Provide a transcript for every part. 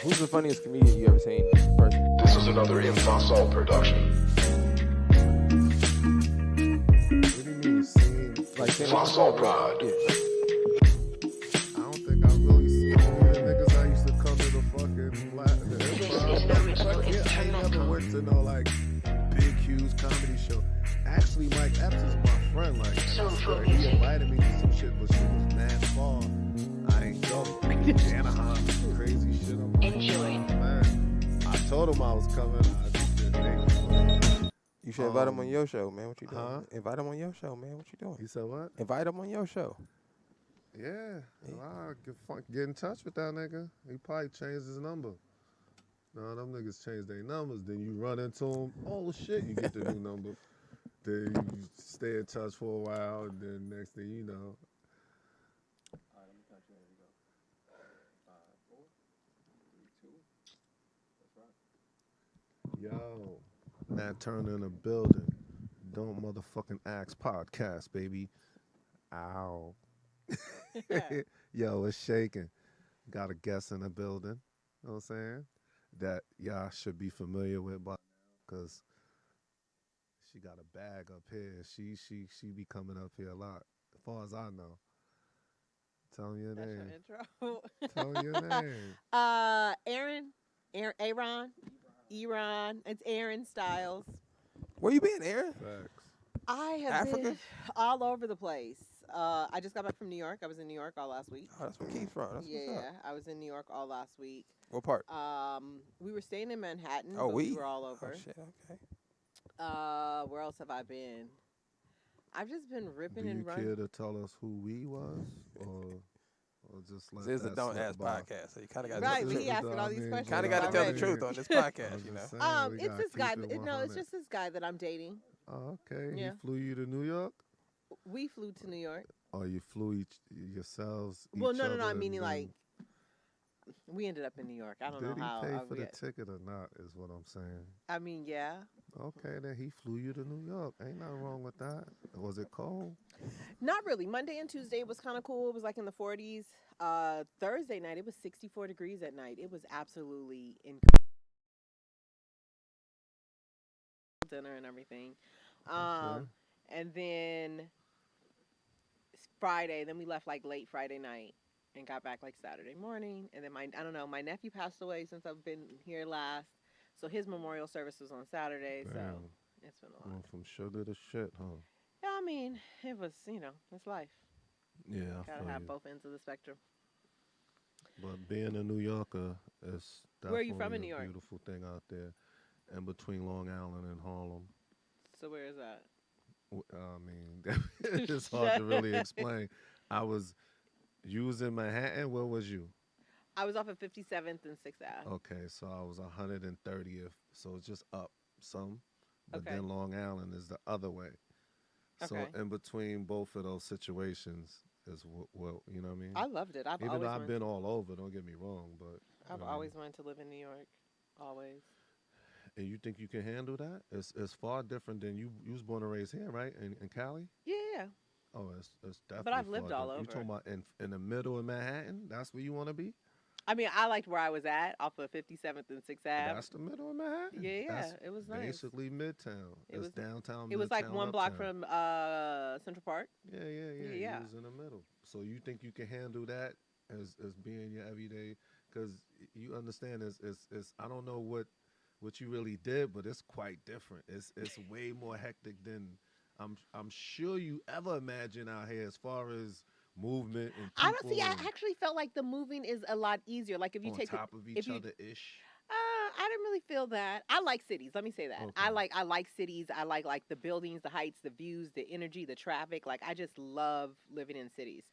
Who's the funniest comedian you ever seen in person? This is another Impossible production. What do you mean, seen? Like, Fossil Pod. Yeah. I don't think I've really seen any of the niggas I used to come to the fucking I ain't never went to no like big huge comedy show. Actually, Mike Epps is my friend. Like, he invited me to some shit, but shit was mad far. I ain't go. Anaheim, crazy shit. I'm like, Enjoy. Man, I told him I was coming. I just didn't make it. You should invite him on your show, man. What you doing? Huh? Invite him on your show, man. What you doing? He said what? Invite him on your show. Yeah. I'll get in touch with that nigga. He probably changed his number. No, them niggas change their numbers. Then you run into them. Oh, shit, you get the new number. Then you stay in touch for a while, and then next thing you know. All right, let me count you. Here we go. 5, 4, 3, 2. That's right. Yo, Nat Turner in the building. Don't motherfucking ask podcast, baby. Ow. Yo, it's shaking. Got a guest in the building. You know what I'm saying? That y'all should be familiar with by now, because she got a bag up here. She be coming up here a lot, as far as I know. Tell me your name. That's your intro. Tell me your name. Erin. It's Erin Stiles. Where you been, Erin? Facts. I have Africa? been all over the place. I just got back from New York. I was in New York all last week. Oh, that's where Keith's from. That's what's up. I was in New York all last week. What part? We were staying in Manhattan. Oh, but we were all over. Oh, shit, okay. Where else have I been? I've just been ripping and Do you running. care to tell us who we was, or just let This is a that Don't slip Ask by? podcast, so you kind of got Right, to we tell the truth. asking all these questions. Kind of got to tell the already. truth on this I podcast, was you know. just saying, we It's gotta this guy. keep it No, it's 100. just this guy that I'm dating. Oh, okay. Yeah. He flew you to New York, We flew to New York. or you flew yourselves? Well, each no. other, I'm and meaning then- like we ended up in New York. I don't Did know how. he pay for the ticket or not? Is what I'm saying. I mean, yeah. Okay, then he flew you to New York. Ain't nothing wrong with that. Was it cold? Not really. Monday and Tuesday was kind of cool. It was like in the 40s. Thursday night, it was 64 degrees at night. It was absolutely incredible. Dinner and everything. Okay. And then Friday, then we left like late Friday night and got back like Saturday morning. And then my nephew passed away since I've been here last. So his memorial service was on Saturday. So Damn. it's been a lot. Went from sugar to shit, huh? Yeah, I mean, it was, it's life. Yeah, I Gotta feel have you. both ends of the spectrum. But being a New Yorker is Where are you definitely from in a New York? beautiful thing out there, and between Long Island and Harlem. So where is that? I mean, it's hard to really explain. You was in Manhattan. Where was you? I was off of 57th and 6th Ave. Okay, so I was 130th, so it's just up some. But Okay. then Long Island is the other way. So Okay. in between both of those situations is what you know what I mean? I loved it. Even though I've been all over, don't get me wrong, but I've always wanted to live in New York. Always. And you think you can handle that? It's far different than you was born and raised here, right? In Cali? Yeah. Oh, it's definitely. I've lived far all different. You talking about in the middle of Manhattan? That's where you want to be? I mean, I liked where I was at off of 57th and 6th Ave. That's the middle of Manhattan. Yeah, That's it was nice. basically Midtown. It It's was downtown. It was like Midtown, one block uptown. from Central Park. Yeah. Yeah. You was in the middle. So you think you can handle that as being your everyday? Because you understand, it's I don't know what you really did, but it's quite different. It's way more hectic than I'm sure you ever imagine out here as far as movement and people. I don't see. I actually felt like the moving is a lot easier. Like if you on take top of each other ish. I didn't really feel that. I like cities. Let me say that. Okay. I like cities. I like the buildings, the heights, the views, the energy, the traffic. Like I just love living in cities.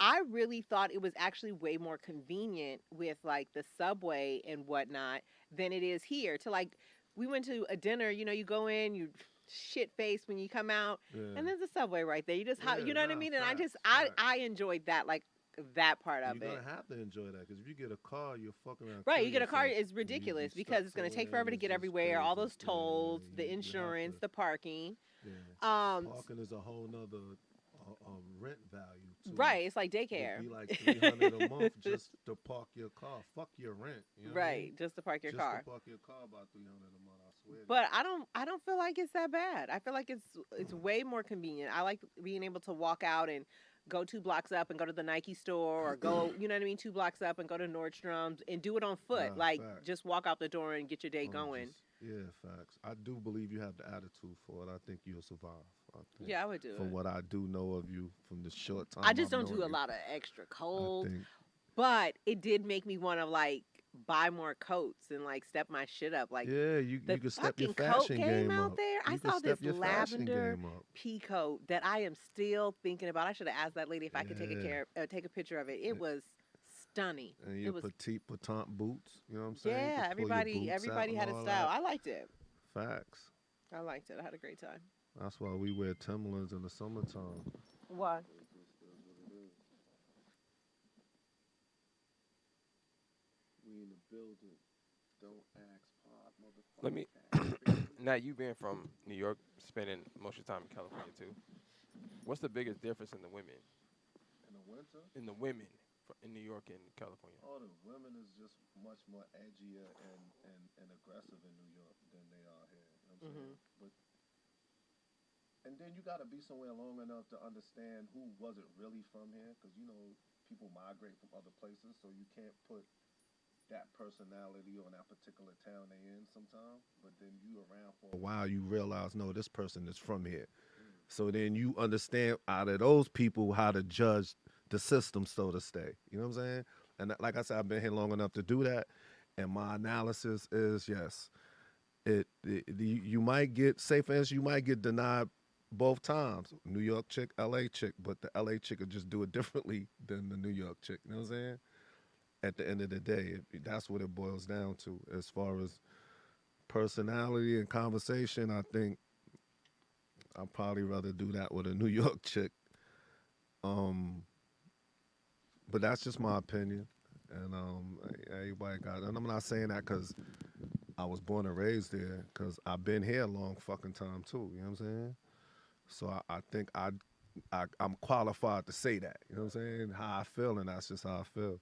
I really thought it was actually way more convenient with like the subway and whatnot than it is here. To like, we went to a dinner. You go in, you shit faced when you come out, and there's a subway right there. You just Yeah, you know what I nah, mean. And facts. I enjoyed that, like that part of You're it. gonna have to enjoy that because if you get a car, you're fucking around. Right, you killing get a car, yourself. it's ridiculous You because stuck it's going to take somewhere, forever to it's get just everywhere. All crazy. those tolls, Yeah, the you have insurance, to- the parking. Yeah. Um, Parking is a whole nother rent value to. Right. It's like Would daycare. be like 300 a month just to park your car. Fuck your rent. You know what I mean? Right. Just to park your Just to car. park your car about 300 a month. I swear to But you. I don't feel like it's that bad. I feel like it's way more convenient. I like being able to walk out and go 2 blocks up and go to the Nike store or go, you know what I mean, 2 blocks up and go to Nordstrom's and do it on foot. Nah, Like facts. just walk out the door and get your day I'm going. just yeah, facts. I do believe you have the attitude for it. I think you'll survive. I think Yeah, I would do from it. what I do know of you, from the short I time just I've don't known do a you, lot of extra I cold, think but it did make me want to like buy more coats and like step my shit up. Like yeah, you the can step your fucking coat fashion game game out up. there. I You can saw this step your fashion lavender game up. pea coat that I am still thinking about. I should have asked that lady if I could Yeah, take a picture of it. It was stunning. and It your was petite patent boots. You know what I'm saying? You yeah. could pull your boots out Everybody and had a all style. that. I liked it. Facts. I liked it. I had a great time. That's why we wear Timberlands in the summertime. Why? It just is what it is. We in the building. Don't ask Pop, Let motherfucker. me. Cash. Now you being from New York, spending most of your time in California too. What's the biggest difference in the women? In the winter, In New York and California? all the women is just much more edgier and aggressive in New York than they are here. You know what I'm saying? But and then you got to be somewhere long enough to understand who wasn't really from here, because you know people migrate from other places, so you can't put that personality on that particular town they in sometimes. But then you around for A while, you realize, no, this person is from here. So then you understand out of those people how to judge the system, so to say. You know what I'm saying? And like I said, I've been here long enough to do that. And my analysis is yes, you might get, say for instance, you might get denied both times. New York chick, LA chick, but the LA chick will just do it differently than the New York chick. You know what I'm saying? At the end of the day, that's what it boils down to. As far as personality and conversation, I think I'd probably rather do that with a New York chick. Um, but that's just my opinion. And everybody got. And I'm not saying that because I was born and raised there, because I've been here a long fucking time too. You know what I'm saying? So I think I'm qualified to say that. You know what I'm saying? How I feel, and that's just how I feel.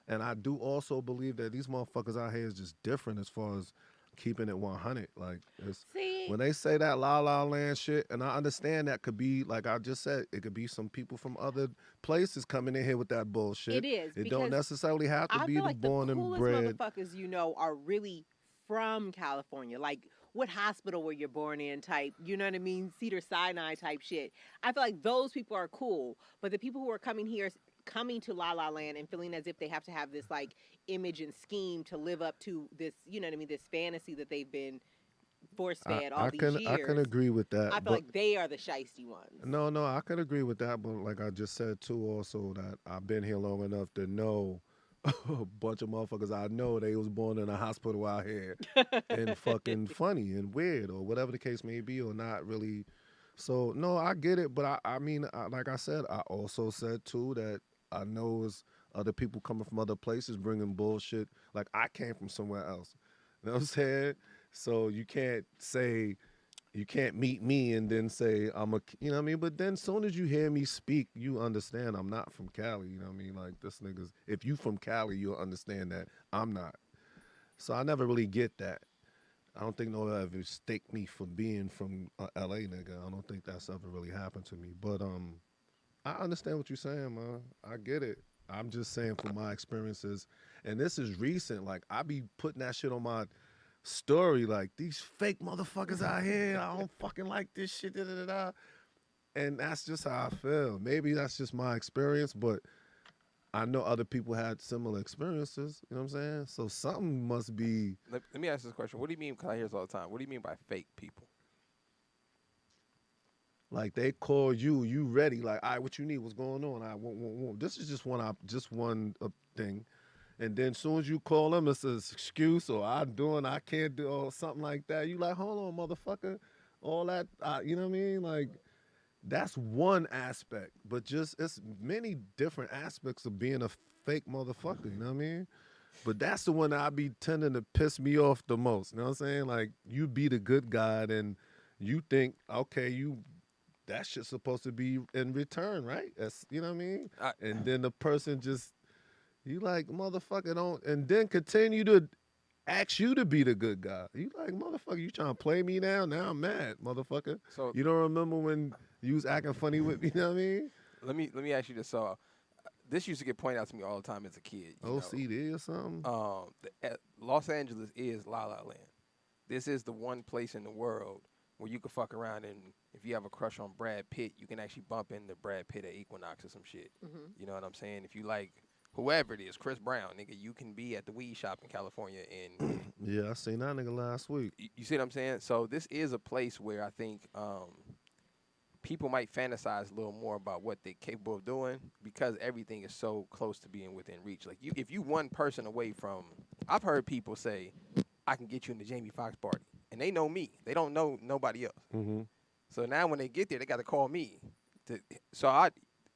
And I do also believe that these motherfuckers out here is just different as far as keeping it 100. Like it's See, when they say that La La Land shit, and I understand that could be like I just said, it could be some people from other places coming in here with that bullshit. it is It don't because necessarily have to I be feel the like the born and coolest bred. motherfuckers you know are really from California. Like what hospital were you born in type, you know what I mean? Cedar Sinai type shit. I feel like those people are cool. But the people who are coming here coming to La La Land and feeling as if they have to have this like image and scheme to live up to this, you know what I mean, this fantasy that they've been force fed all these I can years. agree with that, I feel but like they are the shiesty ones. no, I can agree with that. But like I just said too, also that I've been here long enough to know a bunch of motherfuckers I know they was born in a hospital out here and fucking funny and weird or whatever the case may be, or not really. So no, I get it, but I mean, like I said, I also said too that I know it's other people coming from other places bringing bullshit. Like I came from somewhere else. You know what I'm saying? So you can't meet me and then say you know what I mean? But then soon as you hear me speak, you understand I'm not from Cali, you know what I mean? Like this nigga's, if you from Cali, you'll understand that I'm not. So I never really get that. I don't think no one ever staked me for being from LA nigga. I don't think that's ever really happened to me. But I understand what you're saying, man. I get it. I'm just saying from my experiences, and this is recent. Like I be putting that shit on my story, like these fake motherfuckers out here. I don't fucking like this shit. Da, da, da, da. And that's just how I feel. Maybe that's just my experience, but I know other people had similar experiences. You know what I'm saying? So something must be Let me ask this question. What do you mean? Because I hear this all the time. What do you mean by fake people? like they call you ready. Like, all right, what you need? What's going on? I want. This is just one thing. And then as soon as you call them, it's an excuse or I can't do or something like that. You like, hold on, motherfucker. All that, you know what I mean? Like, that's one aspect. But just, it's many different aspects of being a fake motherfucker, you know what I mean? But that's the one that I be tending to piss me off the most. You know what I'm saying? Like, you be the good guy and you think, okay, you that shit's supposed to be in return, right? That's you know what I mean. I- And then the person just you like motherfucker don't, and then continue to ask you to be the good guy. You like motherfucker, you trying to play me now? Now I'm mad, motherfucker. So You don't remember when you was acting funny with me? You know what I mean? let me ask you this. So this used to get pointed out to me all the time as a kid. You OCD or something? know, Los Angeles is La La Land. This is the one place in the world where you can fuck around and if you have a crush on Brad Pitt, you can actually bump into Brad Pitt at Equinox or some shit. Mhm. You know what I'm saying? If you like whoever it is, Chris Brown, nigga, you can be at the weed shop in California and Yeah, I seen that nigga last week. you see what I'm saying? So this is a place where I think people might fantasize a little more about what they're capable of doing because everything is so close to being within reach. Like if you one person away from, I've heard people say, I can get you in the Jamie Foxx party, and they know me. They don't know nobody else. Mm-hmm. So now when they get there, they got to call me. So I,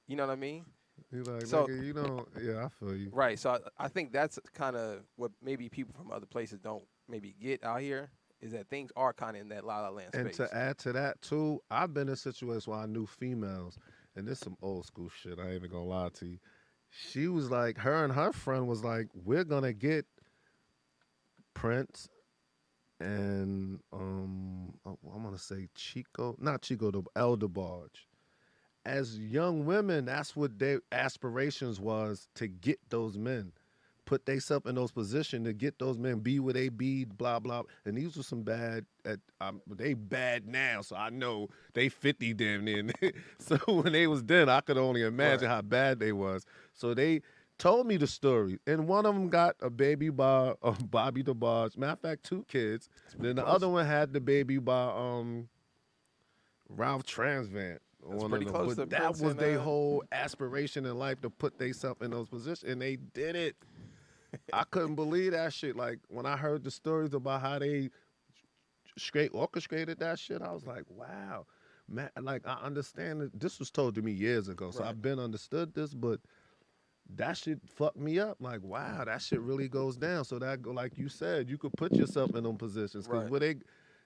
you know what I mean? He's like, So- nigga, you don't. Yeah, I feel you. Right. So I think that's kind of what maybe people from other places don't maybe get out here is that things are kind of in that La La Land And space. to add to that too, I've been in situations where I knew females, and this some old school shit. I ain't even gonna lie to you. She was like, her and her friend was like, we're gonna get Prince and I'm gonna say Chico, not Chico, the Elder Barge. As young women, that's what their aspirations was to get those men, put themselves in those positions to get those men, be where they be, blah blah. And these were some bad. They bad now, so I know they 50 damn near. So when they was then, I could only imagine Right. how bad they was. So they told me the story, and one of them got a baby by Bobby the Barge. Matter of fact, 2 kids. Then the close. other one had the baby by Ralph Transvant. That's One pretty of them. close But to that Prince was and, their whole aspiration in life to put themselves in those positions, and they did it. I couldn't believe that shit. Like when I heard the stories about how they straight orchestrated that shit, I was like, wow, man. Like I understand it. This was told to me years ago, so Right. I've been understood this, but that shit fucked me up. Like wow, that shit really goes down. So that, like you said, you could put yourself in them positions because Right. where they.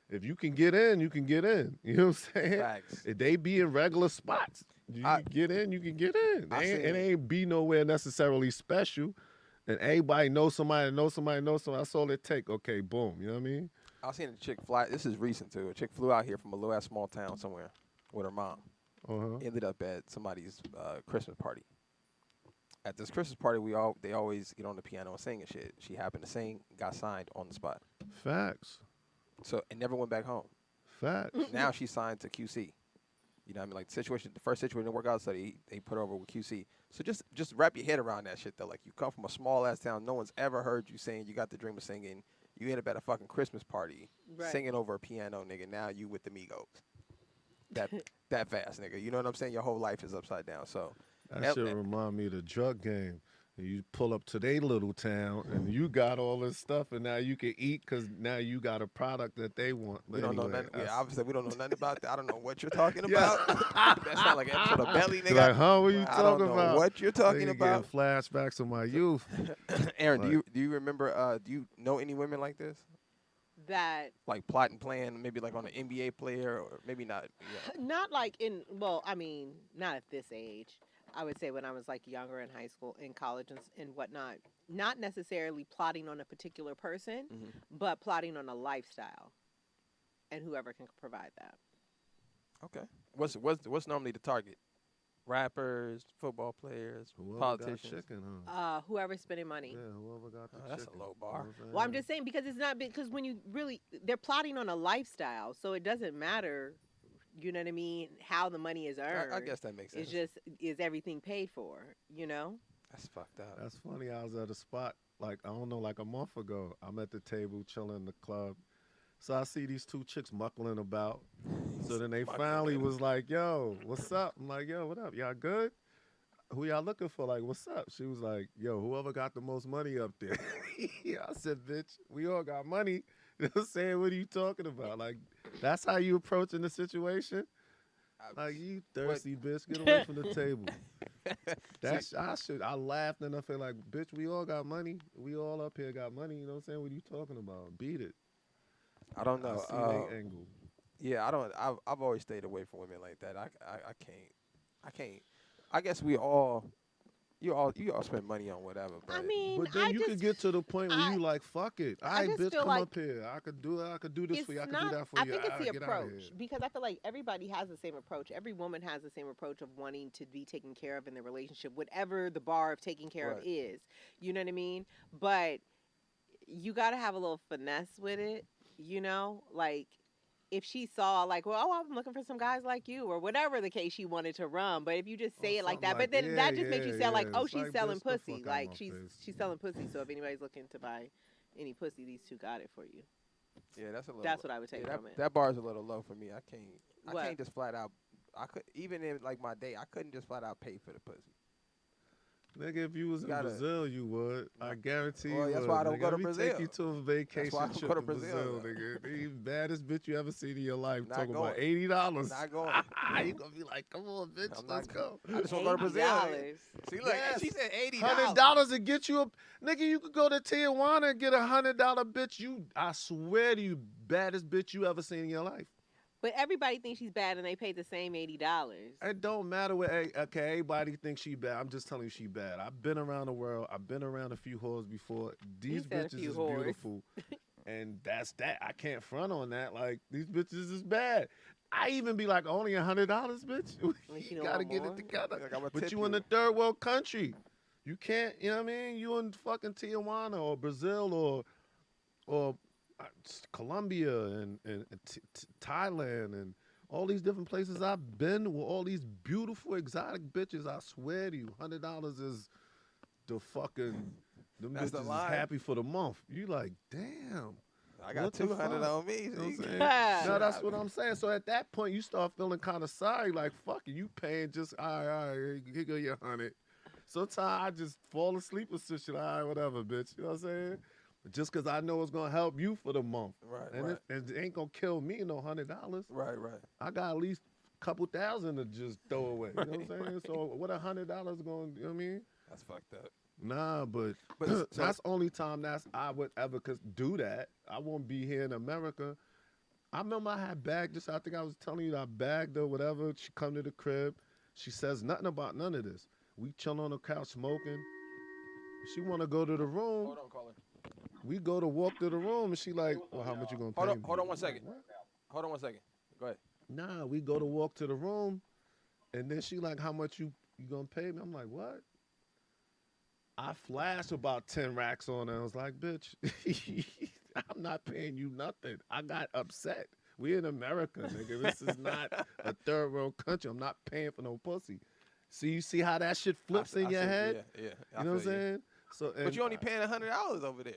If you can get in, you can get in. You know what I'm saying? Facts. If they be in regular spots, you I- can get in, you can get in. I It seen- ain't be nowhere necessarily special. And everybody knows somebody, knows somebody, knows somebody. That's all it take. Okay, boom. You know what I mean? I seen a chick fly. This is recent too. A chick flew out here from a little ass small town somewhere with her mom. Uh-huh. Ended up at somebody's Christmas party. At this Christmas party, they always get on the piano and sing and shit. She happened to sing, got signed on the spot. Facts. So and never went back home. Facts. Now she's signed to QC. You know what I mean? Like the first situation didn't work out, so they put her over with QC. So just wrap your head around that shit though. Like you come from a small ass town, no one's ever heard you sing. You got the dream of singing. You end up at a fucking Christmas party Right. singing over a piano, nigga. Now you with the Migos. That fast, nigga. You know what I'm saying? Your whole life is upside down. So That shit remind me of the drug game. You pull up to their little town and you got all this stuff, and now you can eat because now you got a product that they want. we But don't know anyway, nothing. Yeah, that's- obviously we don't know nothing about that. I don't know what you're talking Yeah. about. That sounds like an episode of Belly, You're nigga. like, huh? What you I talking don't know about? what you're talking Nigga about. getting flashbacks of my youth. Aaron, Like- do you remember? Do you know any women like this? That Like plot and plan, maybe like on an NBA player, or maybe not. Yeah. not like in well, I mean, not at this age. I would say when I was like younger in high school, in college, and whatnot. Not necessarily plotting on a particular person, Mhm. but plotting on a lifestyle, and whoever can provide that. Okay. What's normally the target? Rappers, football players, Whoever politicians. got chicken, huh? Whoever's spending money. Yeah, whoever got the Oh, that's a chicken. low You know bar. what Well, I'm just saying because it's not because when you really they're plotting on a lifestyle, so it doesn't matter. You know what I mean? How the money is earned. I guess that makes sense. It's just is everything paid for? You know? That's fucked up. That's funny. I was at a spot like I don't know, like a month ago. I'm at the table chilling in the club. So I see these 2 chicks muckling about. So then they finally was like, "Yo, what's up?" I'm like, "Yo, what up? Y'all good? Who y'all looking for? Like, what's up?" She was like, "Yo, whoever got the most money up there." Yeah, I said, "Bitch, we all got money." You know what I'm saying? What are you talking about? Like, that's how you approaching the situation? Like, you thirsty bitch, get away from the table. That's I laughed and I feel like, bitch, we all got money. We all up here got money. You know what I'm saying? What are you talking about? Beat it. I don't know. I see they angle. Yeah, I don't. I've always stayed away from women like that. I can't. I can't. I guess we all. You all spend money on whatever, I but mean, But then you could get to the point where I you like, fuck it. All I right, just bitch, feel come like up here. I could do it. I could do this it's for you. I could do not. that for I you. think it's the Get out of here. approach because I feel like everybody has the same approach. Every woman has the same approach of wanting to be taken care of in the relationship, whatever the bar of taking care of Right. is. You know what I mean? But you got to have a little finesse with it. Like if she saw like, well, oh, I'm looking for some guys like you, or whatever the case she wanted to run. But if you just Or say it like something that, like, but then yeah, that just makes you sound like, oh, It's she's like, selling bitch, the pussy. fuck out Like my she's face. she's selling pussy. So if anybody's looking to buy any pussy, these two got it for you. yeah, that's a little. That's what I would take that, from it. that bar is a little low for me. I can't. What? I can't just flat out. I could even in like my day. I couldn't just flat out pay for the pussy. Nigga, if you was in Gotta- Brazil, you would. I guarantee Well, you that's would. why I don't nigga. go to Let me take Brazil. you to a vacation why I don't trip go to to Brazil, though. nigga. The baddest bitch you ever seen in your life. Not Talking going. about $80. Not going. You gonna be like, come on, bitch, I'm let's not go. I just want to go to Brazil. nigga. See, look, Yes. she said $100 to get you a nigga. You could go to Tijuana and get $100 bitch. I swear to you, baddest bitch you ever seen in your life. But everybody thinks she's bad, and they pay the same $80. It don't matter what. Okay, everybody thinks she bad. I'm just telling you she bad. I've been around the world. I've been around a few whores before. These said a bitches few is whores. beautiful, and that's that. I can't front on that. Like these bitches is bad. I even be like, only $100, bitch. Like, You you gotta want get more? it together. Like, I'ma But tip you in you. a third world country. You can't. You know what I mean? You in fucking Tijuana or Brazil or Colombia and Thailand and all these different places I've been with all these beautiful exotic bitches. I swear to you, $100 is the fucking them That's the bitches is line. happy for the month. You like, damn. I got What the 200 fuck? on me. You know what I'm so you saying? Yeah. No, that's what I'm saying. So at that point, you start feeling kind of sorry. Like, fuck it, you paying just, all right, here go your 100. Sometimes I just fall asleep with some shit. All right, whatever, bitch. You know what I'm saying? Just because I know it's going to help you for the month. Right, And right. it ain't going to kill me no $100. Right, right. I got at least a couple thousand to just throw away. You know what I'm saying? Right. So what $100 going to, you know what I mean? That's fucked up. Nah, but so- that's only time I would ever do that. I won't be here in America. I remember I had bagged this. I think I was telling you that I bagged her, whatever. She come to the crib. She says nothing about none of this. We chill on the couch smoking. She want to go to the room. Hold on, caller. We go to walk to the room, and she like, well, how much you gonna pay me? Hold on 1 I'm like, second. what? Hold on 1 second. Go ahead. Nah, we go to walk to the room, and then she like, how much you gonna pay me? I'm like, what? I flashed about 10 racks on her. I was like, bitch, I'm not paying you nothing. I got upset. We in America, nigga. This is not a third world country. I'm not paying for no pussy. So you see how that shit flips in your head? Yeah. You know what I'm saying? So, But and you only paying $100 over there.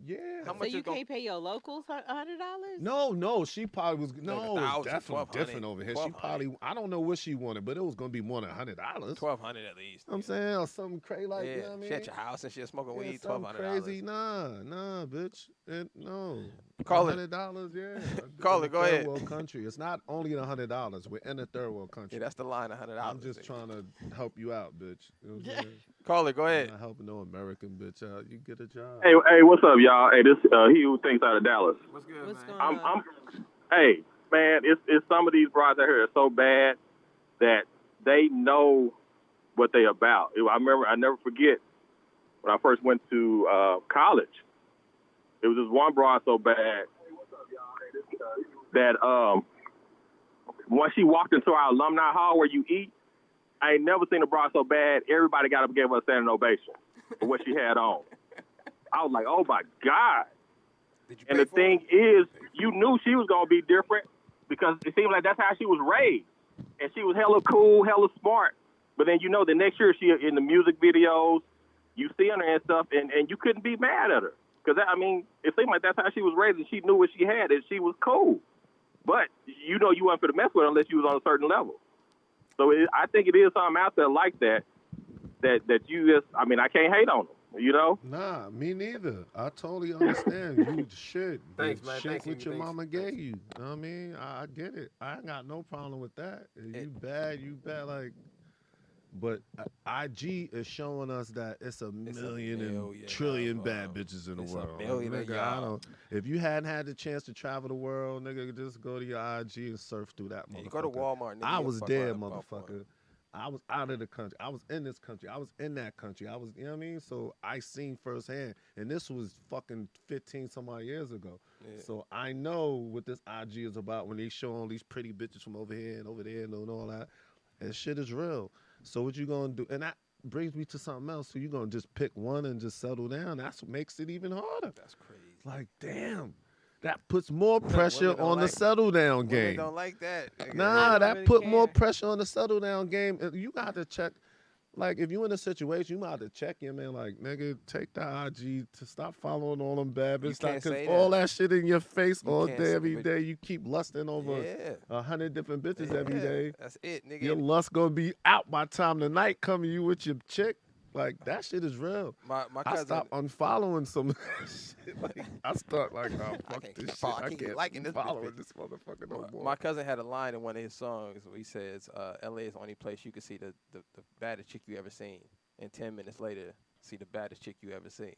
yeah. How So much you is gon- can't pay your locals $100? No, she probably was. No, it's 1,000, definitely 1,200, different over here. She 1,200. probably, I don't know what she wanted, but it was gonna be more than $100. $1,200 at least. I'm saying, or something crazy like, yeah. you know what I mean? She at your house and shit smoking Yeah, weed. something $1,200. crazy. Nah, bitch. No. Call it. $100, yeah. Call In it, a go third ahead. world country. It's not only the $100. We're in a third world country. Yeah, that's the line. $100. I'm just trying to help you out, bitch. You know what I'm saying? Call it. Go I'm ahead. not helping no American bitch out. You get a job. Hey, what's up, y'all? Hey, this he who thinks out of Dallas. What's good, What's going I'm, on? hey, man, it's some of these broads out here are so bad that they know what they about. I never forget when I first went to college. It was this one broad so bad that once she walked into our alumni hall where you eat, I ain't never seen a broad so bad. Everybody got up and gave her a standing ovation for what she had on. I was like, oh my God. Did you And pay the for thing it? is, you knew she was going to be different because it seemed like that's how she was raised. And she was hella cool, hella smart. But then, the next year she in the music videos, you seeing her and stuff, and you couldn't be mad at her. Because, it seemed like that's how she was raised, and she knew what she had, and she was cool. But, you wasn't for to mess with her unless you was on a certain level. So I think it is something out there like that you just, I can't hate on them, Nah, me neither. I totally understand. You shit. Thanks, the man. Shit Thanks, what Amy. your Thanks. mama Thanks. gave you. Know what I mean? I get it. I ain't got no problem with that. You bad. Like, But IG is showing us that it's a million and million trillion of, bad bitches in the it's a world. million of Nigga, I y'all. don't. If you hadn't had the chance to travel the world, nigga, just go to your IG and surf through that Yeah, motherfucker. you go to Walmart, nigga, I you'll was fuck there, around and bump one. motherfucker. I was out of the country. I was in this country. I was in that country. I was, you know what I mean? So I seen firsthand. And this was fucking 15 some odd years ago. Yeah. So I know what this IG is about when they show all these pretty bitches from over here and over there and all that. And shit is real. So what you gonna do? And that brings me to something else. So you gonna just pick one and just settle down? That's what makes it even harder. That's crazy. Like, damn. That puts more pressure Women don't on the like- settle down Women game. don't like that. nigga. Nah, don't that really put more care. pressure on the settle down game. You got to check. Like, if you in a situation, you might have to check your man. Like, nigga, take the IG to stop following all them bad You bitches. can't say all that. that shit in your face You all can't day, say- every but- day. You keep lusting over Yeah. 100 different bitches Yeah, every day. That's it, nigga. Your lust gonna be out by the time the night come. You with your chick. Like, that shit is real. My I cousin. stopped unfollowing some shit. Like, I start like, oh, I fuck can't this keep shit. follow- I I can't keep can't liking this bitch, following bitch. this motherfucker no more. My cousin had a line in one of his songs where he says, "LA is the only place you can see the baddest chick you ever seen, and 10 minutes later, see the baddest chick you ever seen."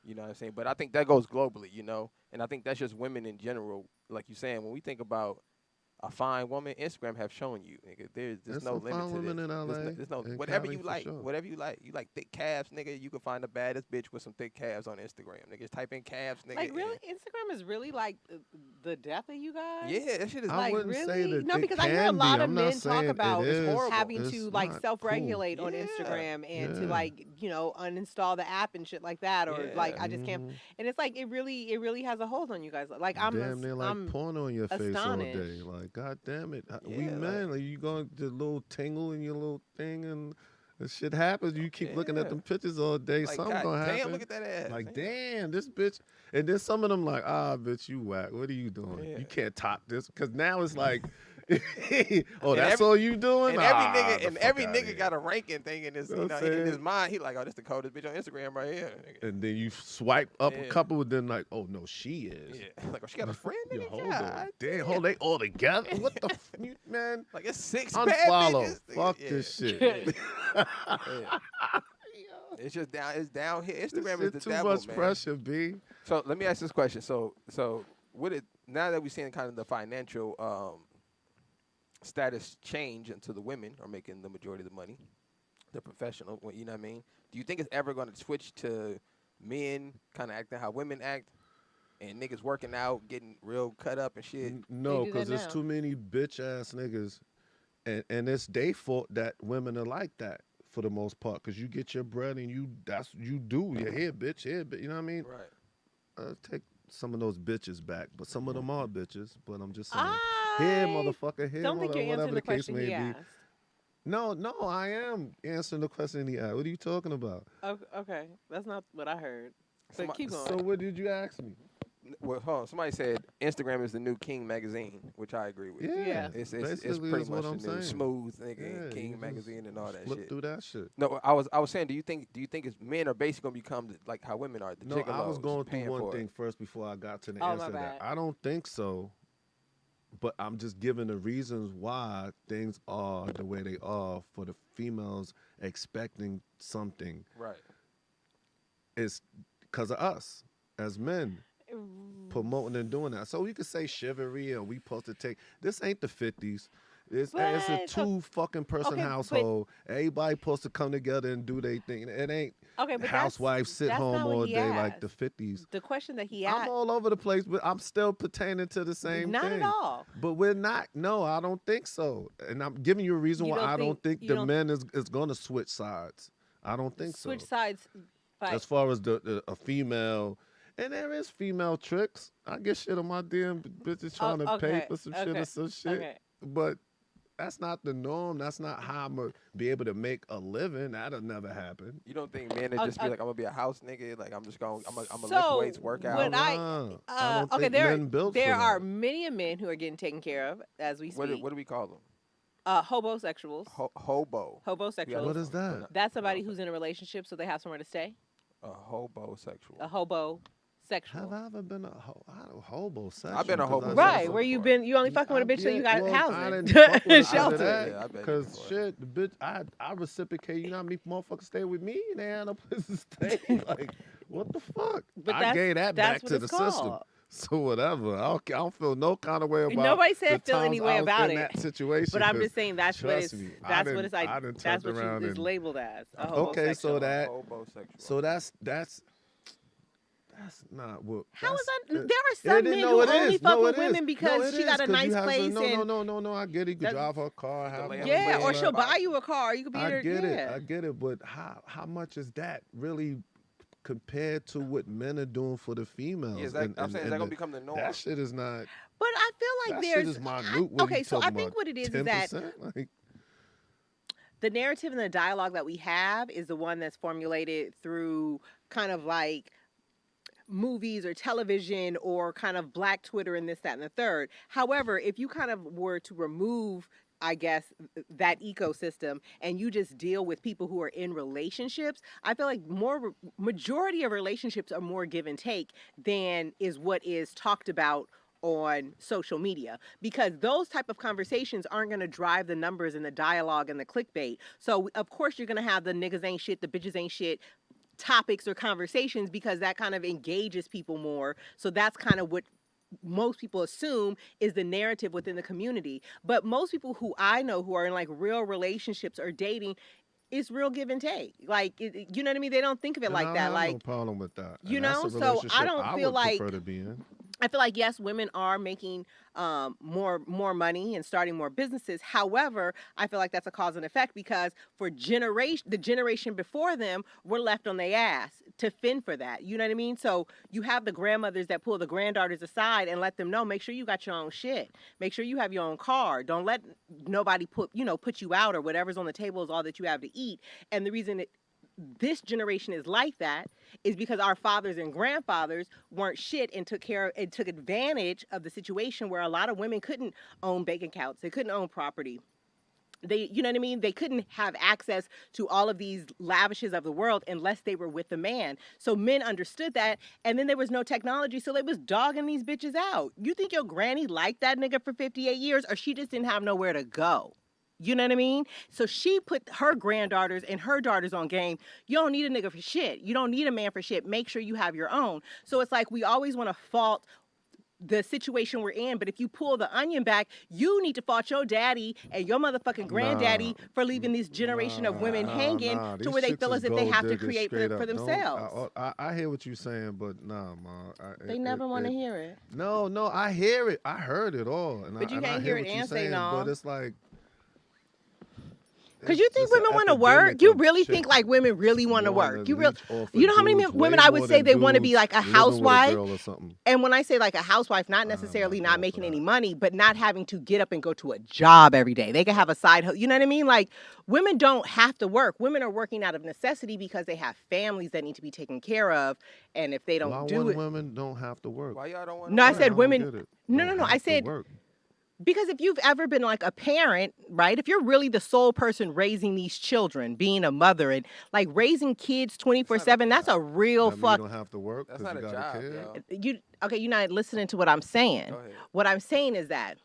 You know what I'm saying? But I think that goes globally, you know, and I think that's just women in general. Like you're saying, when we think about a fine woman, Instagram have shown you, nigga. There's There's no some limit fine to women this. in LA There's no and whatever Cali you for like, sure. whatever you like. You like thick calves, nigga. You can find the baddest bitch with some thick calves on Instagram, nigga. Just type in calves, nigga. Like really, and- Instagram is really like the death of you guys. Yeah, that shit is I like, wouldn't say really? that No, it because I can hear a lot be. of I'm not men talk saying about it is. having It's to like not self-regulate on Yeah. Instagram and to Yeah. like uninstall the app and shit like that, or like Yeah. I just can't. Mhm. And it's like it really has a hold on you guys. Like I'm Damn near like I'm porn on your face all day. astonished. Like, god damn it. We Yeah, men, like, you going to little tingle in your little thing and the shit happens. You keep looking at Yeah. them pictures all day. Like, Something God gonna happen. damn, look at that ass. Like, damn, this bitch. And then some of them like, bitch, you whack. What are you doing? Yeah. You can't top this. Because now it's like, oh, And that's every- all you doing? And every Ah, nigga, the and fuck every outta nigga here. got a ranking thing in his, Know you what know, I'm in his saying? mind. He like, oh, this the coldest bitch on Instagram right here. Nigga. And then you swipe up a Yeah. couple, and then like, oh no, she is. Yeah, like, oh, she got a friend. Yo, Nigga? hold God on. Damn, damn. hold they all together? What the man? Like it's six Unfollow. bad bitches. nigga. Fuck Yeah. this shit. Yeah. It's just down. It's down here. This Instagram is shit the too devil, much man. pressure, B. So let me ask this question. So what it now that we're seeing kind of the financial status change into the women are making the majority of the money, the professional. You know what I mean? Do you think it's ever going to switch to men kind of acting how women act, and niggas working out, getting real cut up and shit? No, do that because there's now. too many bitch ass niggas, and it's their fault that women are like that for the most part. Because you get your bread and you do. You're here, bitch, here, bitch. You know what I mean? Right. Take some of those bitches back, but some of them are bitches. But I'm just saying, here, I motherfucker, here, don't think you're whatever answering the the case question may he be. asked. No, I am answering the question he asked. What are you talking about? Okay, that's not what I heard. But Somebody- keep going. So what did you ask me? Well, hold on. Somebody said Instagram is the new King magazine, which I agree with. Yeah, It's basically pretty is much what I'm the new saying. Smooth nigga, Yeah, you King just magazine and all that Flip shit. through that shit. No, I was saying, do you think it's men are basically gonna become like how women are? The No, I was gigolos, going through paying one for it? thing first before I got to the Oh, my answer to that. bad. I don't think so, but I'm just giving the reasons why things are the way they are for the females expecting something. Right. It's because of us as men promoting and doing that. So we could say chivalry and we supposed to take. This ain't the 50s. It's a But- two fucking person okay, but- household. Everybody supposed to come together and do their thing. It ain't Okay, but housewives sit that's home not what all he day like asked. the 50s. The question that he I'm asked. all over the place, but I'm still pertaining to the same Not thing. at all. But we're not. No, I don't think so. And I'm giving you a reason You why don't I don't think- think you the don't- men is going to switch sides. I don't think Switch so. sides. But As far as a female, and there is female tricks. I get shit on my DM bitches trying to pay okay, for some shit okay, or some shit. okay. But that's not the norm. That's not how I'm going to be able to make a living. That'll never happen. You don't think men would just be like, I'm gonna be a house nigga, like I'm gonna lift So, weights, work out. when I don't okay, think men built for there that. are many men who are getting taken care of as we speak. What do we call them? Hobosexuals. Hobo. Hobosexuals. What is that? That's somebody who's in a relationship, so they have somewhere to stay. A hobosexual. A hobo sexual. Have I ever been homosexual? I've been a 'Cause I homosexual. said- Right, where you only fucking with a bitch so you got I housing, didn't fuck with it shelter. after that, Yeah, I bet you cause before. shit, the bitch, I reciprocate. You know how many motherfuckers stay with me and they had no place to stay. Like, what the fuck? But I gave that that's back what to it's the system. called. So whatever. I don't feel no kind of way about. Nobody said the feel any times way I was about in it. that situation. But I'm 'cause just saying that's what trust it's me, that's what it's I like. done That's turned what around is and- labeled as. A Okay, so homosexual. that Homosexual. so that's not what. How is that's- that? There are some men who only fuck with women because she got a nice place and No. I get it. You could That's- drive her car. Have Yeah, her yeah, land, or she'll whatever. buy you a car. You could be I there. get Yeah. it. I get it. But how much is that really compared to what men are doing for the females? Yeah, is that, And- I'm and- saying, is and that gonna the- become the norm? That shit is not. But I feel like That there's shit is minute. What okay, you so I talking think about, what it is that 10%? Like, the narrative and the dialogue that we have is the one that's formulated through kind of like movies or television or kind of black Twitter and this, that, and the third. However, if you kind of were to remove, I guess, that ecosystem and you just deal with people who are in relationships, I feel like majority of relationships are more give and take than is what is talked about on social media, because those type of conversations aren't going to drive the numbers and the dialogue and the clickbait. So of course you're going to have the niggas ain't shit, the bitches ain't shit topics or conversations, because that kind of engages people more. So that's kind of what most people assume is the narrative within the community. But most people who I know who are in like real relationships or dating, it's real give and take. Like, you know what I mean? They don't think of it and like I that. have Like, no problem with that. you And that's know, a so I relationship don't feel would like prefer to be in. I feel like, yes, women are making more money and starting more businesses. However, I feel like that's a cause and effect, because for the generation before them were left on their ass to fend for that. You know what I mean? So you have the grandmothers that pull the granddaughters aside and let them know, make sure you got your own shit. Make sure you have your own car. Don't let nobody put you out, or whatever's on the table is all that you have to eat. And the reason this generation is like that is because our fathers and grandfathers weren't shit and took advantage of the situation where a lot of women couldn't own bank accounts. They couldn't own property. You know what I mean? They couldn't have access to all of these lavishes of the world unless they were with a man. So men understood that, and then there was no technology, so they was dogging these bitches out. You think your granny liked that nigga for 58 years, or she just didn't have nowhere to go? You know what I mean? So she put her granddaughters and her daughters on game. You don't need a nigga for shit. You don't need a man for shit. Make sure you have your own. So it's like we always want to fault the situation we're in, but if you pull the onion back, you need to fault your daddy and your motherfucking granddaddy for leaving this generation of women hanging to These where they chicks feel is as if they gold have to diggers create straight for up. Don't- themselves. I hear what you're saying, but nah, ma. They never want to hear it. No, I hear it. I heard it all. And But you and I can't hear hear it what you're and say saying, no. But it's like. Because you think women want to work? You really think like women really want to work? You know how many women I would say they want to be like a housewife? And when I say like a housewife, not necessarily not making any money, but not having to get up and go to a job every day. They can have a side hustle. You know what I mean? Like, women don't have to work. Women are working out of necessity because they have families that need to be taken care of. And if they don't do it, women don't have to work. Why y'all don't want? No, I said don't women. get it. No, Don't no, no. I have to said work. because if you've ever been like a parent, right? If you're really the sole person raising these children, being a mother and like raising kids 24/7, that's a real That mean fuck. you don't have to work That's because not you a got job, a kid. yo. You're not listening to what I'm saying. Go ahead. What I'm saying is that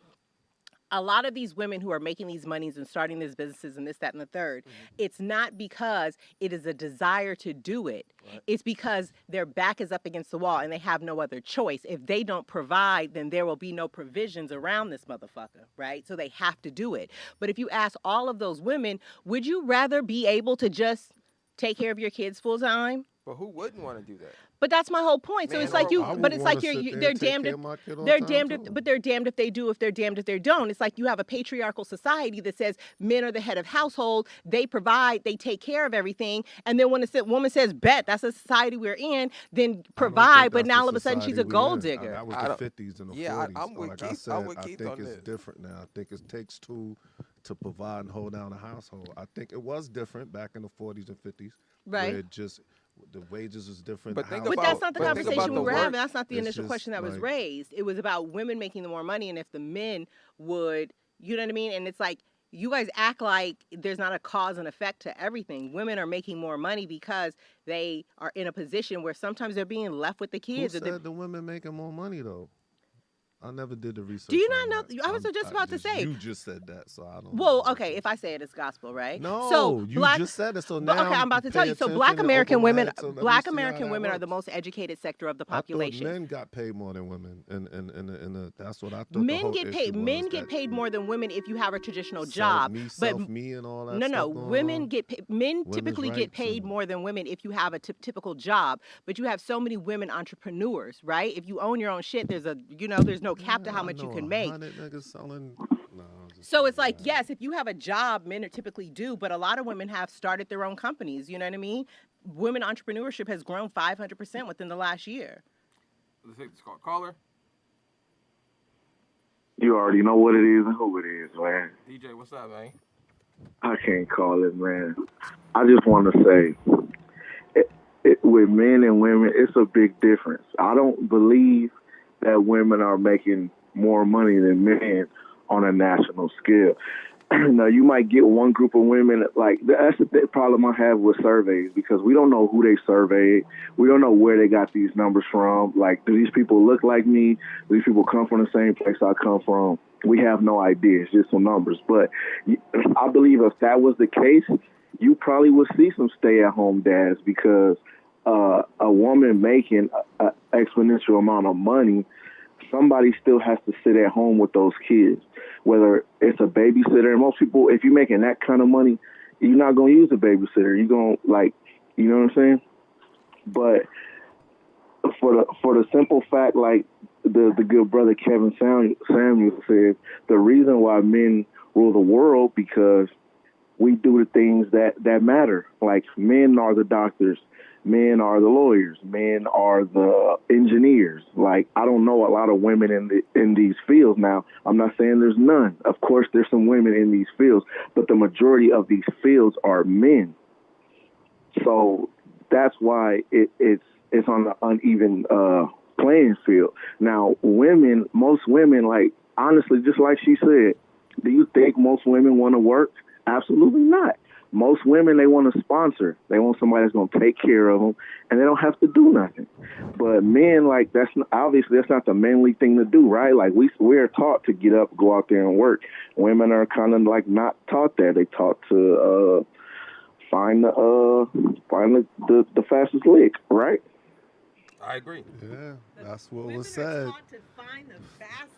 a lot of these women who are making these monies and starting these businesses and this, that, and the third, it's not because it is a desire to do it. Right. It's because their back is up against the wall and they have no other choice. If they don't provide, then there will be no provisions around this motherfucker, right? So they have to do it. But if you ask all of those women, would you rather be able to just take care of your kids full time? But who wouldn't want to do that? But that's my whole point. So Man, it's like I you, would but it's like wanna sit there they're and take damned care if of my kid all they're the time, damned if, too. but they're damned if they do, if they're damned if they don't. It's like you have a patriarchal society that says men are the head of household, they provide, they take care of everything, and then when a woman says, "Bet that's a society we're in," then provide, but now all of a sudden she's a gold digger. That was I the don't- 50s and the Yeah, 40s. I'm with like I Keith- said, I'm with Keith think on it's this. different now. I think it takes two to provide and hold down a household. I think it was different back in the 40s and 50s. Right. Where it just the wages was different. But the think house- But that's not the But think about conversation we the were work. having. That's not the It's initial just question that was like- raised. It was about women making the more money and if the men would, you know what I mean? And it's like, You guys act like there's not a cause and effect to everything. Women are making more money because they are in a position where sometimes they're being left with the Who kids. said the women making more money though? I never did the research. Do you on not that. know? I was just about to say. You just said that, so I don't. Well, know okay, if I say it, it's gospel, right? No, so you just said it. So now, okay, I'm about to tell you. So Black American women are the most educated sector of the population. I thought men got paid more than women, and that's what I thought. Men get paid. Men get paid more than women if you have a traditional job. Me, and all that. No. Women get paid. Men typically get paid more than women if you have a typical job. But you have so many women entrepreneurs, right? If you own your own shit, there's no cap to how much you can make. So it's like, yes, if you have a job, men typically do, but a lot of women have started their own companies. You know what I mean? Women entrepreneurship has grown 500% within the last year. Let's take this call. Caller. You already know what it is and who it is, man. DJ, what's up, man? I can't call it, man. I just want to say, with men and women, it's a big difference. I don't believe that women are making more money than men on a national scale. Now, you might get one group of women, like, that's the problem I have with surveys, because we don't know who they surveyed. We don't know where they got these numbers from. Like, do these people look like me? Do these people come from the same place I come from? We have no idea. It's just some numbers. But I believe if that was the case, you probably would see some stay-at-home dads, because a woman making an exponential amount of money, somebody still has to sit at home with those kids, whether it's a babysitter. And most people, if you're making that kind of money, you're not going to use a babysitter. You're going to, like, you know what I'm saying? But for the simple fact, like the good brother Kevin Samuel said, the reason why men rule the world, because we do the things that matter. Like, men are the doctors. Men are the lawyers. Men are the engineers. Like, I don't know a lot of women in these fields. Now, I'm not saying there's none. Of course, there's some women in these fields, but the majority of these fields are men. So that's why it's on an uneven playing field. Now, most women, like, honestly, just like she said, do you think most women want to work? Absolutely not. Most women, they want to sponsor. They want somebody that's going to take care of them, and they don't have to do nothing. But men, like, obviously that's not the manly thing to do, right? Like, we're taught to get up, go out there and work. Women are kind of like not taught that. They taught to find the fastest lick, right? I agree. Yeah, that's what was said. Taught to find the fastest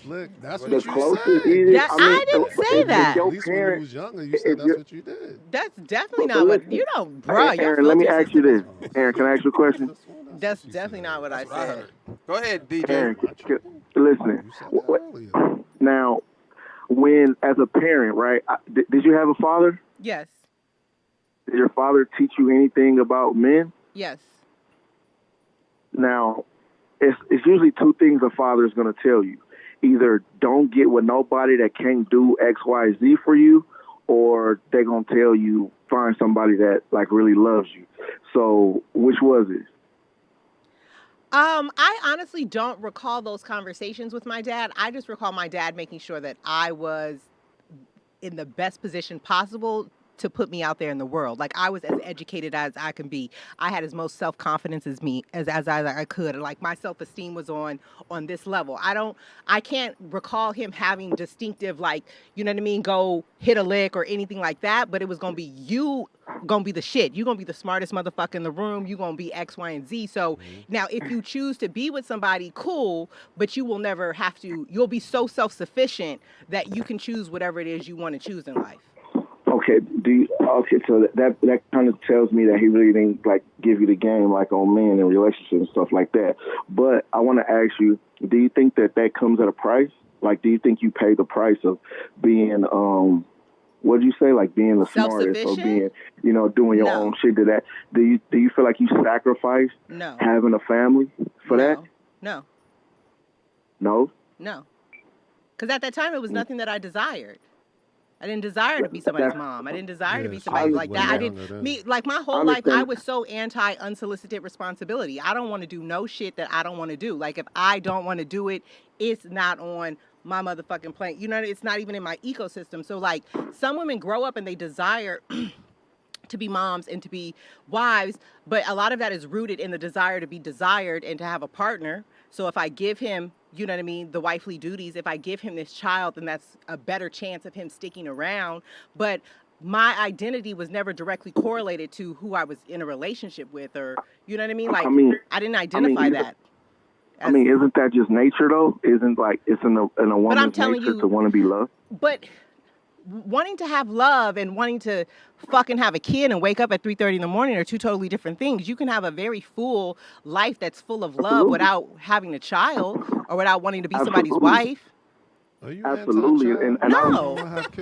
lick. That's The what you closest said. is, I didn't say that. At least when you was younger, you said that's what you did. That's definitely not what you don't, bro. Aaron, let me ask you this. Aaron, can I ask you a question? That's definitely not what I said. Go ahead, DJ. Aaron, listen. Now, when as a parent, right? Did you have a father? Yes. Did your father teach you anything about men? Yes. Now, it's usually two things a father is going to tell you. Either don't get with nobody that can't do X, Y, Z for you, or they're going to tell you find somebody that, like, really loves you. So which was it? I honestly don't recall those conversations with my dad. I just recall my dad making sure that I was in the best position possible to put me out there in the world. Like, I was as educated as I can be. I had as most self-confidence as I could. Like, my self-esteem was on this level. I can't recall him having distinctive, like, you know what I mean, go hit a lick or anything like that, but it was going to be, you going to be the shit. You're going to be the smartest motherfucker in the room. You're going to be X, Y, and Z. So now if you choose to be with somebody, cool, but you will never have to, you'll be so self-sufficient that you can choose whatever it is you want to choose in life. Okay, so that kind of tells me that he really didn't, like, give you the game, like, on men and relationships and stuff like that. But I want to ask you, do you think that comes at a price? Like, do you think you pay the price of being, what did you say, like, being the smartest or being, doing your own shit? Do you feel like you sacrificed having a family for that? No. No? No. Because at that time, it was nothing that I desired. I didn't desire to be somebody's mom. I didn't desire to be somebody like that. My whole life, I was so anti-unsolicited responsibility. I don't want to do no shit that I don't want to do. Like, if I don't want to do it, it's not on my motherfucking plane. You know, it's not even in my ecosystem. So like some women grow up and they desire to be moms and to be wives, but a lot of that is rooted in the desire to be desired and to have a partner. So if I give him, you know what I mean, the wifely duties, if I give him this child, then that's a better chance of him sticking around. But my identity was never directly correlated to who I was in a relationship with, or you know what I mean? Like I didn't identify that. I mean, isn't that just nature though? Isn't like it's in a woman's nature to want to be loved? But wanting to have love and wanting to fucking have a kid and wake up at 3:30 in the morning are two totally different things. You can have a very full life that's full of love without having a child or without wanting to be somebody's wife. Are you absolutely, and no,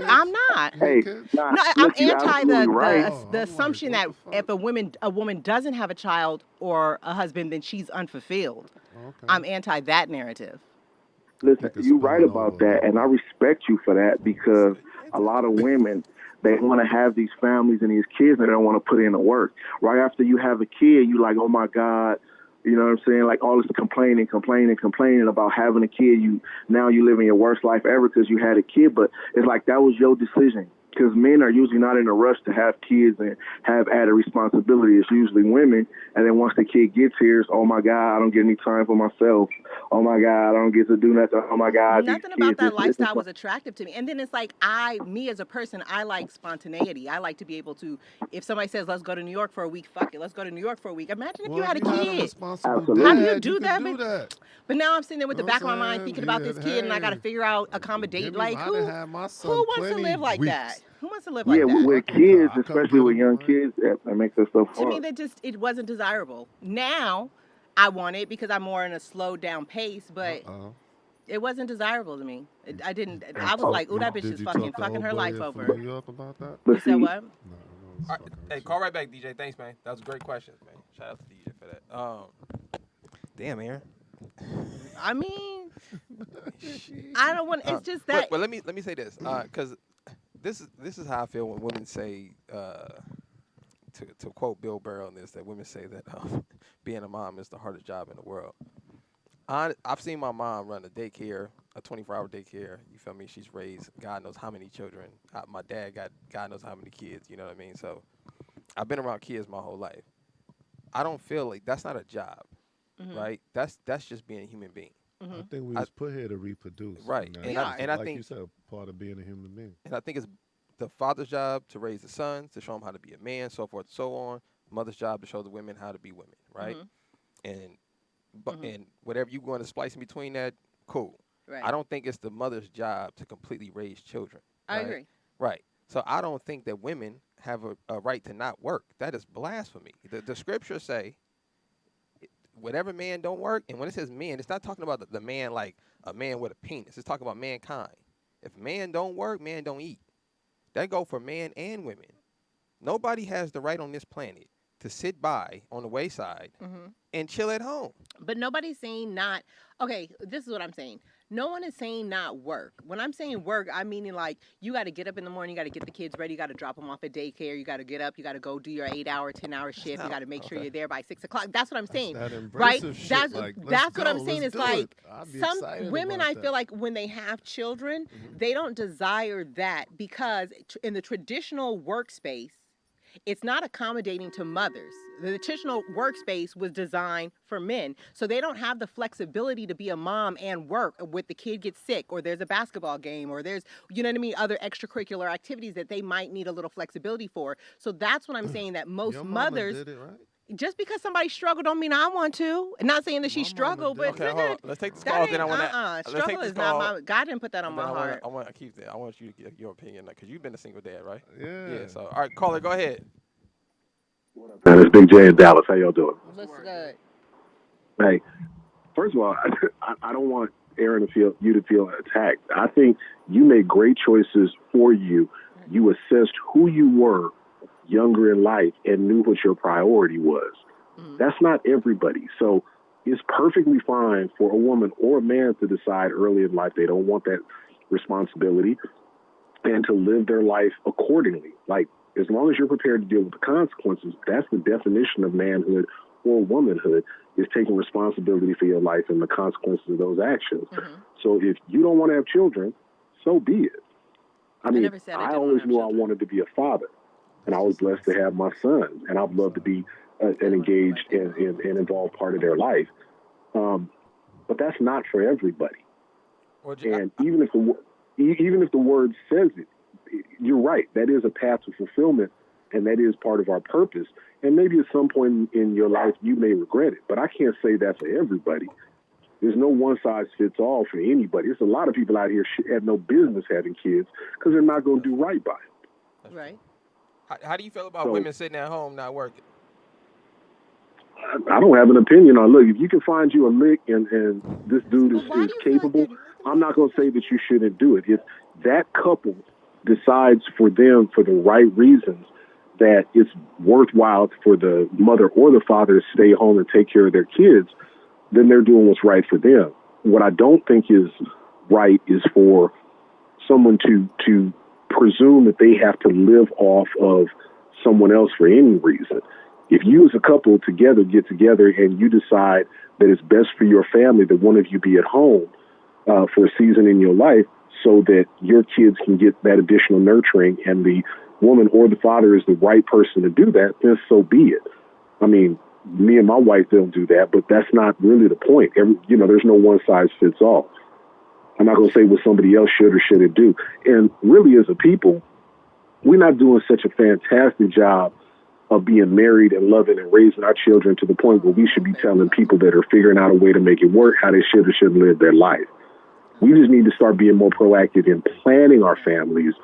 I'm not. Hey, no, I'm anti the assumption that if a woman doesn't have a child or a husband, then she's unfulfilled. Okay. I'm anti that narrative. Listen, you're right about that, and I respect you for that because a lot of women, they want to have these families and these kids, and they don't want to put in the work. Right after you have a kid, you like, oh my God, you know what I'm saying? Like all this complaining about having a kid. Now you living your worst life ever because you had a kid, but it's like that was your decision. Because men are usually not in a rush to have kids and have added responsibility. It's usually women. And then once the kid gets here, it's, oh, my God, I don't get any time for myself. Oh, my God, I don't get to do nothing. Oh, my God. Nothing about that lifestyle was attractive to me. And then it's like me as a person, I like spontaneity. I like to be able to, if somebody says, let's go to New York for a week, fuck it, let's go to New York for a week. Imagine if you had a kid. How do you do that? But now I'm sitting there with the back of my mind thinking about this kid and I got to figure out, accommodate. Like, who wants to live like that? Who wants to live like that? Yeah, with kids, especially with young kids, that makes that stuff hard. To me, it wasn't desirable. Now, I want it because I'm more in a slowed down pace, but it wasn't desirable to me. I was like, ooh, that bitch is fucking her life over. New York about that? You said what? No, hey, call right back, DJ. Thanks, man. That was a great question, man. Shout out to DJ for that. Damn, Aaron. I mean, I don't want. It's just that. But let me say this, because this is how I feel when women say, to quote Bill Burr on this, that women say that being a mom is the hardest job in the world. I've seen my mom run a daycare, a 24-hour daycare. You feel me? She's raised God knows how many children. My dad got God knows how many kids. You know what I mean? So I've been around kids my whole life. I don't feel like that's not a job, right? That's just being a human being. I think we was put here to reproduce. Right. And I think, you said, part of being a human being. And I think it's the father's job to raise the sons, to show them how to be a man, so forth and so on. Mother's job to show the women how to be women, right? And whatever you going to splice in between that, cool. Right. I don't think it's the mother's job to completely raise children. I agree. Right. So I don't think that women have a right to not work. That is blasphemy. The scriptures say, whatever man don't work, and when it says men, it's not talking about the man like a man with a penis. It's talking about mankind. If man don't work, man don't eat. That go for man and women. Nobody has the right on this planet to sit by on the wayside and chill at home. But nobody's saying not. Okay, this is what I'm saying. No one is saying not work. When I'm saying work, I'm meaning like you got to get up in the morning, you got to get the kids ready, you got to drop them off at daycare, you got to get up, you got to go do your 8-hour, 10-hour shift, you got to make sure you're there by 6 o'clock. That's what I'm saying, right? That's what I'm saying. Is like some women, I feel like when they have children, they don't desire that because in the traditional workspace, it's not accommodating to mothers. The traditional workspace was designed for men. So they don't have the flexibility to be a mom and work with the kid gets sick or there's a basketball game or there's, you know what I mean, other extracurricular activities that they might need a little flexibility for. So that's what I'm saying, that most mothers... Did it, right? Just because somebody struggled don't mean I want to. Not saying that she struggled, but okay, hold on. Let's take this call. Then I want struggle is not my. God didn't put that on my heart. I want to keep that. I want you to give your opinion because you've been a single dad, right? Yeah. Yeah. So all right, caller, go ahead. Man, it's Big J in Dallas. How y'all doing? Looks good. Hey, first of all, I don't want Erin to feel attacked. I think you made great choices for you. You assessed who you were younger in life and knew what your priority was. That's not everybody. So it's perfectly fine for a woman or a man to decide early in life they don't want that responsibility and to live their life accordingly. Like, as long as you're prepared to deal with the consequences, that's the definition of manhood for womanhood is taking responsibility for your life and the consequences of those actions. Mm-hmm. So if you don't want to have children, so be it. I mean, never said I I didn't always wanna have knew I children. wanted to be a father, and I was blessed to have my sons, and I'd love to be an engaged and involved part of their life. But that's not for everybody. And even if the word says it, you're right. That is a path to fulfillment, and that is part of our purpose. And maybe at some point in your life you may regret it, but I can't say that for everybody. There's no one size fits all for anybody. There's a lot of people out here have no business having kids because they're not going to do right by them. Right. How do you feel about women sitting at home not working? I don't have an opinion on. Look, if you can find you a lick and this dude is capable, I'm not going to say that you shouldn't do it. If that couple decides for them, for the right reasons, that it's worthwhile for the mother or the father to stay home and take care of their kids, then they're doing what's right for them. What I don't think is right is for someone to presume that they have to live off of someone else for any reason. If you as a couple together get together and you decide that it's best for your family that one of you be at home for a season in your life so that your kids can get that additional nurturing and the woman or the father is the right person to do that, then so be it. I mean, me and my wife don't do that, but that's not really the point. There's no one size fits all. I'm not going to say what somebody else should or shouldn't do. And really, as a people, we're not doing such a fantastic job of being married and loving and raising our children to the point where we should be telling people that are figuring out a way to make it work how they should or shouldn't live their life. We just need to start being more proactive in planning our families,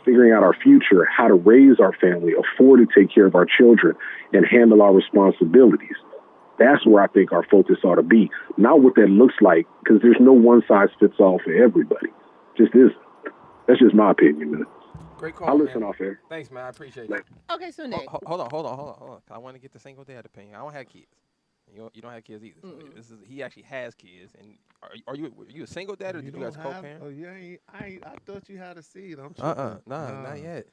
figuring out our future, how to raise our family, afford to take care of our children, and handle our responsibilities. That's where I think our focus ought to be. Not what that looks like, because there's no one size fits all for everybody. Just isn't. That's just my opinion, man. Great call, I'll listen man. off air. Thanks, man. I appreciate it. Okay, so Nick. Hold on. I want to get the single dad opinion. I don't have kids. You don't have kids either. So he actually has kids. And are you a single dad or did you guys co-parent? Oh, yeah, I thought you had a seed. Not yet.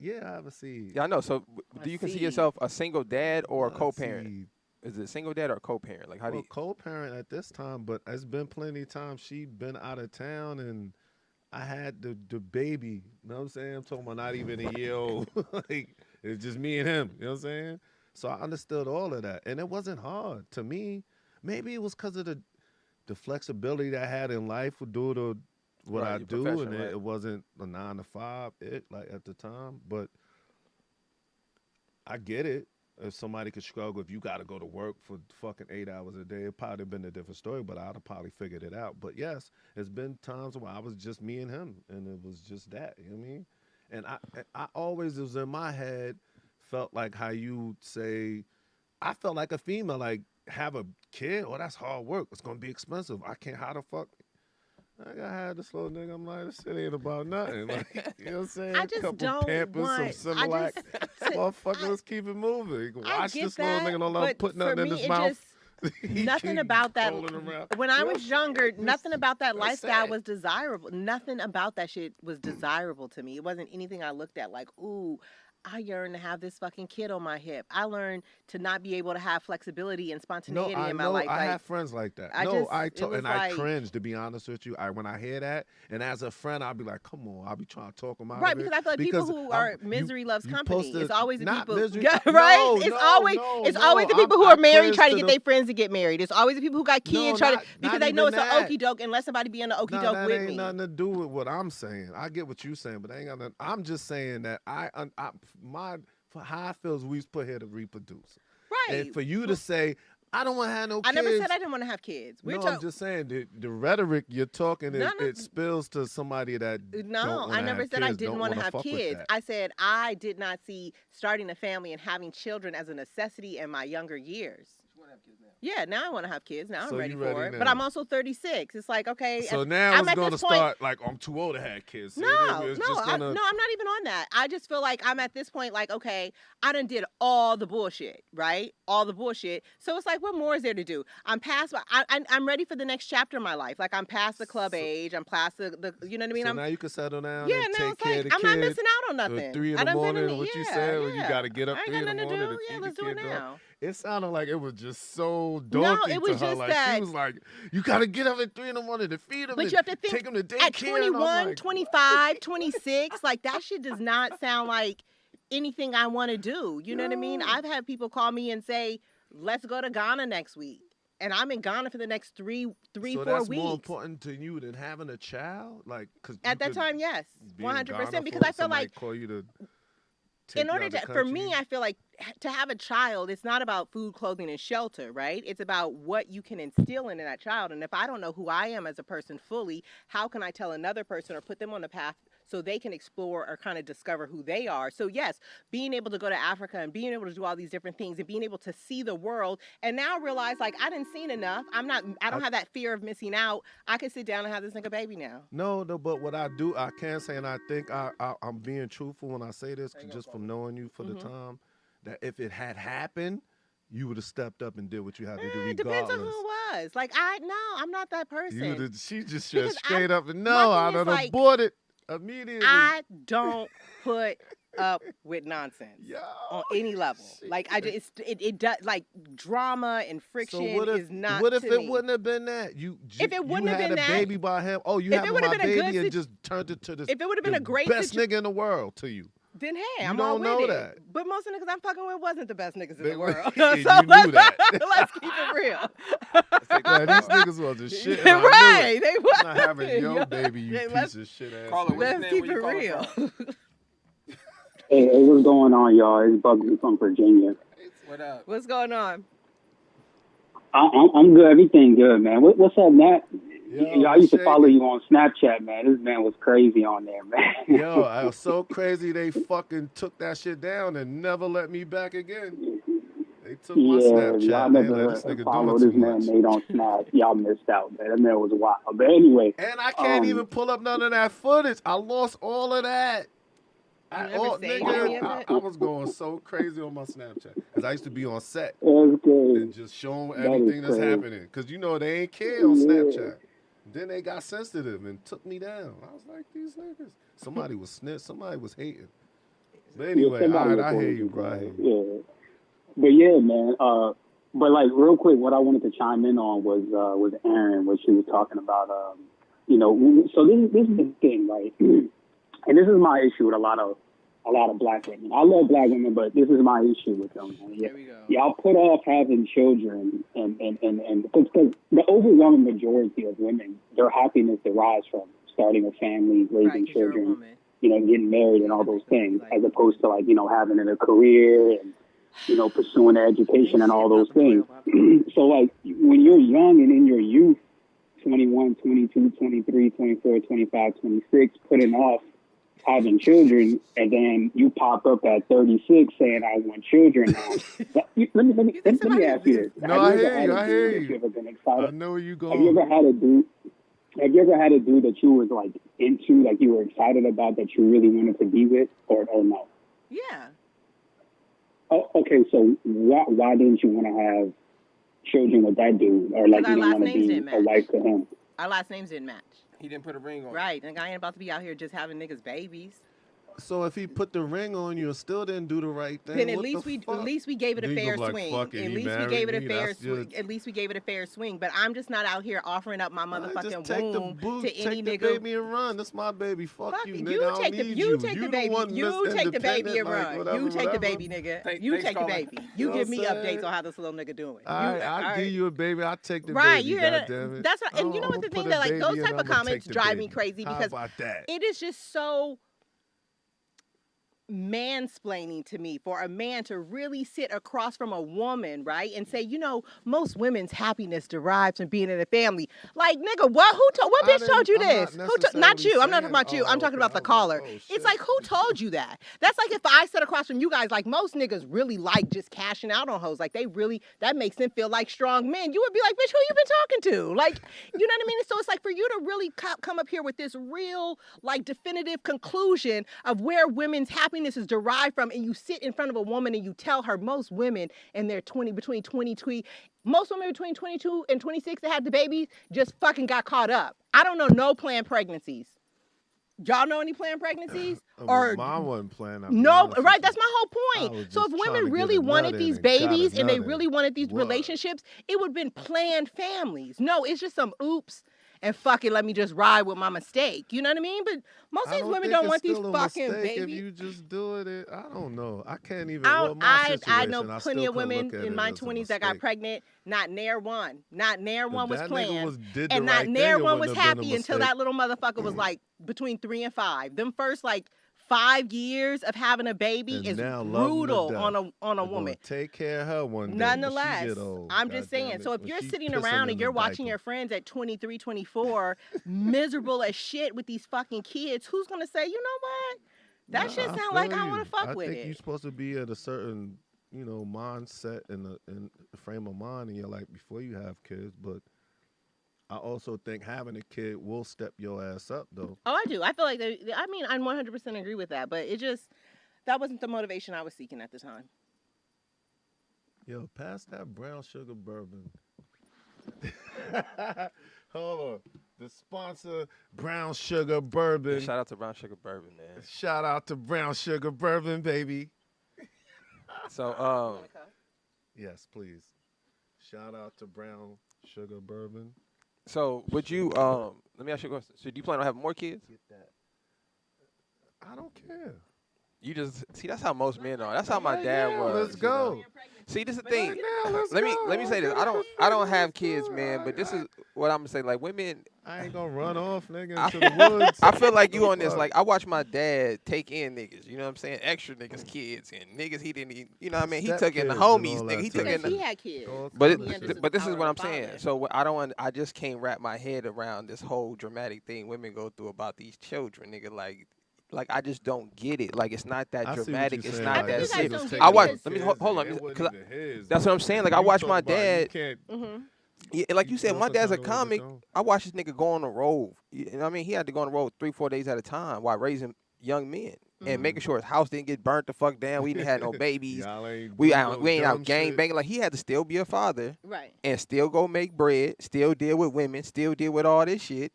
Yeah, I have a seed. Yeah, I know. So do you consider yourself a single dad or a co-parent? Seed. Is it a single dad or a co-parent? Like how do you co-parent at this time, but it's been plenty of times she been out of town and I had the baby. You know what I'm saying? I'm talking about not even a year old. Like, it's just me and him. You know what I'm saying? So I understood all of that. And it wasn't hard. To me, maybe it was because of the flexibility that I had in life with doing what I do. And it wasn't a 9 to 5 like at the time. But I get it. If somebody could struggle, if you got to go to work for fucking 8 hours a day, it probably been a different story, but I'd have probably figured it out. But yes, it's been times where I was just me and him, and it was just that, you know what I mean? And I always was in my head, felt like how you say, I felt like a female, like have a kid, that's hard work. It's going to be expensive. I can't, how the fuck? I had this little nigga. I'm like, this shit ain't about nothing. Like, you know what I'm saying? I just don't Pampers, want. some Similac. Motherfucker, let's keep it moving. Watch this little nigga. Don't let him put nothing in his mouth. Nothing about that. When I was younger, nothing about that lifestyle sad. was desirable. Nothing about that shit was desirable to me. It wasn't anything I looked at like, ooh, I yearn to have this fucking kid on my hip. I learned to not be able to have flexibility and spontaneity in my life. I have friends like that. I cringe, to be honest with you. When I hear that, and as a friend, I'll be like, come on, I'll be trying to talk them out of it. Right, because I feel like people who are misery loves company. It's always the people, misery, right? It's always the people who are married trying to get their friends to get married. It's always the people who got kids because they know it's an okie doke and let somebody be in the okie doke with me. That ain't nothing to do with what I'm saying. I get what you're saying, but I ain't got nothing. I'm just saying that for how I feel is we was put here to reproduce. Right. And for you to say, I don't want to have no kids. I never said I didn't want to have kids. I'm just saying the rhetoric you're talking, it spills to somebody that No, I never said I didn't want to have kids. I said I did not see starting a family and having children as a necessity in my younger years. You want to have kids now? Yeah, now I want to have kids. Now I'm ready for it. Now. But I'm also 36. It's like, okay. So now it's going to start like, I'm too old to have kids. No, I'm not even on that. I just feel like I'm at this point like, okay, I done did all the bullshit, right? All the bullshit. So it's like, what more is there to do? I'm past, I'm ready for the next chapter of my life. Like I'm past the club age. I'm past the you know what I mean? So now you can settle down and take care of the I'm not missing out on nothing. 3 in the morning, what you said, you got to get up 3 in the morning to feed let's the do it kid now. It sounded like it was just so No, daunting it was to her. just Like that. she was like, "You gotta get up at 3 a.m. to feed him, But and you have to think take him to at daycare." And I'm 21, like, 25, 26, like that shit does not sound like anything I want to do. You know what I mean? I've had people call me and say, "Let's go to Ghana next week." And I'm in Ghana for the next three, so 4 that's weeks. more important to you than having a child, like, because At that time, yes, be in 100%. Ghana Because for I feel somebody like call you to take in you order out the to, for me, country. I feel like to have a child, it's not about food, clothing, and shelter, right? It's about what you can instill in that child. And if I don't know who I am as a person fully, how can I tell another person or put them on the path so they can explore or kind of discover who they are? So yes, being able to go to Africa and being able to do all these different things and being able to see the world and now realize like I didn't see enough. I don't have that fear of missing out. I can sit down and have this nigga baby now. No, but what I do, I can say, and I think I'm being truthful when I say this, just from knowing you for the time, that if it had happened, you would have stepped up and did what you had to do, It regardless. depends on who it was. Like I'm not that person. She just Because said straight up, and my no, thing I'd is, have like, aborted immediately. I don't put up with nonsense Yo, on any level. Like it does like drama and friction is not. What if to it me. wouldn't have been that? If it wouldn't you have had been a that- baby by him. Oh, you if having it would have my been a good baby and sit- just turned it to this. If it would have been the a great best situ- nigga in the world to you. Then hey, You I'm don't all know with that. it. But most of the niggas I'm fucking with wasn't the best niggas in They the were- world. and So you knew that. let's keep it real. Man, these niggas wasn't shit. and I knew it. Right, they was I'm not having your baby, you Hey, piece of shit ass. Carla, nigga. what's your Let's name? keep Where you it calling real. from? Hey, what's going on, y'all? It's Bugsy from Virginia. What up? What's going on? I'm good. Everything good, man. What's up, Matt? Yo, I what's used to follow shaking? you on Snapchat, man. This man was crazy on there, man. Yo, I was so crazy they fucking took that shit down and never let me back again. They took my Yeah, Snapchat. y'all They never let this nigga follow doing this too man much. made on Snap. Y'all missed out, man. That man was wild. But anyway, And I can't even pull up none of that footage. I lost all of that. never saved any of it? I was going so crazy on my Snapchat because I used to be on set that's crazy. and just showing That is everything that's crazy. happening. Because you know they ain't care on Yeah. Snapchat. Then they got sensitive and took me down. I was like, these niggas. Somebody was snitch. Somebody was hating. But anyway, all right, I hear you, bro. I hear you. Yeah. But yeah, man. But like real quick, what I wanted to chime in on was Erin, what she was talking about. So this is the thing, right? And this is my issue with a lot of black women. I love black women, but this is my issue with them. There we go. Y'all put off having children, and because the overwhelming majority of women, their happiness derives from starting a family, raising Right, 'cause you're a children, woman. Getting married and all those things, as opposed to having a career and pursuing their education and all those things. So like when you're young and in your youth, 21, 22, 23, 24, 25, 26, putting off having children, and then you pop up at 36 saying, I want children now. Let me ask you this. No, I hear you. I hear you. You ever been excited? I know where you going. Have you ever had a dude that you was like into, like you were excited about, that you really wanted to be with, or no? Yeah. Oh, okay, so why didn't you want to have children with that dude, or like Because you our don't last want to names be didn't a match. wife to him? Our last names didn't match. He didn't put a ring on. Right. And I ain't about to be out here just having niggas babies. So if he put the ring on you and still didn't do the right thing, Then at what least the we fuck? at least we gave it a Then you fair gonna be like, swing. fuck it, At he least we married gave it a me, fair that's swing. just- At least we gave it a fair swing. But I'm just not out here offering up my motherfucking just take the womb boot, to any take nigga. the baby and run. That's my baby. Fuck you, it. nigga. You I don't take the need you you. take You the the baby. one You Miss take the baby Independent, and like, run. whatever, You take the whatever. baby, nigga. Thanks, You take the Carla. baby. You You know give what me I'm updates saying? on how this little nigga doing. I'll give you a baby. I'll take the Right, baby. you hear that? Goddammit. That's right. And you know I'ma what's the put thing a that like baby those and type of I'ma comments take the drive me baby. crazy How because about that? it is just so mansplaining to me for a man to really sit across from a woman, right, and say, most women's happiness derives from being in a family. Like, nigga, what? What bitch told you this? Not you. I'm not talking about you. I'm talking about the caller. It's like, who told you that? That's like if I sit across from you guys, like most niggas really like just cashing out on hoes. Like that makes them feel like strong men. You would be like, bitch, who you been talking to? Like, you know what I mean? So it's like for you to really come up here with this real, like, definitive conclusion of where women's happiness is derived from, and you sit in front of a woman and you tell her most women in their between 22, most women between 22 and 26 that had the babies just fucking got caught up. I don't know no planned pregnancies. Y'all know any planned pregnancies? Or mine wasn't planned. no, right? That's my whole I point. was So if just trying women to really get a nut wanted in these and got a babies and they nut in. really wanted these What? relationships, it would have been planned families. No, it's just some oops and fuck it, let me just ride with my mistake. You know what I mean? But most of these women don't want these fucking babies. If you just doing it, I don't know. I can't even. I Well, my situation, know I plenty still of couldn't women look at in it my as a 20s that got mistake. pregnant. Not near one. Not near one was That planned. nigga did And the not right near thing, it one was wouldn't have been a happy until mistake. that little motherfucker was like between 3 and 5. Them first like 5 years of having a baby And is now love 'em to brutal death. on a They're woman. gonna take care of her one day. when she Nonetheless, get old. I'm just Goddamn saying. it, So if when you're she sitting pissing around in and the you're watching diaper. your friends at 23, 24, miserable as shit with these fucking kids, who's gonna say, you know what? That shit sound like I want to fuck with I think it. you're supposed to be at a certain, mindset and a frame of mind in your life before you have kids. But I also think having a kid will step your ass up, though. Oh, I do. I feel like I mean, I 100% agree with that, but that wasn't the motivation I was seeking at the time. Yo, pass that brown sugar bourbon. Hold on. The sponsor, Brown Sugar Bourbon. Shout out to Brown Sugar Bourbon, man. Shout out to Brown Sugar Bourbon, baby. So, Yes, please. Shout out to Brown Sugar Bourbon. so would you let me ask you a question. So do you plan on having more kids? Get that. I don't care. You just see that's how most men are. That's how my dad was. Let's go. See, this is the thing. Let's Let me go. say this. I don't have kids, man, but this is what I'm gonna say. Like women, I ain't gonna run off, nigga, into the woods. I feel like you on this. Like I watch my dad take in niggas. You know what I'm saying? Extra niggas, kids, and niggas he didn't. You know what I mean? He Step took in the kids and homies. all Nigga, that he too. took in Because he the. had kids. But He understood But the this is power what of I'm the saying. father. So I just can't wrap my head around this whole dramatic thing women go through about these children, nigga. Like I just don't get it. Like it's not that I see what dramatic. you're It's saying, not like, that you guys serious. don't get I it watch. because- Let me hold on. It wasn't 'Cause even his, that's what I'm saying. Like I You watch talk my about you dad. can't- Yeah, like you said, feel my some dad's a kind of way with comic. your own. I watched this nigga go on the road. You know what I mean? He had to go on the road 3-4 days at a time while raising young men and making sure his house didn't get burnt the fuck down. We didn't have no babies. Y'all ain't We do ain't no out dumb gang shit. banging. Like he had to still be a father Right. and still go make bread, still deal with women, still deal with all this shit.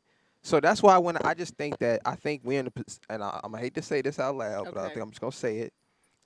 So that's why I just think that we're in the and I'm gonna hate to say this out loud, but I Okay. think I'm just gonna say it.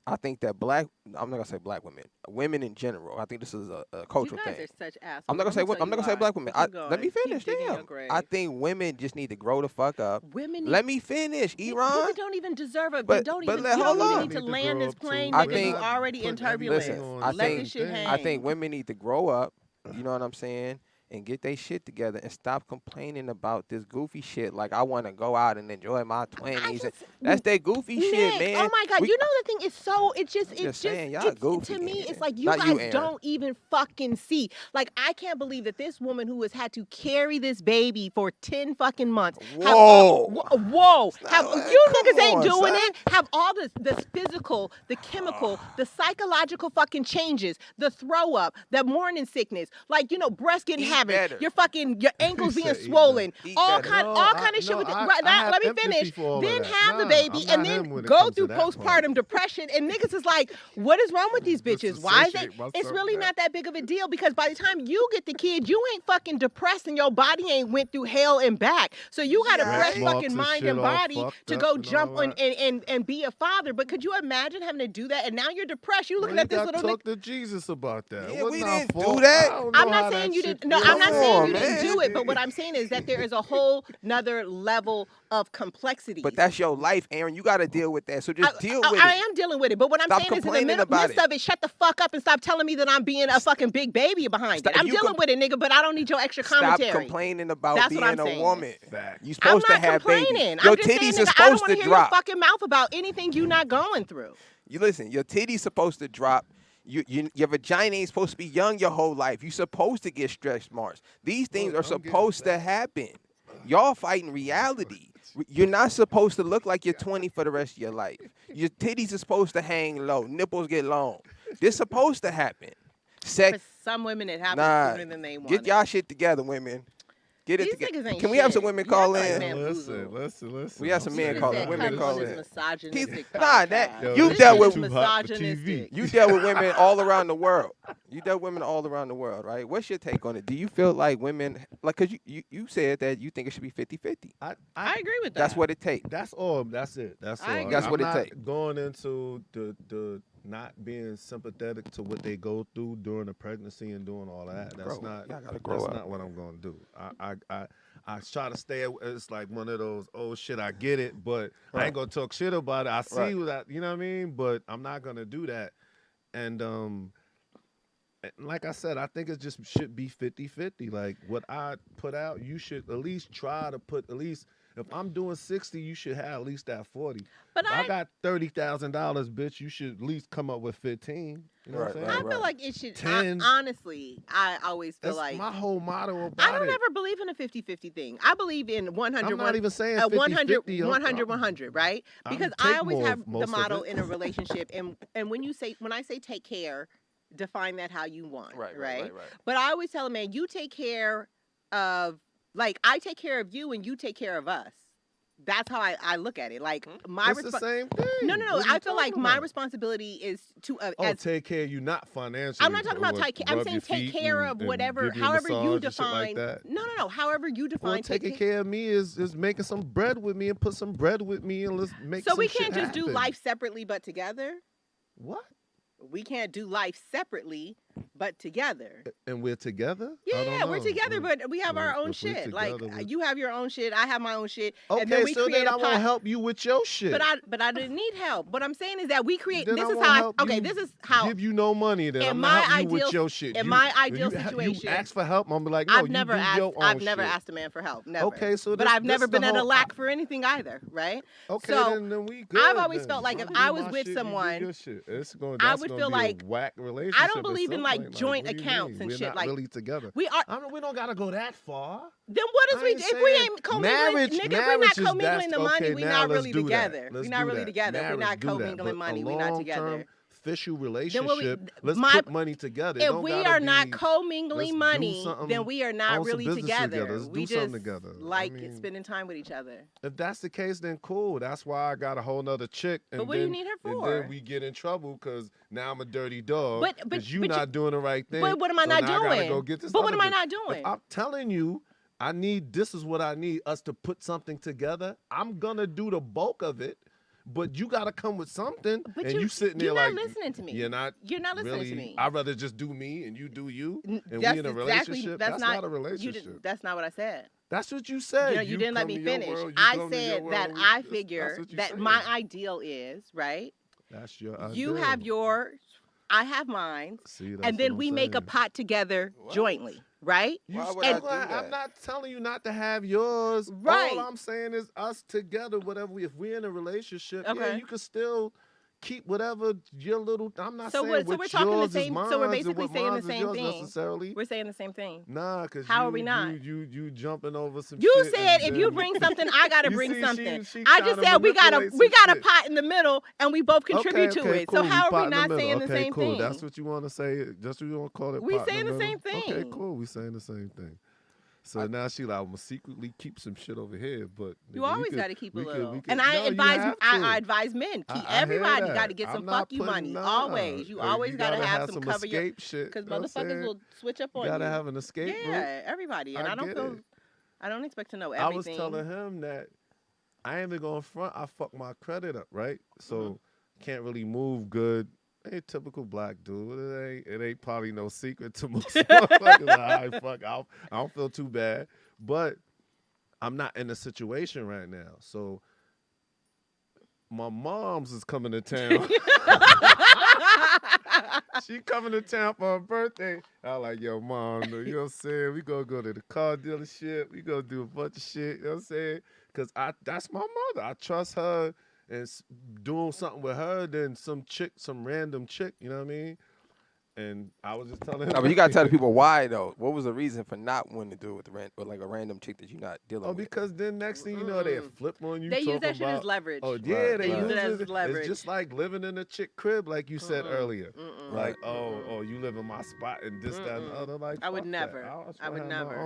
I think that I'm not gonna say black women in general. I think this is a cultural You guys thing. are such assholes. I'm not gonna say I'ma tell I'm not you gonna say why. black women. Keep Let me going. Keep finish. digging your Damn. grave. I think women just need to grow the fuck up. Women Let me finish, Women Iran. don't even deserve it. But- They don't but even. let- You hold don't even on. need to Need to land grow this up, too. plane, I nigga. think- You already in putting everything turbulence. on I Let think this shit hang. I think women need to grow up. You know what I'm saying? And get their shit together and stop complaining about this goofy shit. Like I want to go out and enjoy my 20s. That's that goofy shit, Nick, man. oh my God! We- you know the thing is so it's just saying, y'all goofy, to me man. it's like you Not you, guys Erin. don't even fucking see. Like I can't believe that this woman who has had to carry this baby for 10 fucking months. Whoa. Whoa! Have not- you come niggas ain't on, doing son. it? Have all the physical, the chemical, the psychological fucking changes, the throw up, the morning sickness, like breast getting Eat hammered, better. your ankles He being said eat swollen, better. Eat all better. kind No, of shit. no, With it. I- Right, I have let me empathy finish. for all of Then that. have the Nah, baby I'm and not him then when it go comes to through that part. postpartum depression. And niggas is like, what is wrong with these bitches? Why is it? Disassociate myself It's really from not that big of a deal because by the time you get the kid, you ain't fucking depressed and your body ain't went through hell and back. So you got a Yeah, fresh right. Marks fucking and mind shit and all body fucked to up go and jump all on and be a father. But could you imagine having to do that? And now you're depressed. You Well, looking you at this got little talk nigga. to Jesus about that. Yeah, It wasn't we our didn't do fault. that. I don't I'm know not how saying that you shit didn't. No, feels. I'm not Come saying on, you didn't do man. it. But what I'm saying is that there is a whole nother level of complexity. But that's your life, Aaron. You got to deal with that. So just deal with I it. am dealing with it, but what I'm Stop saying is in the complaining midst about it. of it, shut the fuck up and stop telling me that I'm being a fucking big baby behind Stop- it. I'm you dealing with it, nigga, but I don't need your extra commentary. Stop complaining about That's what being I'm a saying. woman. Fact. You I'm supposed not to have complaining. babies. I'm Your just saying, titties nigga, is I don't supposed want to to hear your drop. fucking mouth about anything you not going through. You listen. Your titties supposed to drop. Your vagina ain't supposed to be young your whole life. You supposed to get stretch marks. These things Look, are I'm getting supposed to fat. happen. Y'all fighting reality. You're not supposed to look like you're 20 for the rest of your life. Your titties are supposed to hang low. Nipples get long. This supposed to happen. For some women, it happens sooner than they want. Get y'all shit together, women. Get it These together. niggas ain't Can we have some shit. women Yeah, call I feel in? like man Listen. We have some I'm men saying, call Said in. Women Cutlass call is in. misogynistic. Nah, that podcast. you This dealt shit with is too hot for misogynistic. TV. you dealt with women all around the world. You dealt with women all around the world, right? What's your take on it? Do you feel like women like cuz you said that you think it should be 50-50. I agree with that. That's what it takes. That's all. That's it. That's I all. agree. That's I'm what it not take. going into the not being sympathetic to what they go through during the pregnancy and doing all that. That's Grow not. up. Y'all gotta grow That's up, not what man. I'm going to do. I try to stay. It's like one of those. Oh shit, I get it, but I Right. ain't gonna talk shit about it. I see Right. that. You know what I mean? But I'm not gonna do that. And like I said, I think it just should be 50-50. Like what I put out, you should at least try to put at least. If I'm doing 60, you should have at least that 40. But If I got $30,000, bitch, you should at least come up with 15. You know what I'm Right, saying? I feel like it should. 10. Honestly, I always feel That's like my whole motto about I don't it. ever believe in a 50-50 thing. I believe in 100. I'm not even saying 100, 50-50. 100, 100, right? I'm Because take I always more have of the most of motto it. in a relationship, and when I say take care, define that how you want, right? But I always tell a man, you take care of, like, I take care of you and you take care of us. That's how I look at it. Like my It's the same thing. No. What are you I feel like talking my about? responsibility is to take care of you, not financially. I'm not talking about but take care. I'm rub saying your take feet care and- of and whatever, give you a however you massage and shit like define. that. No. However you define Well, taking care of me is making some bread with me and put some bread with me and let's make So some we shit can't just do happen. life separately but together. What? We can't do life separately but together. And we're together? I Yeah, don't yeah, we're know. together, but we have our own if we're shit. Like together, you have your own shit, I have my own shit, Okay, and then we so create then a I pot. won't help you with your shit. But I didn't need help. What I'm saying is that we create. Then This I is won't how. help Okay, you this is how. give you no money. Then in I'm my not helping you ideal- with your shit. in You- my ideal you situation, ask for help. I'm like, no, I've you never do asked. your own I've never shit. asked a man for help. Never. Okay, so but this- I've this never is the been at a whole- lack for anything either, right? Okay, so then we good. I've always then. felt like if do I was my with shit, you do someone, your shit. It's going. I That's would gonna feel be like- a whack relationship. I don't at believe in some like point. joint what do you accounts mean? and We're shit. not Like really together. we are. We don't gotta go that far. Then what is I we? ain't If we saying ain't commingling, marriage- nigga, if we're not marriage is- commingling that's- the money, okay, we now not let's really do that. together. Let's We're not do really that. together. If we're Marriage, not do that. commingling But money, a we're not together. long-term official Then what relationship. Let's my- put money together. It If don't we gotta are not be, let's commingling do money, something, then we are own not some really business together. Let's We do just something together. like I mean, spending time with each other. if that's the case, then cool. That's why I got a whole nother chick. And But what do you then, need her And for? then we get in trouble because now I'm a dirty dog. But Because you but not doing the right thing. But what am I so not now I gotta doing? go get this But what other am I bitch. not If doing? I'm telling you, this is what I need us to put something together. I'm gonna do the bulk of it. But you gotta come with something, But and you sitting there you're like not listening to me. You're not. You're not listening really, to me. I'd rather just do me and you do you, and we That's in a exactly. relationship. That's not a You relationship. that's not what I said. That's what you said. You didn't let come me to your finish. world, you I come to your said that world, I that's figure what you that said. my ideal is right. That's your idea. You have yours, I have mine, See, that's and then what we I'm make a saying. pot together What? jointly, right? Why would and- I do that? I'm not telling you not to have yours. Right. All I'm saying is us together, whatever. If we're in a relationship, yeah, Okay. you can still keep whatever your little. I'm not So saying we're- so what's we're talking the yours same- is mine so we're and basically what saying the mine is same yours thing. necessarily. We're saying the same thing. Nah, because How are we not? You jumping over some You shit. said and if you then- bring something, I gotta You bring see, something. she I tryna just said we got a manipulate some shit. pot in the middle, and we both contribute to it. Cool. So how are pot we in the not middle. saying the okay, same cool. thing? That's what you want to say. That's what you want to call it. We pot in saying the same middle? Okay, thing. cool. We saying the same thing. So now she like, I'm gonna secretly keep some shit over here, but You we always could- got to keep a we could- little. we could- And I no, you advise, have I to. advise men, I keep hear everybody that. got to get I'm some not fuck you putting- money. nah. Always, you always you gotta gotta have some cover your. escape shit. Because you know what I'm motherfuckers saying? will switch up on You you. gotta have an escape route. Yeah, everybody, and I I don't get feel. it. I don't expect to know I was everything. telling him that I ain't even going front. I fuck my credit up, right? So can't really move good. Ain't typical black dude. It ain't probably no secret to most motherfuckers. Like, fuck, I don't feel too bad, but I'm not in a situation right now. So my mom's is coming to town. She coming to town for her birthday. I like, yo, mom, you know what I'm saying? We gonna go to the car dealership. We gonna do a bunch of shit, you know what I'm saying? Because that's my mother. I trust her and doing something with her than some random chick, you know what I mean? And I was just telling him. No, but you gotta tell the people why though. What was the reason for not wanting to do it with like a random chick that you're not dealing with? Because then next thing you know, they flip on you. They use that talking shit as about, leverage. Oh yeah, They use it as leverage. It's just like living in a chick crib, like you said earlier. Like, oh, you live in my spot and this, that, and the other. Like, I would fuck never. That. I would never.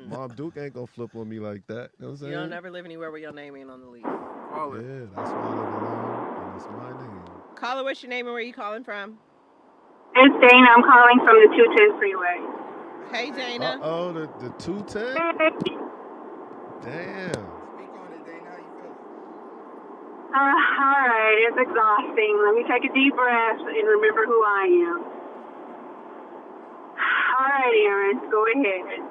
Mom Duke ain't gonna flip on me like that. You know what I'm saying? You don't never live anywhere where your name ain't on the lease. Yeah, that's why I live alone, and it's my name. Caller, what's your name and where you calling from? It's Dana. I'm calling from the 210 freeway. Hey, Dana. The 210? Damn. All right, it's exhausting. Let me take a deep breath and remember who I am. All right, Erin, go ahead.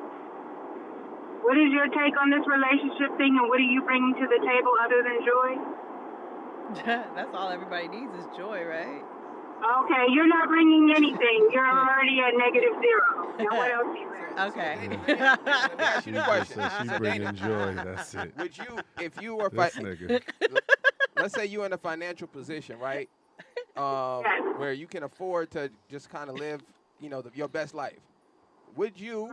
What is your take on this relationship thing, and what are you bringing to the table other than joy? That's all everybody needs is joy, right? Okay, you're not bringing anything. You're already at -0. Now what else do you bring? Okay. Let me ask you the question. She's bringing joy. That's it. Would you, if you were, This nigga. let's say you're in a financial position, right, where you can afford to just kind of live, your best life. Would you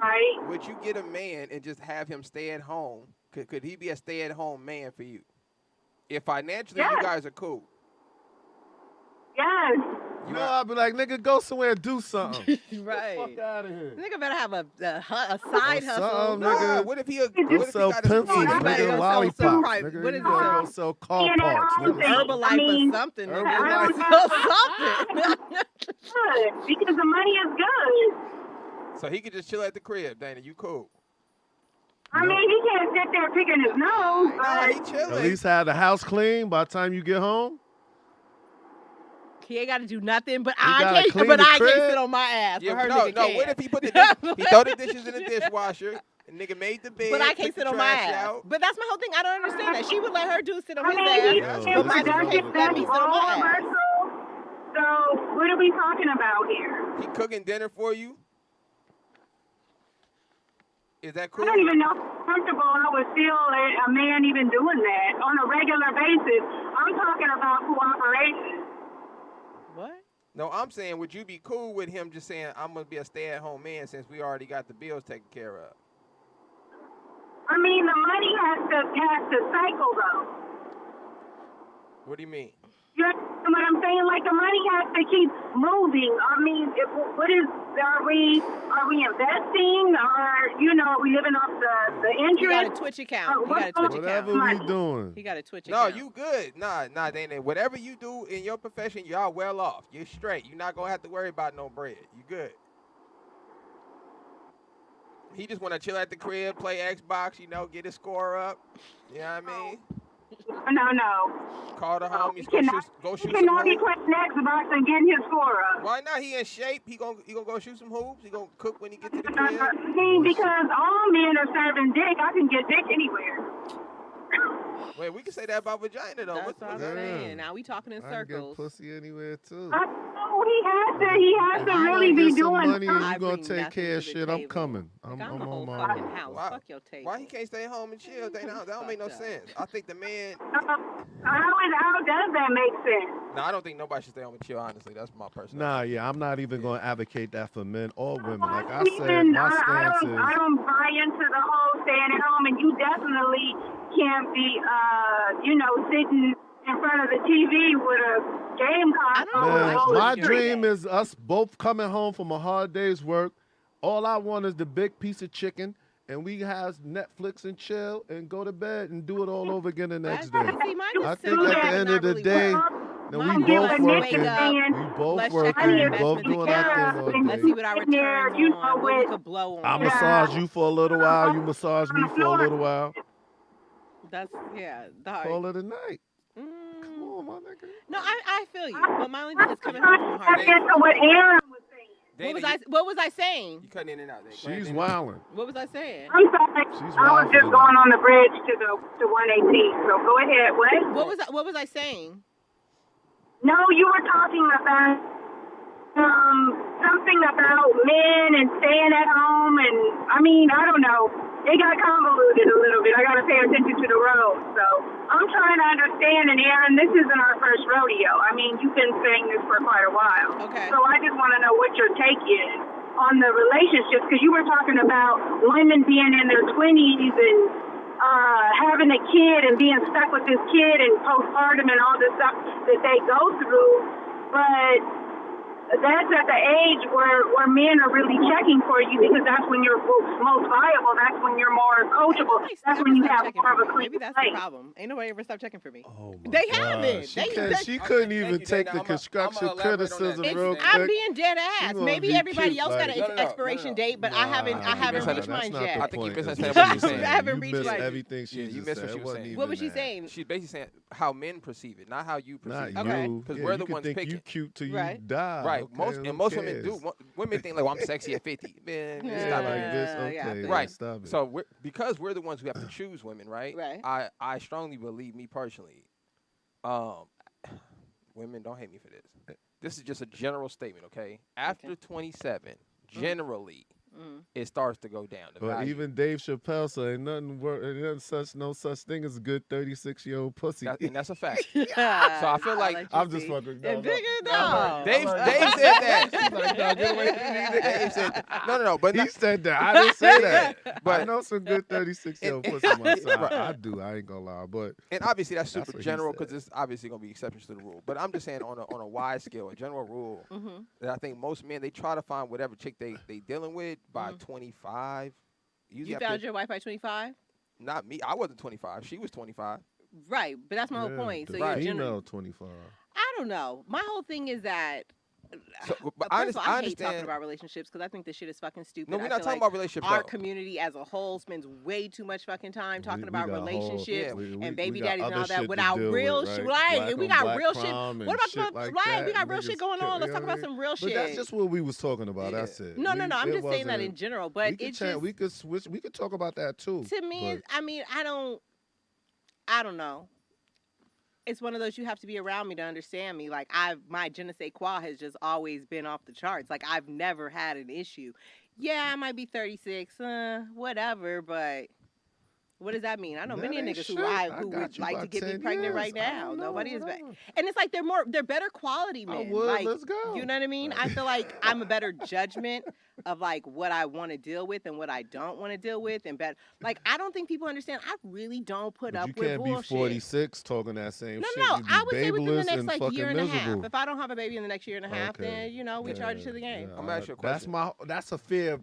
get a man and just have him stay at home? Could he be a stay-at-home man for you? If financially you guys are cool. Yes. I'd be like, nigga, go somewhere and do something. Right. Fuck out of here. Nigga better have a side hustle. Nigga. What if he Go sell pencils, nigga, lollipops. Nigga, What you is gotta go sell car parts. Nigga. Herbalife or something. Nigga. Herbalife. Sell something. Good, because the money is good. So he could just chill at the crib, Dana. You cool? I mean, he can't sit there picking his nose, but he chilling. At least have the house clean by the time you get home. He ain't got to do nothing, but He I gotta can't. clean But the I crib. can't sit on my ass. Yeah, but her no. nigga can. What if he put he throw the dishes in the dishwasher? And nigga made the bed. But I took can't the sit on my trash ass. out. But that's my whole thing. I don't understand that. She would let her do sit on his he's ass, Yeah, but my that's dude can't let me sit on my ass. So, what are we talking about here? He cooking dinner for you? Is that cool? I don't even know how comfortable I would feel a man even doing that on a regular basis. I'm talking about cooperation. What? No, I'm saying, would you be cool with him just saying, I'm going to be a stay-at-home man since we already got the bills taken care of? I mean, the money has to cycle, though. What do you mean? You know what I'm saying? Like, the money has to keep moving. I mean, are we investing, or, are we living off the interest? You got a Twitch account. You got a Twitch account. Whatever we doing. He got a Twitch No, account. you good. Nah, Dana. Whatever you do in your profession, y'all well off. You're straight. You're not going to have to worry about no bread. You good. He just want to chill at the crib, play Xbox, get his score up. You know what I mean? No. Call the homies, go shoot He some cannot be hoops. playing Xbox and getting his score up. Why not? He in shape. He gonna go shoot some hoops. He gonna cook when he get to the I crib. mean, because all men are serving dick. I can get dick anywhere. Wait, we can say that about vagina though. That's what I'm saying. Now we talking in I can get circles. pussy anywhere too. He has to really be doing money and I you gonna bring take nothing care of to the shit. I'm table. coming. I'm a whole on my fucking way. house. Why- Fuck your table. Why he can't stay home and chill? That don't make no sense. I think the man. How does that make sense? No, I don't think nobody should stay home and chill. Honestly, that's my personal. Nah, yeah, I'm not even gonna advocate that for men or women. Like I said, Even, my stance I don't buy into the whole staying at home, and you definitely can't be, sitting in front of the TV with a game console. Man, my every dream day. is us both coming home from a hard day's work. All I want is the big piece of chicken, and we have Netflix and chill and go to bed and do it all over again the next day. See, mine is I think simple. at the end of the Not day, really now Mine we is both like working. wake up, We both let's check working. our We investment both doing our account. thing all Let's see day. what our In there, returns you on. know, What we with- could blow on. I massage you for a little while. You massage me for a little while. That's dark. Call it a night. Mm. Come on, my nigga. No, I feel you, but my only thing is coming I'm home from a trying hard to day. get to what Erin was saying. What was I saying? You cutting in and out. Dana. Go ahead, She's Dana. wilding. What was I saying? I'm sorry. She's I was wild just for going that. on the bridge to 118. So go ahead. What? What was I saying? No, you were talking about something about men and staying at home, and I mean, I don't know. It got convoluted a little bit. I got to pay attention to the road. So I'm trying to understand. And Erin, this isn't our first rodeo. I mean, you've been saying this for quite a while. Okay. So I just want to know what your take is on the relationships, because you were talking about women being in their 20s and having a kid and being stuck with this kid and postpartum and all this stuff that they go through. But that's at the age where men are really checking for you, because that's when you're most viable. That's when you're more coachable. That's when you have more of a clean Maybe that's slate. the problem. Ain't nobody ever stopped checking for me. Oh my They God. haven't. She couldn't even take the constructive criticism real quick. I'm being dead ass. gonna Maybe be everybody cute, else got like- an expiration date, but I haven't reached mine yet. I think you misunderstand That's what she's not the saying. point. I haven't You reached missed mine. everything she Yeah, just you missed said. what she It was wasn't saying. even What was she that. saying? She's basically saying how men perceive it, not how you perceive Not it. Okay. you. Because Yeah, we're you the can ones think picking. you cute till you Right. die. Right. Okay, Most who women do. cares? Women think like, well, I'm sexy at 50. Man, Yeah, stop like it. this. Yeah, I Okay, think- Right. Stop it. So because we're the ones who have to choose women, right? Right. I strongly believe, me personally, women, don't hate me for this. This is just a general statement, okay? After 27, generally, it starts to go down. The But value. even Dave Chappelle said ain't nothing no such thing as a good 36-year-old pussy. And that's a fact. Yeah. So I feel like I'm just fucking. And bigger, no. Dave said that. She's like, no, get away from me. Dave said that. No, but He not, said that. I didn't say that. But- I know some good 36-year-old pussy on my side. I do. I ain't gonna lie. But and obviously that's That's super what he general said. because it's obviously gonna be exceptions to the rule. But I'm just saying on a wide scale, a general rule that I think most men, they try to find whatever chick they dealing with by 25. Usually You after- found your wife by 25? Not me. I wasn't 25. She was 25. Right, but that's my whole yeah, point. the So you're female generally, 25. I don't know. My whole thing is that. So, but First of all, I hate understand. talking about relationships because I think this shit is fucking stupid. No, we're I not feel talking like about relationships. our though. community as a whole spends way too much fucking time talking We about got whole- relationships we and baby got daddies and other all that shit to without deal real with, shit. right? Right, we Black got on real black shit. crime and What about shit some? like Right, we that? got real shit Niggas going kill- on. Let's you talk know about what I some mean? real But shit. that's just what we was talking about. Yeah. That's it. No. I'm It just saying that wasn't- in general, but we could it's chat. just We could switch. We could talk about that too. to me. but- I mean, I don't know. It's one of those, you have to be around me to understand me. Like my je ne sais quoi has just always been off the charts. Like I've never had an issue. Yeah, I might be 36, whatever, but what does that mean? I know That many ain't niggas shit. who I would got you like by to get me 10 pregnant right years. I now. don't know, Nobody is whatever. and it's like they're better quality men. would. Like, Let's go. you know what I mean? I feel like I'm a better judgment of like what I want to deal with and what I don't want to deal with, and like I don't think people understand. I really don't put But up you with can't bullshit. be 46 talking that same No, shit. no, You be I would say within the babeless next and like fucking year and a miserable. half. If I don't have a baby in the next year and a half, Okay. then you know we charge it to the game. I'm gonna ask you a question. That's a fear.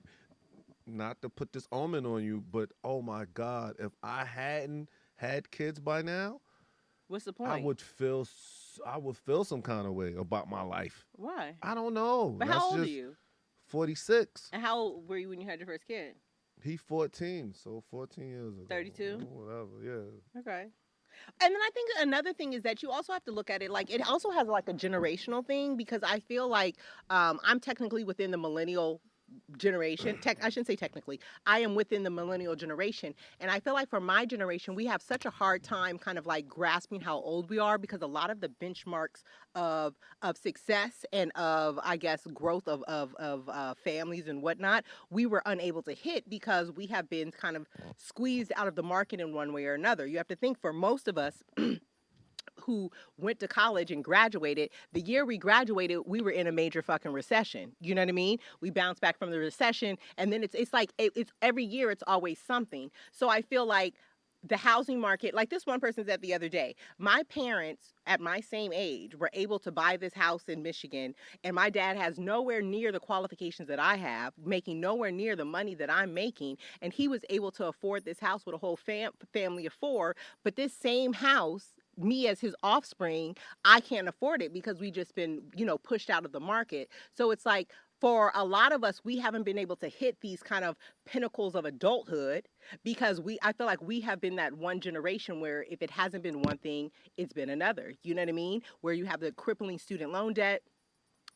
Not to put this omen on you, but oh my God, if I hadn't had kids by now, What's the point? I would feel some kind of way about my life. Why? I don't know. But That's how old are just you? 46. And how old were you when you had your first kid? He 14, so 14 years ago. 32? Whatever, yeah. Okay. And then I think another thing is that you also have to look at it like it also has like a generational thing, because I feel like I'm technically within the millennial generation. I shouldn't say technically. I am within the millennial generation, and I feel like for my generation, we have such a hard time kind of like grasping how old we are, because a lot of the benchmarks of success and of, I guess, growth of families and whatnot, we were unable to hit because we have been kind of squeezed out of the market in one way or another. You have to think, for most of us who went to college and graduated, the year we graduated, we were in a major fucking recession. You know what I mean? We bounced back from the recession, and then it's like it's every year it's always something. So I feel like the housing market, like this one person said the other day, my parents at my same age were able to buy this house in Michigan, and my dad has nowhere near the qualifications that I have, making nowhere near the money that I'm making, and he was able to afford this house with a whole family of 4, but this same house, me as his offspring, I can't afford it because we just been, pushed out of the market. So it's like, for a lot of us, we haven't been able to hit these kind of pinnacles of adulthood because I feel like we have been that one generation where if it hasn't been one thing, it's been another. You know what I mean? Where you have the crippling student loan debt,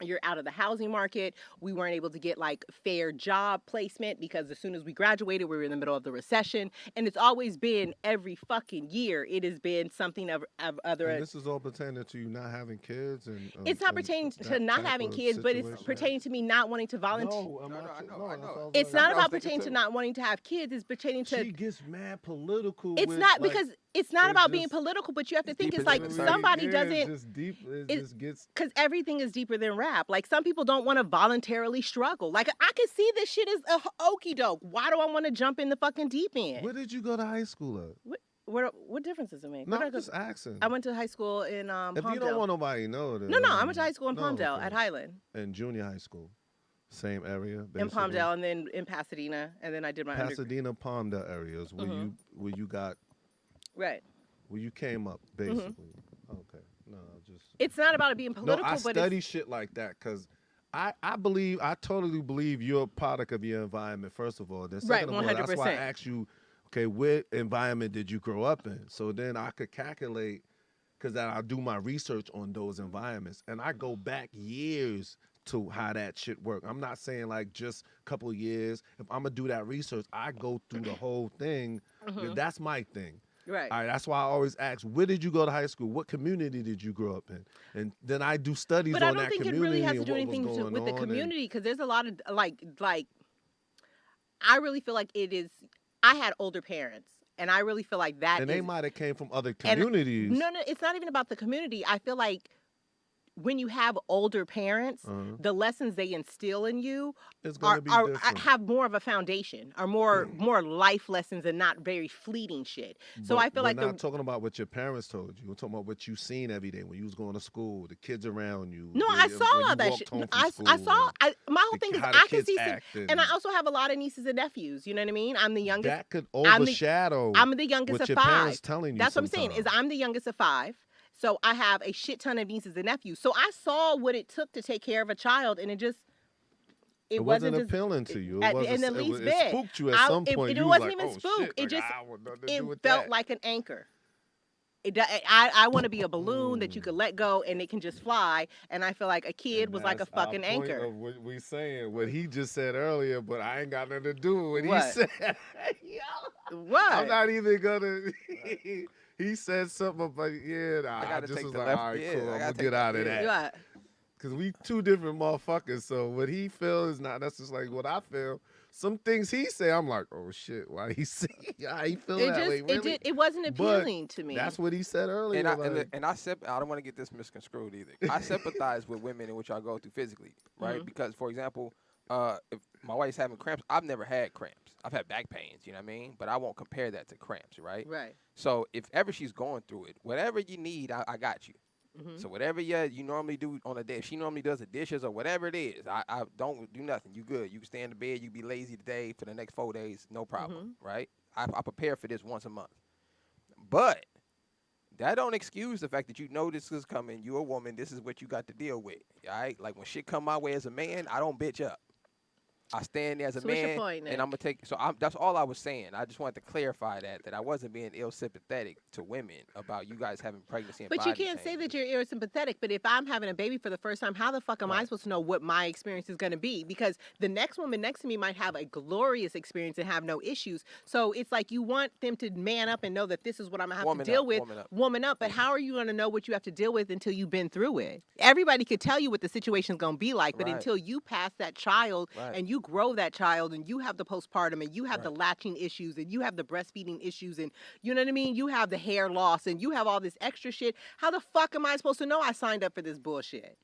You're out of the housing market. We weren't able to get like fair job placement because as soon as we graduated, we were in the middle of the recession. And it's always been every fucking year. It has been something of other. And this is all pertaining to you not having kids, and it's not pertaining to not having kids, but it's pertaining to me not wanting to volunteer. I know. It's not about pertaining to not wanting to have kids. It's pertaining to. She gets mad political. It's not because it's not about being political, but you have to think it's like somebody doesn't. It's just deep. It just gets because everything is deeper than rap. Like some people don't want to voluntarily struggle. Like I can see this shit is a okie doke. Why do I want to jump in the fucking deep end? Where did you go to high school at? What difference does it make? No, I'm just asking. I went to high school in If Palmdale. you don't want nobody to know, then No, I went to high school in Palmdale at Highland. And junior high school, same area. Basically. In Palmdale, and then in Pasadena, and then I did my Pasadena, Palmdale areas where you got right where you came up basically. Okay, no, just it's not about it being political. No, I but study shit like that because. I totally believe you're a product of your environment, first of all. Then second of all, that's why I asked you, okay, what environment did you grow up in? So then I could calculate, because I do my research on those environments. And I go back years to how that shit work. I'm not saying like just a couple of years. If I'm going to do that research, I go through the whole thing. That's my thing. Right. All right. That's why I always ask, where did you go to high school? What community did you grow up in? And then I do studies on that community. But I don't think it really has to do anything with the community because there's a lot of like I really feel like it is. I had older parents, and I really feel like that. And they might have came from other communities. No, it's not even about the community. I feel like when you have older parents, the lessons they instill in you have more of a foundation, are more life lessons and not very fleeting shit. So but I feel like we're not talking about what your parents told you. We're talking about what you seen every day when you was going to school, the kids around you. No, I saw all that shit. I saw. My whole thing is I can see, and I also have a lot of nieces and nephews. You know what I mean? I'm the youngest. That could overshadow. I'm the youngest what of your 5. Parents telling you That's what I'm saying. Is I'm the youngest of 5. So I have a shit ton of nieces and nephews. So I saw what it took to take care of a child, and it wasn't appealing to you. It spooked you at some point. It wasn't even spooked. It felt like an anchor. I want to be a balloon that you could let go and it can just fly. And I feel like a kid was like a fucking anchor. Of what we saying, what he just said earlier, but I ain't got nothing to do with what he said. What? I'm not even gonna. He said something about, I just was like, all right, cool, I'm going to get out of that. Because we two different motherfuckers, so what he feels is not necessarily what I feel. Some things he say, I'm like, oh, shit, why he say, he feel that way, really? It wasn't appealing to me. That's what he said earlier. And I don't want to get this misconstrued either. I sympathize with women in which I go through physically, right? Because, for example, if my wife's having cramps, I've never had cramps. I've had back pains, you know what I mean? But I won't compare that to cramps, right? Right. So if ever she's going through it, whatever you need, I got you. So whatever you normally do on a day, if she normally does the dishes or whatever it is, I don't do nothing. You good. You can stay in the bed. You be lazy today for the next 4 days, no problem, right? I prepare for this once a month. But that don't excuse the fact that you know this is coming. You're a woman. This is what you got to deal with, all right? Like when shit come my way as a man, I don't bitch up. I stand there as a man, what's your point, Nick? and I'm gonna take. So that's all I was saying. I just wanted to clarify that I wasn't being ill sympathetic to women about you guys having pregnancy. And but you can't say that you're ill sympathetic. But if I'm having a baby for the first time, how the fuck am I supposed to know what my experience is going to be? Because the next woman next to me might have a glorious experience and have no issues. So it's like you want them to man up and know that this is what I'm gonna have to deal with. Woman up. But how are you going to know what you have to deal with until you've been through it? Everybody could tell you what the situation's going to be like, but until you pass that child and you grow that child and you have the postpartum and you have the latching issues and you have the breastfeeding issues and you know what I mean? You have the hair loss and you have all this extra shit. How the fuck am I supposed to know I signed up for this bullshit?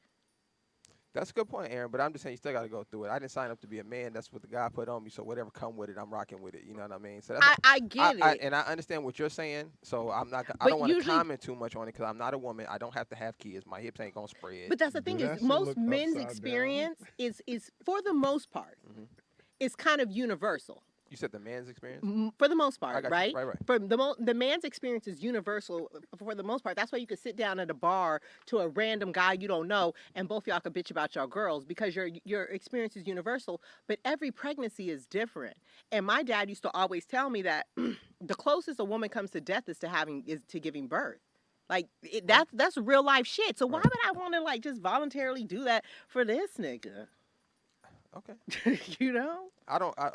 That's a good point, Erin, but I'm just saying you still got to go through it. I didn't sign up to be a man. That's what the God put on me, so whatever come with it, I'm rocking with it. You know what I mean? So that's I get it. And I understand what you're saying, so I don't want to comment too much on it because I'm not a woman. I don't have to have kids. My hips ain't going to spread. But that's the thing is most men's experience is for the most part, is kind of universal. You said the man's experience? For the most part, right? Right. For the man's experience is universal for the most part. That's why you could sit down at a bar to a random guy you don't know, and both y'all could bitch about y'all girls because your experience is universal. But every pregnancy is different. And my dad used to always tell me that the closest a woman comes to death is to giving birth. Like that's real life shit. So why would I want to like just voluntarily do that for this nigga? Okay. You know?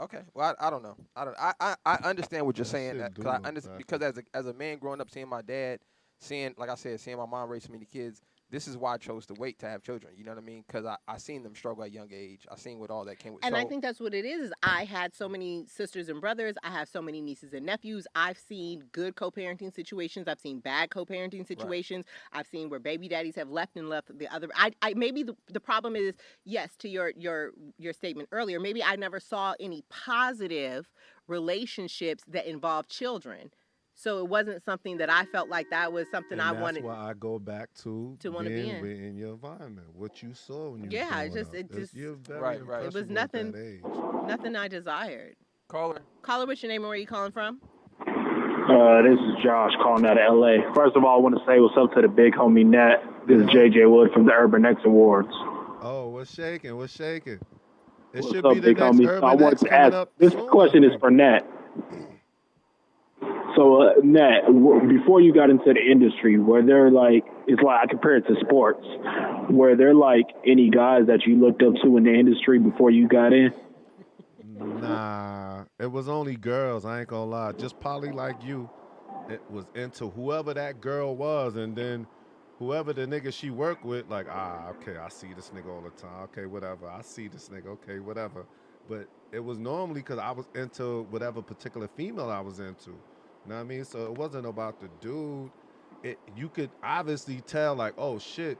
Okay. Well, I don't know. I understand what you're That saying. shit do Cause I look understand bad. because as a man growing up, seeing my dad, seeing like I said, seeing my mom raise so many kids. This is why I chose to wait to have children. You know what I mean? Because I seen them struggle at a young age. I seen what all that came with. And I think that's what it is I had so many sisters and brothers. I have so many nieces and nephews. I've seen good co-parenting situations. I've seen bad co-parenting situations. Right. I've seen where baby daddies have left the other. I maybe the problem is, yes, to your statement earlier, maybe I never saw any positive relationships that involve children. So it wasn't something that I felt like that was something I wanted. That's why I go back to want to be in your environment, what you saw when you yeah, was growing up. You're very right. It was impressionable nothing, at that age. nothing I desired. Caller, what's your name and where are you calling from? This is Josh calling out of LA. First of all, I want to say what's up to the big homie Nat. This is JJ Wood from the Urban X Awards. Oh, what's shaking? What's shaking? It What's should up, be the big next homie? Urban I wanted X to coming ask. up This soon, question is for Nat. So, Nat, before you got into the industry, were there it's like I compare it to sports, were there any guys that you looked up to in the industry before you got in? Nah, it was only girls. I ain't gonna lie. Just probably like you. It was into whoever that girl was, and then whoever the nigga she worked with, like, okay, I see this nigga all the time. Okay, whatever. I see this nigga. Okay, whatever. But it was normally because I was into whatever particular female I was into. You know what I mean? So it wasn't about the dude. You could obviously tell, like, oh shit,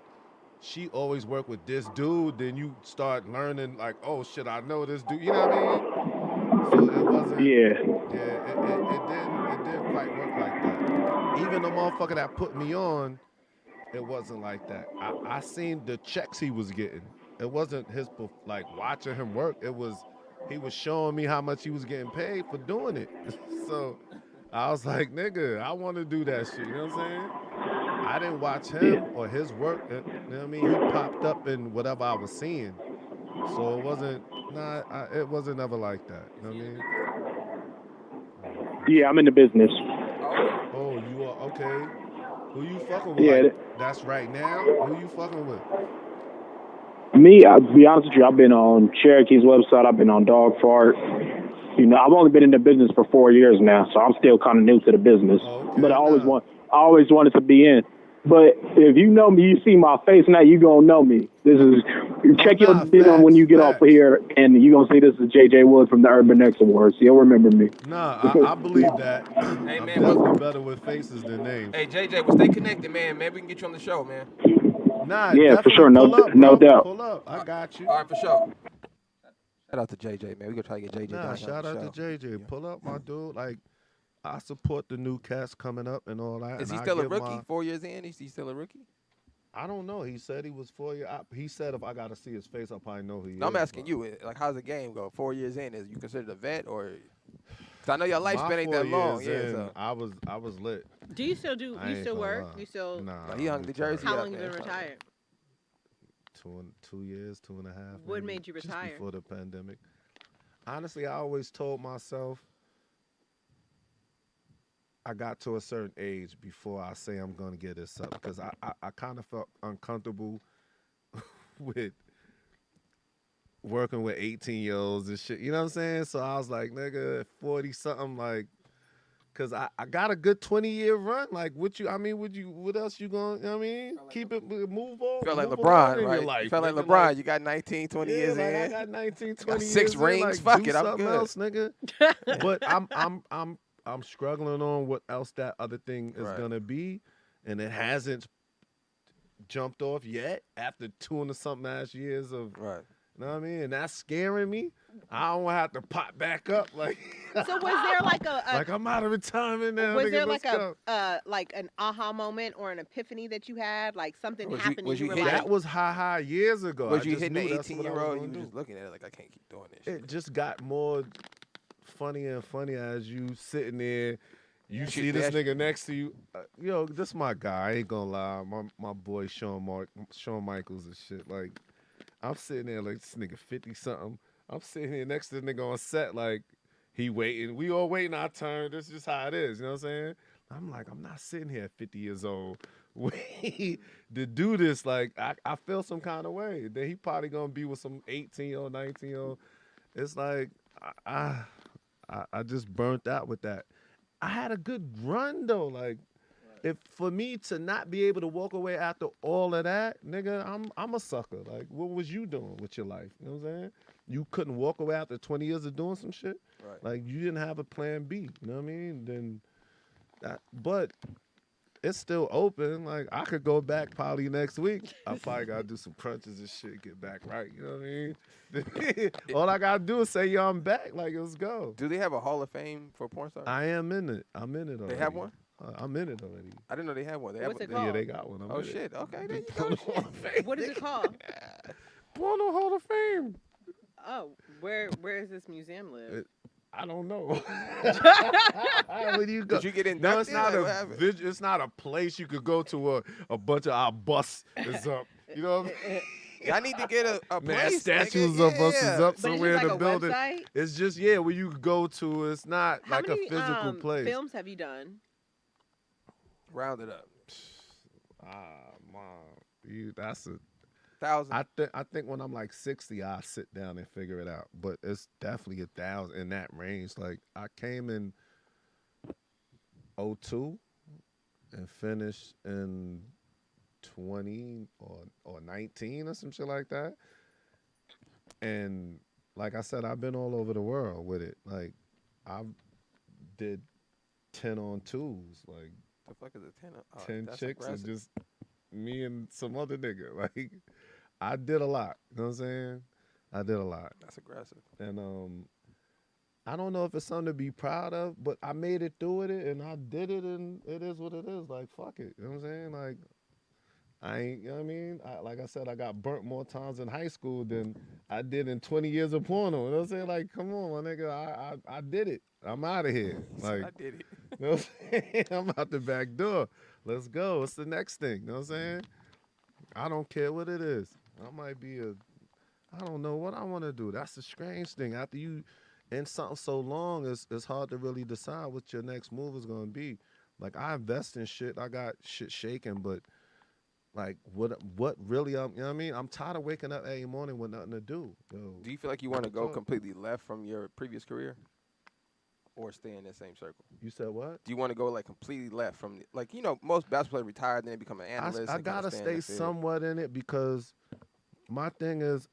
she always worked with this dude. Then you start learning, like, oh shit, I know this dude. You know what I mean? So it wasn't. Yeah. Yeah, it didn't quite work like that. Even the motherfucker that put me on, it wasn't like that. I seen the checks he was getting. It wasn't like watching him work. It was he was showing me how much he was getting paid for doing it. So I was like, nigga, I want to do that shit. You know what I'm saying? I didn't watch him Yeah. or his work. You know what I mean? He popped up in whatever I was seeing. So it wasn't. It wasn't ever like that. You know what I mean? Yeah, I'm in the business. Oh, you are okay. Who you fucking with? Yeah. Like that's right now. Who you fucking with? Me, I'll be honest with you, I've been on Cherokee's website. I've been on Dog Fart. You know, I've only been in the business for 4 years now, so I'm still kind of new to the business. Oh, But okay, I always wanted to be in. But if you know me, you see my face now, you gonna know me. Check your dinner when you get off of here, and you gonna see this is JJ Wood from the Urban X Awards. You'll remember me. Nah, I believe that. hey I'm man, definitely better with faces than names. Hey JJ, well stay connected, man. Maybe we can get you on the show, man. Nah, Yeah, for definitely sure. pull up, No bro. doubt. Pull up. I got you. All right, for sure. Shout out to JJ, man. We gonna try to get JJ Nah, down here on shout the out show. to JJ. Yeah. Pull up, my dude. Like, I support the new cast coming up and all that. Is and he I still a give rookie? 4 years in, is he still a rookie? I don't know. He said he was 4 years. He said if I got to see his face, I'll probably know who he is. I'm asking you, like, how's the game go? 4 years in, is you considered a vet or? Cause I know your lifespan ain't that long. Yeah, so. I was lit. Do you still do? You still work? Lie. You still? Nah, he hung the jersey. How up, long you man. been retired? 2 years, 2.5. What maybe, made you retire? Just before the pandemic. Honestly, I always told myself I got to a certain age before I say I'm gonna get this up because I kind of felt uncomfortable with working with 18-year-olds and shit. You know what I'm saying? So I was like, nigga, 40 something, like, cause I got a good 20-year run. Like, what else you gonna? You know what I mean, keep it, move on. Felt like move LeBron, in right? your life, You felt like nigga. LeBron. You got 19, 20 years like, in. I got 19, 20 got years 6 in, rings. like, Fuck do it, I'm something good. else, nigga. But I'm struggling on what else that other thing is gonna be, and it hasn't jumped off yet after 2 and something ass years of You know what I mean? And that's scaring me. I don't have to pop back up like. So was there like a like I'm out of retirement now? Was nigga, there let's like go. like an aha moment or an epiphany that you had? Like something Was happened was and you you were hitting like, That was high years ago. Was I you just hitting knew the that's what I 18-year-old? was You gonna was do. just looking at it like I can't keep doing this. It just got more funnier and funnier as you sitting there. You see this nigga next to you. Yo, this my guy. I ain't gonna lie. My boy Shawn Michaels and shit. Like, I'm sitting there like this nigga 50 something. I'm sitting here next to the nigga on set like he waiting. We all waiting our turn. This is just how it is. You know what I'm saying? I'm like, I'm not sitting here at 50 years old to do this. Like, I feel some kind of way. Then he probably gonna be with some 18-year-old, 19-year-old. It's like I just burnt out with that. I had a good run though. Like, if for me to not be able to walk away after all of that, nigga, I'm a sucker. Like, what was you doing with your life? You know what I'm saying? You couldn't walk away after 20 years of doing some shit. Right. Like, you didn't have a plan B. You know what I mean? Then, but it's still open. Like, I could go back probably next week. I probably gotta do some crunches and shit, get back right. You know what I mean? All I gotta do is say, yo, I'm back. Like, let's go. Do they have a Hall of Fame for porn stars? I am in it. I'm in it already. They have one? I'm in it already. I didn't know they had one. They What's have it one. Yeah, called? they got one. I'm Oh in it. shit! Okay, there you go. What is it called? Porno Hall of Fame. Oh, where does this museum live? I don't know. Where do you go? Did you get inducted? No, it's not Like, what happened? it's not a place you could go to. A bunch of our bus is up. You know what I mean? I need to get a Man, place. statues nigga. of us is Yeah. up But somewhere it's in just the like a building. website? It's just where you could go to. It's not How like many a physical place. films have you done? Round it up. Mom, that's a. 1,000. I think when I'm like 60, I'll sit down and figure it out. But it's definitely 1,000 in that range. Like, I came in 02 and finished in 20 or 19 or some shit like that. And like I said, I've been all over the world with it. Like, I did 10 on 2s. Like, The fuck is a 10? Oh, 10 that's chicks aggressive. and just me and some other nigga. Like, I did a lot. You know what I'm saying? I did a lot. That's aggressive. And I don't know if it's something to be proud of, but I made it through it and I did it and it is what it is. Like, fuck it. You know what I'm saying? Like, I ain't, you know what I mean? Like I said, I got burnt more times in high school than I did in 20 years of porno. You know what I'm saying? Like, come on, my nigga. I did it. I'm out of here. Like, I did it. you know what I'm saying? I'm out the back door. Let's go. What's the next thing? You know what I'm saying? I don't care what it is. I might be I don't know what I want to do. That's the strange thing. After you in something so long, it's hard to really decide what your next move is going to be. Like, I invest in shit. I got shit shaking, but like, what really, you know what I mean? I'm tired of waking up every morning with nothing to do. Yo, Do you feel like you want to go talk. completely left from your previous career? Or stay in that same circle? You said what? Do you want to go like completely left from, like, you know, most basketball players retire, then they become an analyst. I and kinda gotta stay in stay the field. somewhat in it because my thing is,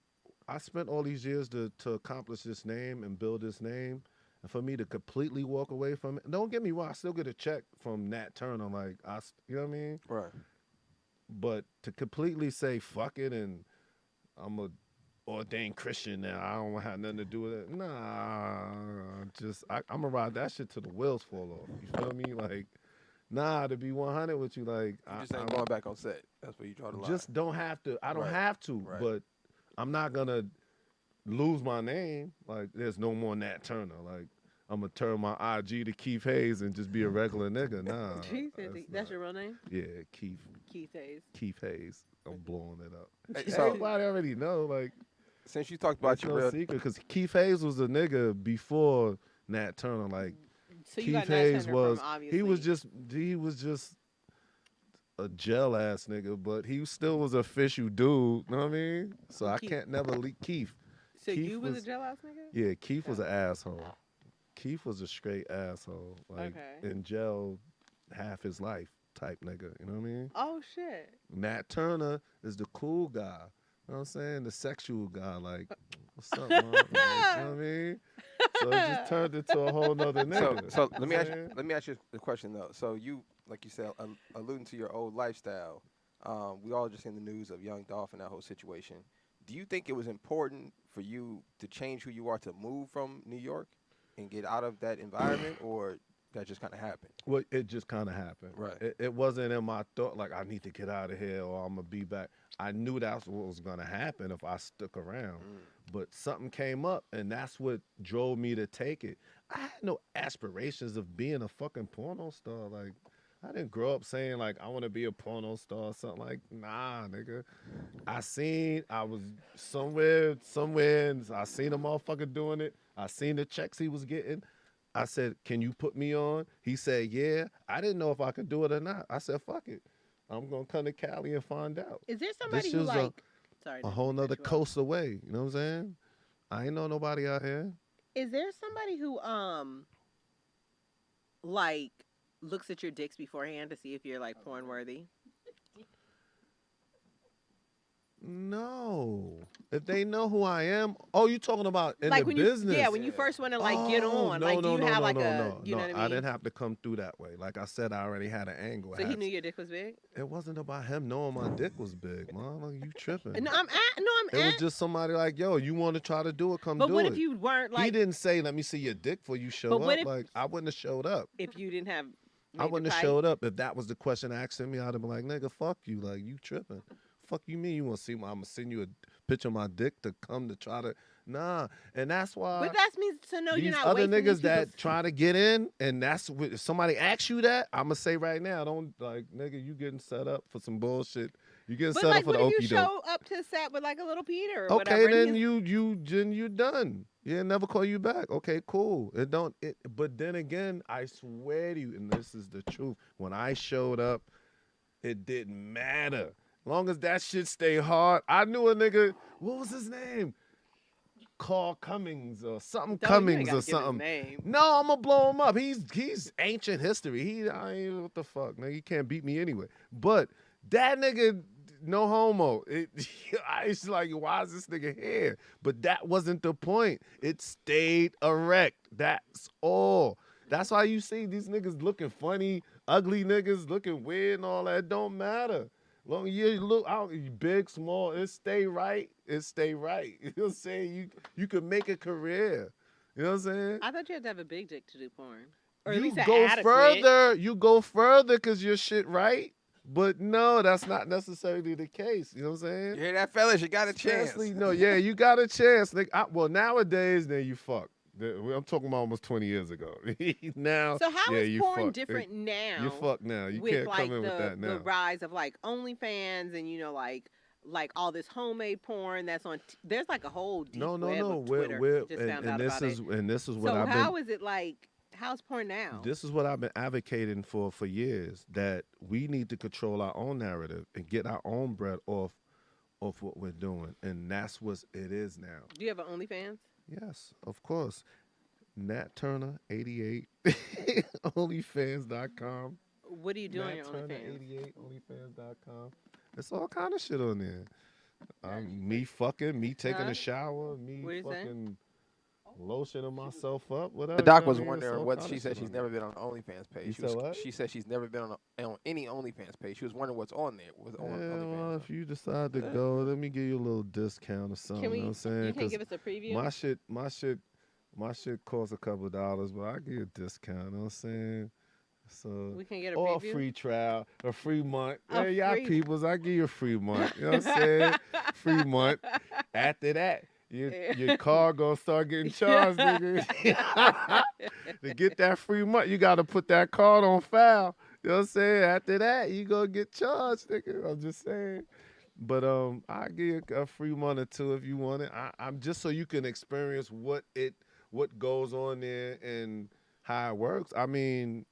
I spent all these years to accomplish this name and build this name, and for me to completely walk away from it. Don't get me wrong, I still get a check from Nat Turner, like you know what I mean. Right. But to completely say fuck it and I'm a ordained Christian now, I don't have nothing to do with it. Nah, I'm gonna ride that shit till the wheels fall off. You feel me? Like, nah, to be 100 with you, like, You just ain't going back on set. That's where you draw the line. just don't have to. I don't Right. have to, Right. but I'm not gonna lose my name. Like, there's no more Nat Turner. Like, I'm gonna turn my IG to Keith Hayes and just be a regular nigga. Nah, That's your real name? yeah, Keith Hayes. Keith Hayes. I'm blowing it up. Hey, so- Everybody already know. Like, Since you talked about it's your no real, secret because Keith Hayes was a nigga before Nat Turner. Like, So you Keith got Nat Hayes Turner was from, obviously. he was just a gel ass nigga, but he still was a fishy dude. Know what I mean? So I Keith. can't never leave Keith. So Keith you was was- a jailhouse nigga? Yeah, Keith was an asshole. Keith was a straight asshole. Like, Okay. in jail half his life type nigga. You know what I mean? Oh shit. Nat Turner is the cool guy. You know what I'm saying? The sexual guy. Like, what's up, man? Like, you know what I mean? So it just turned into a whole nother nigga. so You let me know ask what I'm you, saying? let me ask you a question though. So you, like you said, alluding to your old lifestyle, we all just in the news of Young Dolph and that whole situation. Do you think it was important for you to change who you are to move from New York and get out of that environment, or that just kind of happened? Well, it just kind of happened. Right. It wasn't in my thought, like, I need to get out of here or I'm going to be back. I knew that's what was going to happen if I stuck around. But something came up, and that's what drove me to take it. I had no aspirations of being a fucking porno star. Like, I didn't grow up saying, like, I want to be a porno star or something. Like, nah, nigga. I was somewhere, and I seen a motherfucker doing it. I seen the checks he was getting. I said, can you put me on? He said, yeah. I didn't know if I could do it or not. I said, fuck it. I'm going to come to Cali and find out. Is there somebody This who is like? Sorry, a whole nother coast away. You know what I'm saying? I ain't know nobody out here. Is there somebody who like looks at your dicks beforehand to see if you're like porn worthy? No. If they know who I am, oh, you talking about in like the when business? Yeah, when you first want to like get on, no, like do no, you no, have no, like no, a, no, you know what I mean? I didn't have to come through that way. Like I said, I already had an angle. So he knew your dick was big. It wasn't about him knowing my dick was big, man. You tripping? No, I'm It was just somebody like, yo, you want to try to do it? Come But do what it. if you weren't like? He didn't say, let me see your dick before you show But what up. if- Like I wouldn't have showed up. If you didn't have, I wouldn't have showed up if that was the question asking me. I'd have been like, nigga, fuck you. Like you tripping? Fuck you mean? You want to see my? I'm gonna send you a picture of my dick to come to try to. Nah, and that's why. But that means to know these you're not other wasting niggas these that people's- try to get in, and that's what, if somebody asks you that, I'm gonna say right now, don't like, nigga, you getting set up for some bullshit. You getting But set like, up for what the if you okey doke. show up to set with like a little Peter or Okay, whatever? then and you done. Yeah, never call you back. Okay, cool. But then again, I swear to you, and this is the truth. When I showed up, it didn't matter. Long as that shit stay hard. I knew a nigga. What was his name? Carl Cummings or something. Dog, you ain't Cummings gotta or give his something. name. No, I'm gonna blow him up. He's ancient history. I ain't what the fuck, nigga. He can't beat me anyway. But that nigga, no homo. I was like, why is this nigga here? But that wasn't the point. It stayed erect. That's all. That's why you see these niggas looking funny, ugly niggas looking weird and all that. It don't matter. Long as you look out, big, small, it stay right. It stay right. You know what I'm saying? You can make a career. You know what I'm saying? I thought you had to have a big dick to do porn, or at You least go adequate. further. You go further because your shit right. But no, that's not necessarily the case. You know what I'm saying? You hear that, fellas? You got a chance. Especially, no, yeah, you got a chance. Well, nowadays, then you fuck. I'm talking about almost 20 years ago. Now, So how yeah, is you porn fuck. different now? You fuck now. You with can't like come in with that now. the rise of like OnlyFans and like all this homemade porn that's on. There's like a whole deep web of Twitter. We're Just found out this about is it. and this is what So I've how been. is it like? How's porn now? This is what I've been advocating for years. That we need to control our own narrative and get our own bread off what we're doing, and that's what it is now. Do you have an OnlyFans? Yes, of course. Nat Turner 88 onlyfans.com. What do you do on your Turner OnlyFans? 88 onlyfans.com. It's all kind of shit on there. Me fucking, me taking Huh? a shower, me What you say? fucking lotioning myself up, whatever. The doc you know was what I mean? It's wondering all what kinda she said. shit She's on never there. been on an OnlyFans page. You said what? She said she's never been on any OnlyFans page. She was wondering what's on there. What's on Yeah, OnlyFans. well, if you decide to go, let me give you a little discount or something. Can we? You know what I'm saying? You can 'Cause give us a preview. my shit costs a couple $, but I give you a discount. You know what I'm saying? So We can get a or preview. a free trial, a free month. A Hey, y'all free- peoples, I give you a free month. You know what I'm saying? Free month. After that, your car gonna start getting charged, nigga. To get that free month, you gotta put that card on file. You know what I'm saying? After that, you gonna get charged, nigga. I'm just saying. But I give you a free month or two if you want it. I'm just so you can experience what goes on there and how it works. I mean,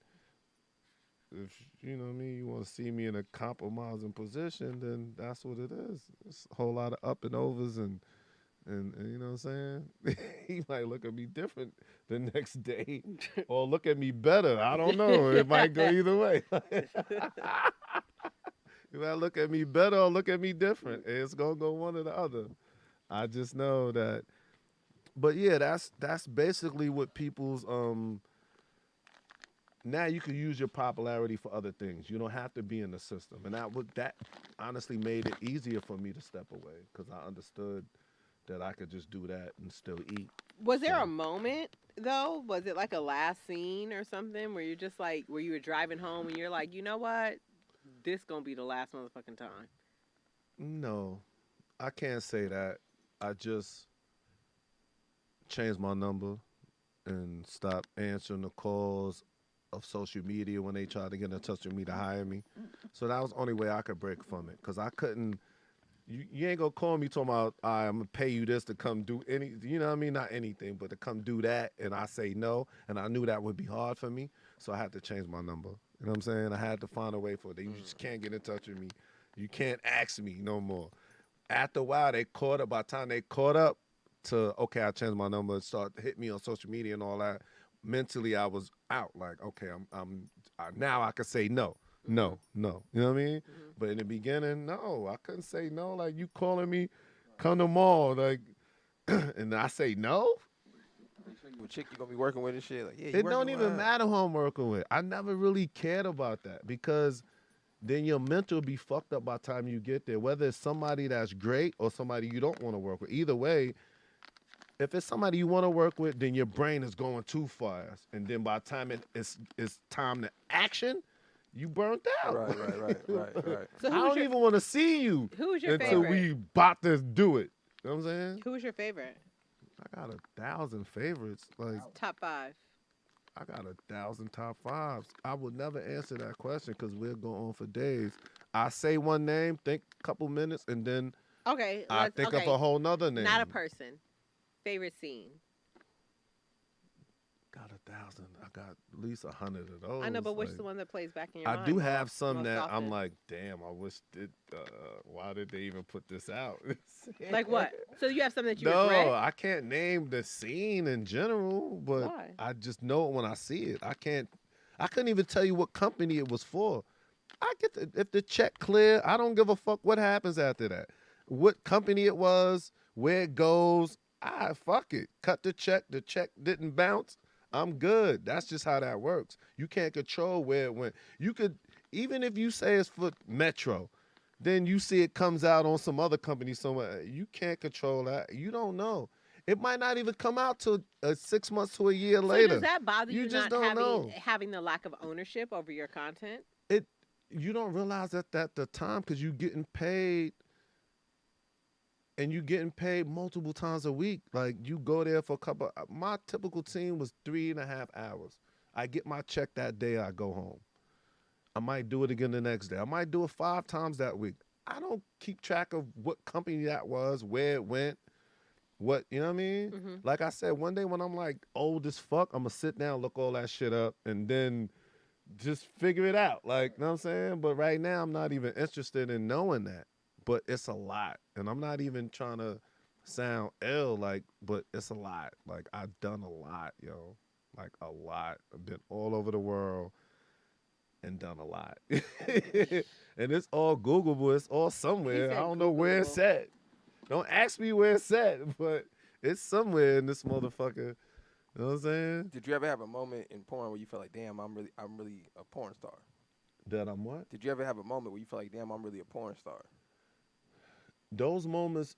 if you know what I mean, you want to see me in a compromising position, then that's what it is. It's a whole lot of up and overs and you know what I'm saying? He might look at me different the next day or look at me better. I don't know. It might go either way. You might look at me better or look at me different. It's gonna go one or the other. I just know that. But yeah, that's basically what people's now you can use your popularity for other things. You don't have to be in the system. And that honestly made it easier for me to step away because I understood that I could just do that and still eat. Was there a moment though? Was it like a last scene or something where you're just like, where you were driving home and you're like, you know what? This gonna be the last motherfucking time. No, I can't say that. I just changed my number and stopped answering the calls of social media when they tried to get in touch with me to hire me. So that was the only way I could break from it because I couldn't You ain't gonna call me talking about I'm gonna pay you this to come do any, you know what I mean? Not anything, but to come do that, and I say no, and I knew that would be hard for me, so I had to change my number. You know what I'm saying? I had to find a way for it. You just can't get in touch with me. You can't ask me no more. After a while, they caught up. By the time they caught up to, okay, I changed my number, start to hit me on social media and all that. Mentally, I was out. Like, okay, now I can say no. No. You know what I mean? But in the beginning, no, I couldn't say no. Like, you calling me, come to the mall, like, and I say no? What chick you gonna be working with and shit? Like, yeah, you It working don't with even her. matter who I'm working with. I never really cared about that because then your mental be fucked up by the time you get there, whether it's somebody that's great or somebody you don't want to work with. Either way, if it's somebody you want to work with, then your brain is going too fast. And then by the time it's time to action, you burnt out. Right. So I don't even want to see you Who was your until favorite? we about to do it. You know what I'm saying? Who was your favorite? I got 1,000 favorites. Like, Top 5. I got 1,000 top 5s. I would never answer that question because we'll go on for days. I say one name, think a couple minutes, and then Okay. I think of a whole nother name. Not a person. Favorite scene. Got 1,000. I got at least 100 of those. I know, but which is like, the one that plays back in your I mind? do have some most that often? I'm like, damn, I wish why did they even put this out? Like what? So you have some that you No, regret? I can't name the scene in general, but Why? I just know it when I see it. I couldn't even tell you what company it was for. If the check clear, I don't give a fuck what happens after that. What company it was, where it goes, fuck it. Cut the check didn't bounce. I'm good. That's just how that works. You can't control where it went. You could, even if you say it's for Metro, then you see it comes out on some other company somewhere. You can't control that. You don't know. It might not even come out till 6 months to a year So later. does that bother you, just not don't know. having the lack of ownership over your content? You don't realize that at the time because you getting paid, and you getting paid multiple times a week. Like, you go there for a couple. My typical team was 3.5 hours. I get my check that day. I go home. I might do it again the next day. I might do it 5 times that week. I don't keep track of what company that was, where it went, what, you know what I mean? Mm-hmm. Like I said, one day when I'm like old as fuck, I'm going to sit down, look all that shit up, and then just figure it out. Like, you know what I'm saying? But right now, I'm not even interested in knowing that. But it's a lot. And I'm not even trying to sound ill, like, but it's a lot. Like, I've done a lot, yo. Like, a lot. I've been all over the world and done a lot. And it's all Googleable. It's all somewhere. I don't know where it's at. Don't ask me where it's at, but it's somewhere in this motherfucker. You know what I'm saying? Did you ever have a moment in porn where you felt like, damn, I'm really a porn star? That I'm what? Did you ever have a moment where you felt like, damn, I'm really a porn star? Those moments,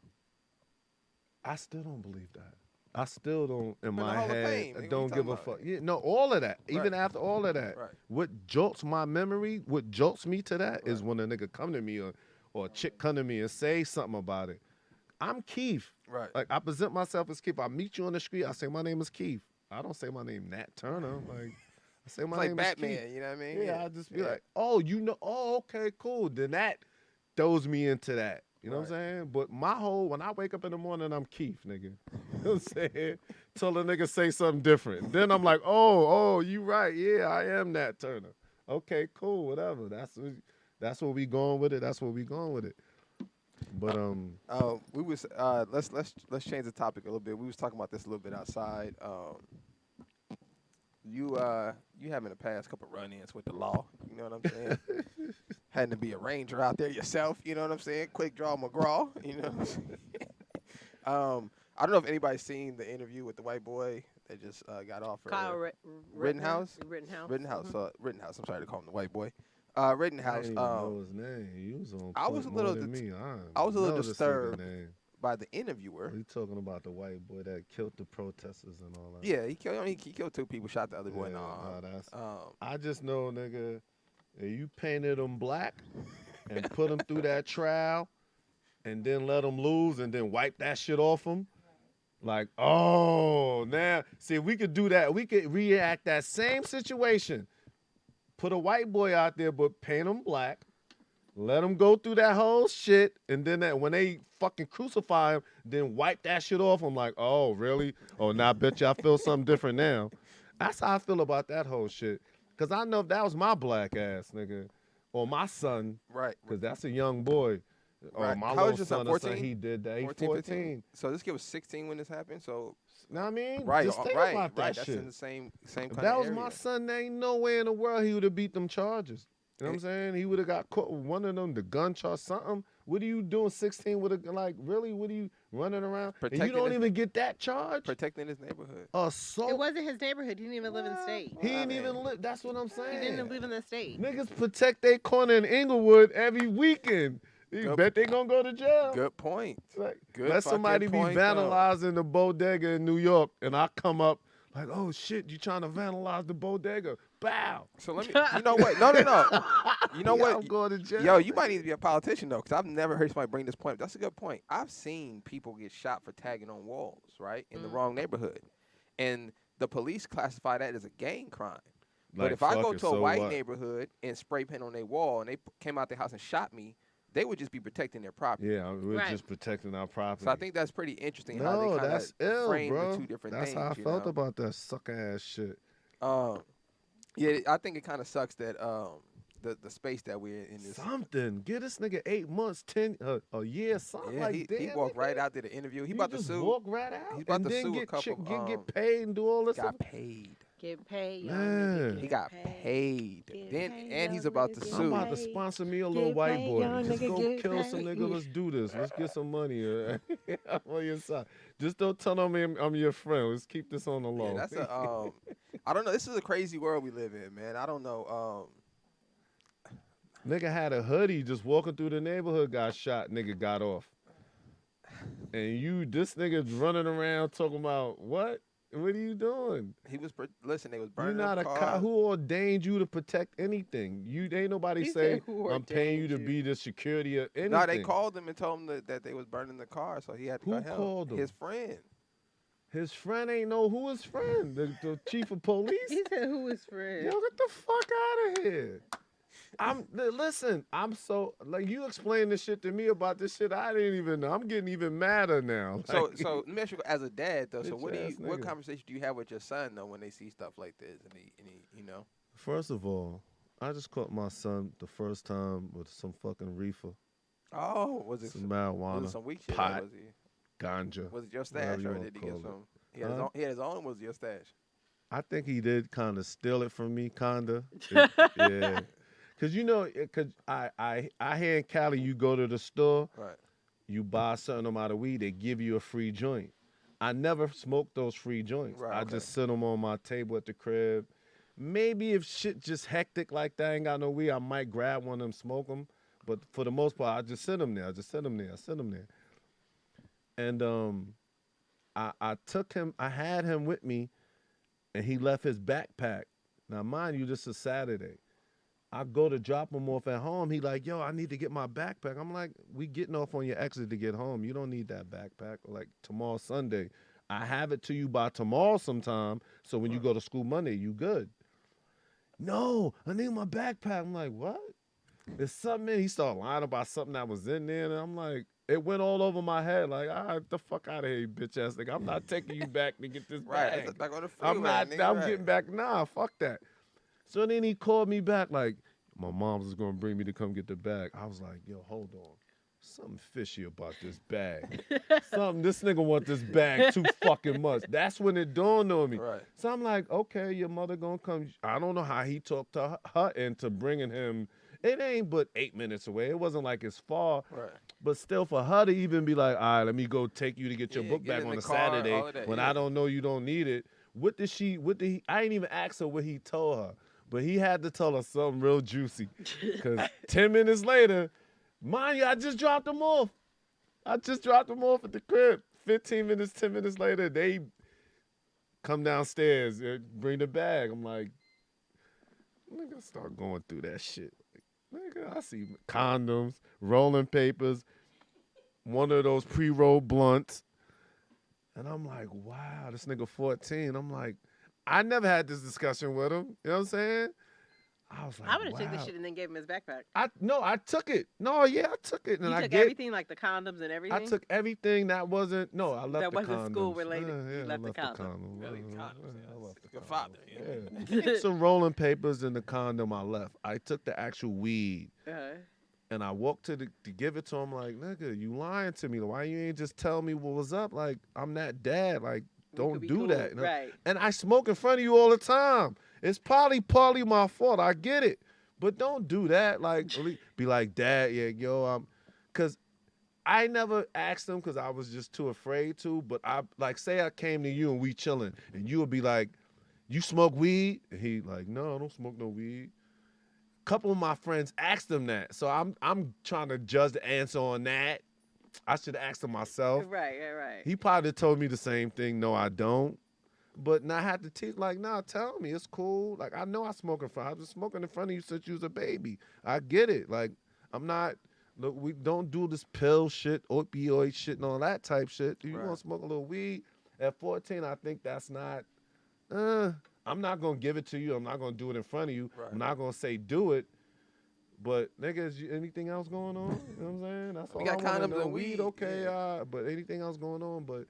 I still don't believe that. I still don't, in my Hall of head, Fame, nigga, what don't you give a talking fuck. about? Yeah, no, all of that. Right. Even after all of that, Right. what jolts my memory, what jolts me to that is when a nigga come to me or a chick come to me and say something about it. I'm Keith. Right. Like, I present myself as Keith. I meet you on the street, I say my name is Keith. I don't say my name Nat Turner. Like, I say my It's name like is Batman, Keith. you know what I mean? Yeah, I just be like, oh, you know, oh, okay, cool. Then that throws me into that. You know what I'm saying? But when I wake up in the morning, I'm Keith, nigga. You know what I'm saying? Till a nigga say something different. Then I'm like, oh, you right. Yeah, I am Nat Turner. Okay, cool, whatever. That's what we going with it. That's what we going with it. But we was let's change the topic a little bit. We was talking about this a little bit outside. You having the past couple run-ins with the law, you know what I'm saying? Had to be a ranger out there yourself, you know what I'm saying? Quick draw McGraw, you know what I'm saying? I don't know if anybody's seen the interview with the white boy that just got off for Rittenhouse. Rittenhouse. Rittenhouse. I'm sorry to call him the white boy. Rittenhouse. I didn't even know his name. He was on I was a point little more than me. I was a little know this nigga disturbed name. by the interviewer. You talking about the white boy that killed the protesters and all that? Yeah, he killed 2 people, shot the other boy in the arm. I just know, nigga, if you painted him black and put him through that trial and then let him lose and then wipe that shit off him, like, oh, now, see, we could do that. We could react that same situation. Put a white boy out there, but paint him black Let him go through that whole shit, and then when they fucking crucify him, then wipe that shit off. I'm like, oh, really? Oh, now I bet you I feel something different now. That's how I feel about that whole shit. Because I know if that was my black ass, nigga, or my son, Right. because that's a young boy, or Right. my How little old is your son? son or son, 14? he did that. He 14, 15? 14. So this kid was 16 when this happened. So Know what I mean? right, Just think right, about that right. shit. That's in the same kind If of that was area. my son, there ain't no way in the world he would have beat them charges. You know what I'm saying? He would have got caught with one of them, the gun charge, something. What are you doing 16 with a, like, really? What are you running around? And you don't even get that charge? Protecting his neighborhood. Assault. It wasn't his neighborhood. He didn't even live in the state. He didn't even live. That's what I'm saying. He didn't live in the state. Niggas protect their corner in Inglewood every weekend. You bet they gonna go to jail. Good point. Like, Good let somebody be point, vandalizing the bodega in New York, and I come up like, oh shit, you trying to vandalize the bodega? Bow. So let me. You know what? No. You know what? I'm going to jail. Yo, you might need to be a politician though, because I've never heard somebody bring this point up. That's a good point. I've seen people get shot for tagging on walls, right, in the wrong neighborhood, and the police classify that as a gang crime. But if I go to a white neighborhood and spray paint on their wall, and they came out their house and shot me, they would just be protecting their property. Yeah, we're just protecting our property. So I think that's pretty interesting how they kind of frame bro. the two different that's things. That's how I felt about that sucker ass shit. Yeah, I think it kind of sucks that the space that we're in this. Something. Give this nigga 8 months, 10 a year, something like that. He walked right out there to interview. He about to sue. Walk right out. He's about and to then sue a couple. Get paid and do all this. Got paid. Get paid. Man. He got paid. And he's about to sue. I'm about to sponsor me a little white boy. Just go kill some nigga. Let's do this. Let's get some money. I'm on your side. Just don't tell them I'm your friend. Let's keep this on the low. Yeah, that's I don't know. This is a crazy world we live in, man. I don't know. Nigga had a hoodie just walking through the neighborhood, got shot, nigga got off. And this nigga's running around talking about what? What are you doing? He was listen. They was burning. You're not a cop. Who ordained you to protect anything? Ain't nobody say I'm paying you to be the security or anything. No, they called him and told him that they was burning the car, so he had to go help. Who called him? His friend. His friend ain't know who his friend. The chief of police. He said who his friend. Yo, get the fuck out of here. Listen, I'm so like you explain this shit to me about this shit. I didn't even know. I'm getting even madder now. Like, so let me ask you, as a dad though. So what conversation do you have with your son though when they see stuff like this and he you know? First of all, I just caught my son the first time with some fucking reefer. Oh, was it some marijuana? Was it some weak shit? Pot, was ganja. Was it your stash or did he get some? He had his own. Was it your stash? I think he did kind of steal it from me, kinda. Yeah. Cause I hear in Cali, you go to the store, right? You buy a certain amount of weed, they give you a free joint. I never smoke those free joints. Right, I just sit them on my table at the crib. Maybe if shit just hectic like that, ain't got no weed, I might grab one of them, smoke them. But for the most part, I just sit them there. And I took him. I had him with me, and he left his backpack. Now, mind you, this is Saturday. I go to drop him off at home. He like, yo, I need to get my backpack. I'm like, we getting off on your exit to get home. You don't need that backpack. Like, tomorrow Sunday. I have it to you by tomorrow sometime, so when you go to school Monday, you good. No, I need my backpack. I'm like, what? There's something in. He started lying about something that was in there, and I'm like, it went all over my head. Like, get the fuck out of here, you bitch ass nigga. I'm not taking you back to get this bag. Right, back on the freeway, I'm getting back. Nah, fuck that. So then he called me back like, my mom's gonna bring me to come get the bag. I was like, yo, hold on. Something fishy about this bag. This nigga want this bag too fucking much. That's when it dawned on me. Right. So I'm like, okay, your mother gonna come. I don't know how he talked to her into bringing him. It ain't but 8 minutes away. It wasn't like it's far. Right. But still, for her to even be like, all right, let me go take you to get your book get back on a car, Saturday when I don't know you don't need it. I ain't even ask her what he told her. But he had to tell her something real juicy. Because 10 minutes later, mind you, I just dropped him off. at the crib. 10 minutes later, they come downstairs and bring the bag. I'm like, nigga, start going through that shit. Nigga, I see condoms, rolling papers, one of those pre-rolled blunts. And I'm like, wow, this nigga 14. I'm like, I never had this discussion with him. You know what I'm saying? I was like, I would have took the wow. shit and then gave him his backpack. I took it. No, yeah, I took it. And You I took gave, everything, like the condoms and everything? I took everything that wasn't. No, I left That the wasn't condoms. school related. Yeah, You I left the left condom. condom. Really, I condoms, left the good condom. father. Yeah. Some rolling papers in the condom I left. I took the actual weed. And I walked to give it to him like, nigga, you lying to me. Why you ain't just tell me what was up? Like, I'm that dad. Like, don't do cool. that. Right. And I smoke in front of you all the time. It's probably partly my fault. I get it. But don't do that. Like, be like, Dad, yeah, yo, because I never asked him because I was just too afraid to. But I, like, say I came to you and we chilling, and you would be like, you smoke weed? And he like, no, I don't smoke no weed. Couple of my friends asked him that, so I'm trying to judge the answer on that. I should have asked him myself. Right. He probably told me the same thing. No, I don't. But now I had to teach, like, nah, tell me, it's cool. Like, I know I smoke in front. I've been smoking in front of you since you was a baby. I get it. Like, I'm not. Look, we don't do this pill shit, opioid shit, and all that type shit. You want to smoke a little weed at 14? I think that's not. I'm not gonna give it to you. I'm not gonna do it in front of you. Right. I'm not gonna say do it. But nigga, is anything else going on? You know what I'm saying? That's all We got I wanna condoms know. and weed, Okay, yeah. but anything else going on? But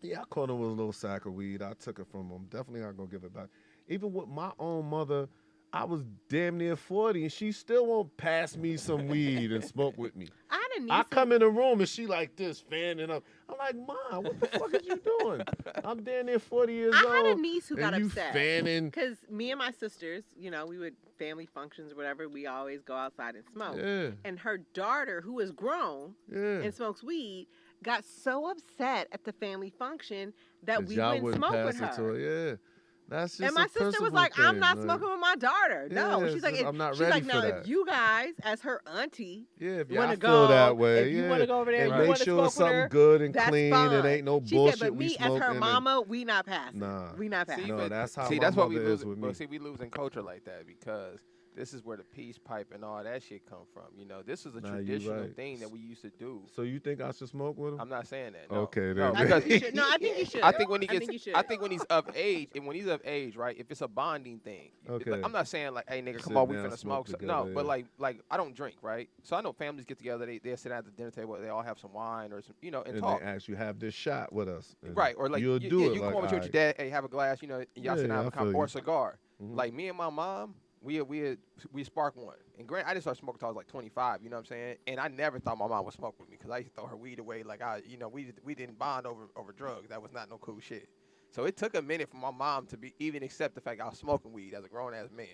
yeah, I caught him with a little sack of weed. I took it from him. Definitely not gonna give it back. Even with my own mother, I was damn near 40, and she still won't pass me some weed and smoke with me. I had a niece. I come in the room and she like this, fanning up. I'm like, Mom, what the fuck is you doing? I'm damn near 40 years old. I had a niece who and got you upset. fanning. Because me and my sisters, you know, we would family functions or whatever, we always go outside and smoke. Yeah. And her daughter, who is grown and smokes weed, got so upset at the family function that we wouldn't smoke with her. Yeah. That's just and my sister was like, I'm not smoking with my daughter. No. Yeah, She's like, I'm not she's ready like, for no, that. if you guys, as her auntie, if want y'all to feel go that way, if you want to go over there and and you make want to sure smoke it's with something her, good and that's clean. fine. It ain't no she bullshit. Said, but me as her mama, we not passing. Nah, we not passing. No, that's how see, my that's what we mother lose. is with me. But see, we losing culture like that because this is where the peace pipe and all that shit come from. You know, this is a traditional thing that we used to do. So you think I should smoke with him? I'm not saying that. No. Okay, no, then. because you should. No, I think you should. I think when he gets, I think when he's of age, and when he's of age, right? If it's a bonding thing, Okay. like, I'm not saying like, hey nigga, come Sit on, we down, finna smoke smoke. together, No, but like I don't drink, right? So I know families get together, they sit at the dinner table, they all have some wine or some, you know, and talk. They ask you have this shot with us, Right? Or like you'll you do it. You Like, come over with your dad, hey, have a glass, you know, and y'all sit down have a conversation or a cigar. Like me and my mom. We sparked one, and I didn't start smoking until I was like 25. You know what I'm saying? And I never thought my mom would smoke with me because I used to throw her weed away. Like we didn't bond over drugs. That was not no cool shit. So it took a minute for my mom to even accept the fact I was smoking weed as a grown ass man.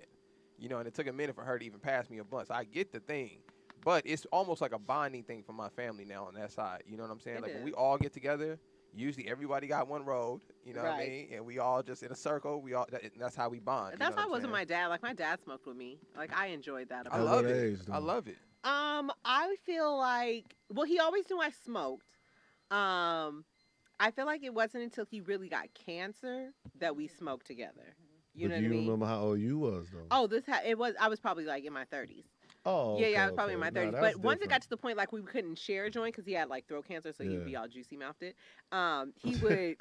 You know, and it took a minute for her to even pass me a blunt. So I get the thing, but it's almost like a bonding thing for my family now on that side. You know what I'm saying? Like when we all get together. Usually everybody got one road, you know what I mean? And we all just in a circle. That's how we bond. That's how it was with my dad. Like my dad smoked with me. Like I enjoyed that. I love it. I love it. I feel like he always knew I smoked. I feel like it wasn't until he really got cancer that we smoked together. You know what I mean? Do you remember how old you was though? Oh, I was probably like in my 30s. Oh, yeah, I was probably in my 30s. No, but once it got to the point like we couldn't share a joint because he had like throat cancer, so he'd be all juicy mouthed it. He would,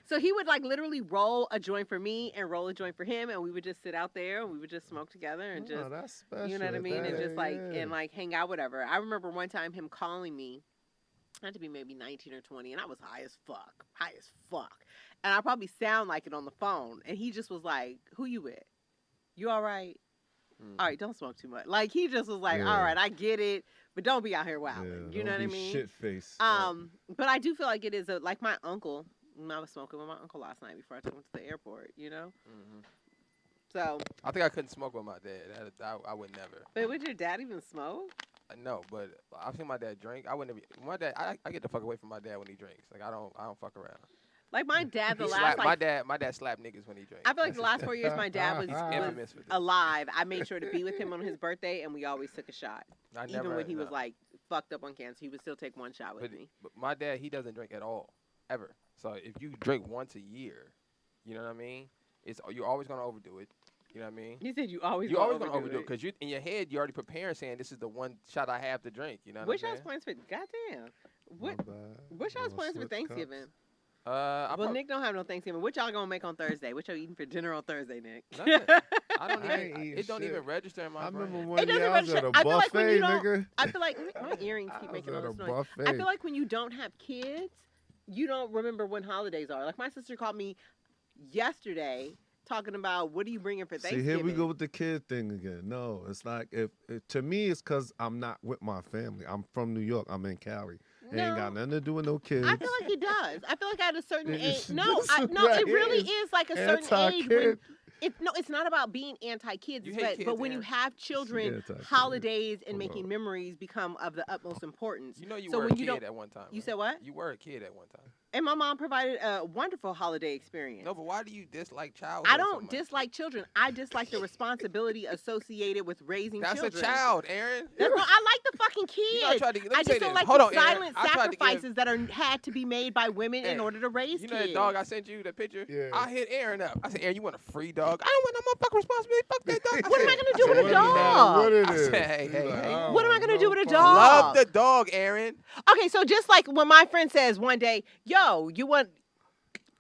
so he would like literally roll a joint for me and roll a joint for him, and we would just sit out there and we would just smoke together and just, that's special. you know what I mean, and just like and like hang out, whatever. I remember one time him calling me. I had to be maybe 19 or 20, and I was high as fuck. And I probably sound like it on the phone, and he just was like, "Who you with? You all right? All right, don't smoke too much." Like he just was like, "All right, I get it, but don't be out here wilding." You know what I mean? Shit face. But I do feel like it is like my uncle. I was smoking with my uncle last night before I took him to the airport. You know. So. I think I couldn't smoke with my dad. I would never. But would your dad even smoke? No, but I've seen my dad drink. I wouldn't. My dad. I get the fuck away from my dad when he drinks. Like I don't fuck around. Like my dad, my dad slapped niggas when he drank. I feel like the last 4 years my dad was alive. I made sure to be with him on his birthday, and we always took a shot. Even when he was like fucked up on cancer, he would still take one shot with me. But my dad, he doesn't drink at all, ever. So if you drink once a year, you know what I mean? You're always gonna overdo it. You know what I mean? You said you're always gonna overdo it because you in your head you already preparing saying this is the one shot I have to drink. You know what I'm saying? Which house plans for? Goddamn. What house plans for Thanksgiving? Well, Nick don't have no Thanksgiving. What y'all gonna make on Thursday? What y'all eating for dinner on Thursday, Nick? Nothing. I don't I ain't even. eating It don't shit. even register in my I brain. remember one It year doesn't I was register. at a I feel like when buffet, you don't. nigga. I feel like my earrings I keep was making at all a this noise. I buffet. feel like when you don't have kids, you don't remember when holidays are. Like my sister called me yesterday talking about what are you bringing for See, Thanksgiving? here we go with the kid thing again. No, it's like if to me, it's because I'm not with my family. I'm from New York. I'm in Cali. It ain't got nothing to do with no kids. I feel like he does. I feel like at a certain age. This No, right it really here is like a certain age when anti-kid. it's not about being anti-kids, You hate kids, but when you Aaron. have children, anti-kid. holidays and Come making on. memories become of the utmost importance. You know you So were when a you kid don't- at one time. You right? said what? You were a kid at one time. And my mom provided a wonderful holiday experience. No, but why do you dislike childhood? I so don't much? dislike children. I dislike the responsibility associated with raising That's children. a child, Aaron. That's not, I like the fucking kids. You know, I tried to. Let me I say just this. don't like Hold the on, Aaron. silent I tried to give. sacrifices that had to be made by women in Aaron, order to raise You know kids. that dog I sent you, that picture? Yeah. I hit Aaron up. I said, Aaron, you want a free dog? I don't want no motherfucking responsibility. Fuck that dog. What am I gonna do with a It doesn't matter dog? What it I is. said, hey, He's hey, like, hey. I What am I don't gonna do know, with a fuck. dog? Love the dog, Aaron. Okay, so just like when my friend says one day, yo,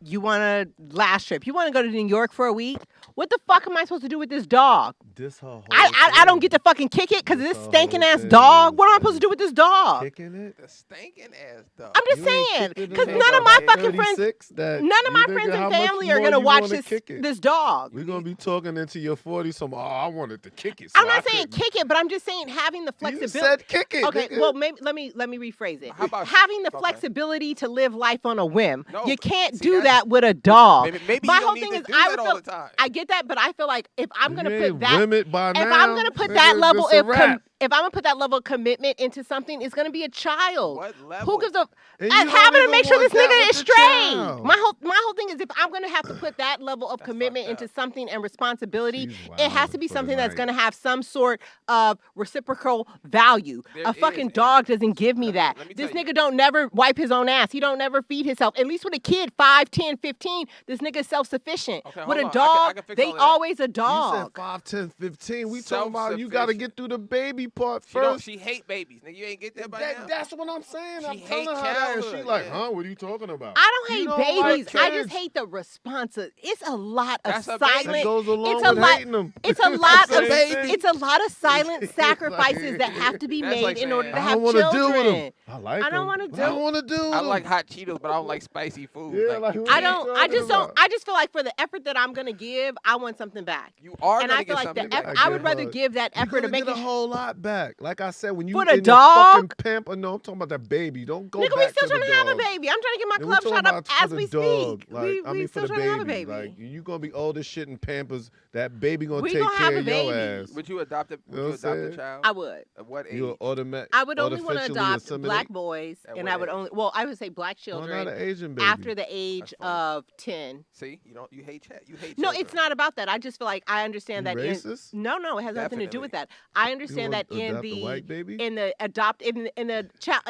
you want a last trip? You want to go to New York for a week? What the fuck am I supposed to do with this dog? This her whole I don't thing. get to fucking kick it because of This this her stinking whole ass thing dog. is- What am I supposed to do with this dog? Kicking it. The stinking ass dog. I'm just You ain't saying kicked it because in none of my fucking friends, 36 that none of you my nigga, friends how and much family are more gonna you watch wanna this kick it? this dog. We're gonna be talking into your 40s. Some, I wanted to kick it. I'm so I not saying couldn't. kick it, but I'm just saying having the You flexibility. said kick it. Okay, nigga. well, maybe let me rephrase it. How about- Having the okay. flexibility to live life on a whim? No, You but can't see, do that's- that with a dog. Maybe My you don't whole need thing to is, do I that would all feel, the time. I get that, but I feel like if I'm gonna You put ain't that, limit by if now, I'm gonna put that nigga, level it's a of wrap. if I'm gonna put that level of commitment into something, it's gonna be a child. What level? Who gives a And I'm you don't having to even make sure want this that nigga with is the straight. child. My whole thing is if I'm gonna have to put that level of That's commitment fucked into up. something and responsibility, She's it has to wildin' be for the something that's night. gonna have some sort of reciprocal value. There A fucking is, dog doesn't give me Let me- that. let me This tell you. nigga don't never wipe his own ass. He don't never feed himself. At least with a kid, 5, 10, 15, this nigga's self-sufficient. Okay, With hold a on. dog, I can fix they all of that. always a You said dog. 5, 10, 15. We talking about you got to get through the baby part She don't. first. She hate babies. Nigga, you ain't get that by now. That's what I'm saying. She I'm telling hate her that, and she childhood, like, yeah. huh? What are you talking about? I don't hate You don't like babies. I just kids. hate the responsibility. It's a lot of That's a baby. silent. That goes along it's a with lot. hating them. It's a lot That's a of baby. it's a lot of silent It's sacrifices like- that have to be That's made like in order saying, to I have don't want to children. deal with them. I like I don't them, wanna but do- I don't want to deal with I them. like hot Cheetos, but I don't like spicy food. Yeah, like, what I are you don't. I talking just don't. about? I just feel like for the effort that I'm gonna give, I want something back. You are And gonna I feel get like something the back. effort. I would get rather her. give that You're effort to gonna make get it. a whole lot back. Like I said, when you For the in your dog? fucking pamper, no, I'm talking about that baby. Don't go Nigga, back we still to the trying to have a dog. baby. I'm trying to get my And we club talking shot up about for as the we dog. speak. Like, we I mean, for still the trying to have a baby. baby. Like, you gonna be old as shit in Pampers. That baby gonna We take gonna care have a of your baby. ass. Would you adopt a? You Would know you what I'm adopt a saying? child? I would. At what age? You an automatic. I would only want to artificially adopt assimilate? black boys, At and what I would age? only. Well, I would say black Why children not an Asian baby? after the age funny. of 10. See, you don't. You hate chat. You hate. No, children. it's not about that. I just feel like I understand You that. racist? No, it has nothing to do with that. I understand want that to in adopt a white baby?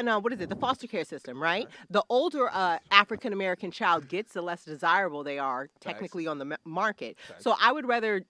no, what is it? The foster care system, right? The older African American child gets, the less desirable they are technically on the market. Facts. So I would rather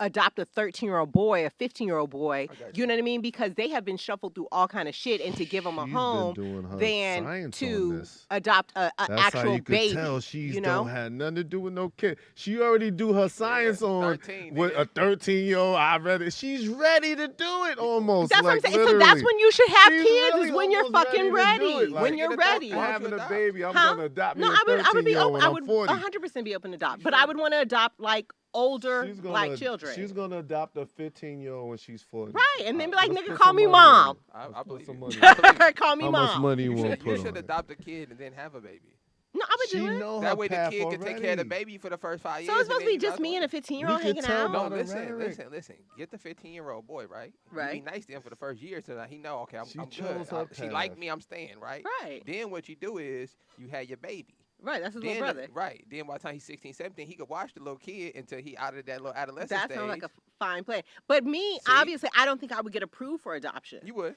adopt a 13-year-old boy, a 15-year-old boy. got You know what I mean? Because they have been shuffled through all kind of shit, and to give them a She's been home doing her than science on to this. adopt a That's actual how you could baby. tell she's you know? don't have nothing to do with no kid. She already do her science on 13, with nigga. a 13-year-old. I read it. She's ready to do it almost. That's like, what I'm saying. So that's literally. when you should have She's kids, really is when you're almost fucking ready to do ready. it. Like, When you're get a dog. ready. Why don't having you a adopt? baby, I'm Huh? gonna adopt No, me a I would be 13-year-old when I I'm would 40. 100% be open to adopt, but I would want to adopt like older She's black gonna, children. She's gonna adopt a 15-year-old when she's 40. Right, and then be like, Let's nigga, put call some me money on mom. it. I Let's put believe some you. money I on it. believe you. Call me How mom. much money you You want to should, put you on should it? adopt a kid and then have a baby. No, I would She do it. know That her way the path kid can take care of the already. baby for the first 5 years. So it's supposed to and be then just you me and a guys 15-year-old We could hanging tell out. No, by the listen. rhetoric. Get the 15-year-old boy, right? You Right. be nice to him for the first year so that he know, okay, She I'm chose good. her She like path. me, I'm staying, right? Right. Then what you do is you have your baby. Right, that's his Then, little brother. right. Then by the time he's 16, 17, he could watch the little kid until he out of that little adolescent That stage. sounds like a fine plan. But me, See? obviously, I don't think I would get approved for adoption. You would.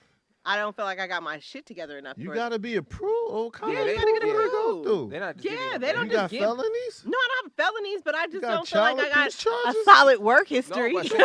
I don't feel like I got my shit together enough. You for gotta be approved. Oh, come Yeah, on. you gotta get What do they go approved. through? They're not just Yeah, giving you they don't You just got give. felonies? No, I don't have felonies, but I just got don't feel like I child got abuse charges? a solid work history. but You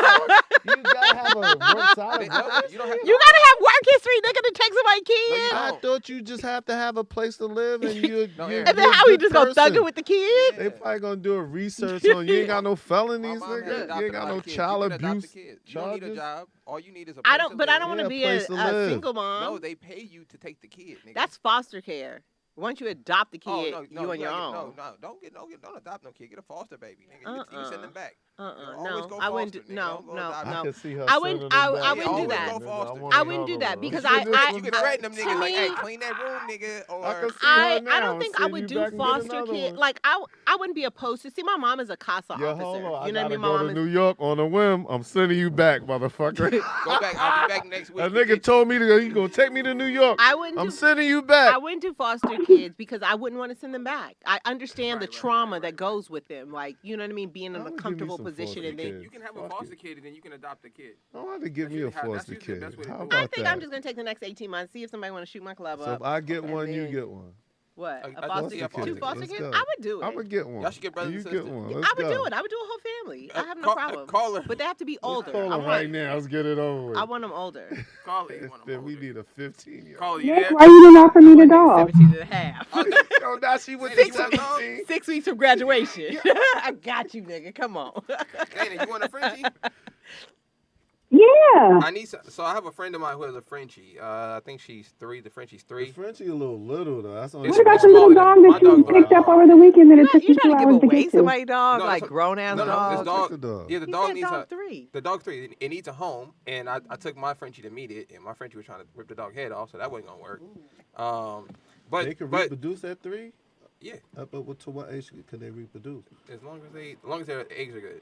gotta have a work solid work You don't have You gotta have work history, nigga, to take somebody's No, kid. you I don't. thought you just have to have a place to live and you're No, you're Erin. And then you're a how we good just gonna thug person. it with the kid? They probably gonna do a research on you ain't got no felonies, My mom had nigga. You adopted ain't got a lot no of kids. child You can adopt abuse a kid. You don't need a charges. job. All you need is a I place don't, to but I live. don't want Yeah, to a be place to a live. single mom. No, they pay you to take the kid, nigga. That's foster care. Once you adopt the Oh, kid, no, you on your gotta own. Don't adopt no kid. Get a foster baby, nigga. You send them back. No, Always go I wouldn't. foster, Do, nigga. no, Don't go no, adopt. I no. could see her I wouldn't. sending them I back. wouldn't do always that. go foster. wanna I wouldn't do love that her. because You can threaten them to niggas like, hey, me, clean that room, nigga. Or I could see I her now. don't think I Send would you do back and get foster another kid. one. Like I wouldn't be opposed to. See, my mom is a CASA Yo, officer. hold on. You know I what I gotta mean? My go mom to is. New York on a whim. I'm sending you back, motherfucker. go back. I'll be back next week. A nigga told me to go. You gonna take me to New York? I wouldn't. I'm do, sending you back. I wouldn't do foster kids because I wouldn't want to send them back. I understand the trauma that goes with them. Like, you know what I mean? Being in I a would give me comfortable some position foster and then. kids. You can have a Fuck foster it. kid and then you can adopt a kid. I want to give me a That's foster usually the kid. best way to How do it. about I think that? I'm just gonna take the next 18 months, see if somebody want to shoot my club So up. if I get and one, you then- get one. What? A A foster kid. kid? Two foster Let's kids? go. I would do it. I'm gonna get one. Y'all should get brothers you and get sisters. one. I Let's would go. do it. I would do a whole family. I have no Call- problem. call her. But they have to be older. Call I him want, right now. Let's get it over with. I want them older. Call it. You want 'em Then we older. need a 15-year-old. Call it. You Nick, there? why you didn't offer me the dog? 17 and a half. Yo, now she was Dana, you want a dog? 17. 6 weeks from graduation. I got you, nigga. Come on. Dana, you want a Frenchie? Yeah. I need so I have a friend of mine who has a Frenchie. I think she's 3. The Frenchie's The 3. Frenchie a little little though. That's What What only about It's the little smaller dog than- that my you dog's picked like- up over the weekend that it took You you 2 trying to give hours to away get to? somebody's dog, No, like that's- grown ass no, dog. this I'll dog. take the dog. Yeah, the He dog said needs dog a 3. the dog 3. It needs a home, and I took my Frenchie to meet it, and my Frenchie was trying to rip the dog head off, so that wasn't gonna work. But They can but reproduce at 3. yeah, But to what age can they reproduce? as long as their eggs are good.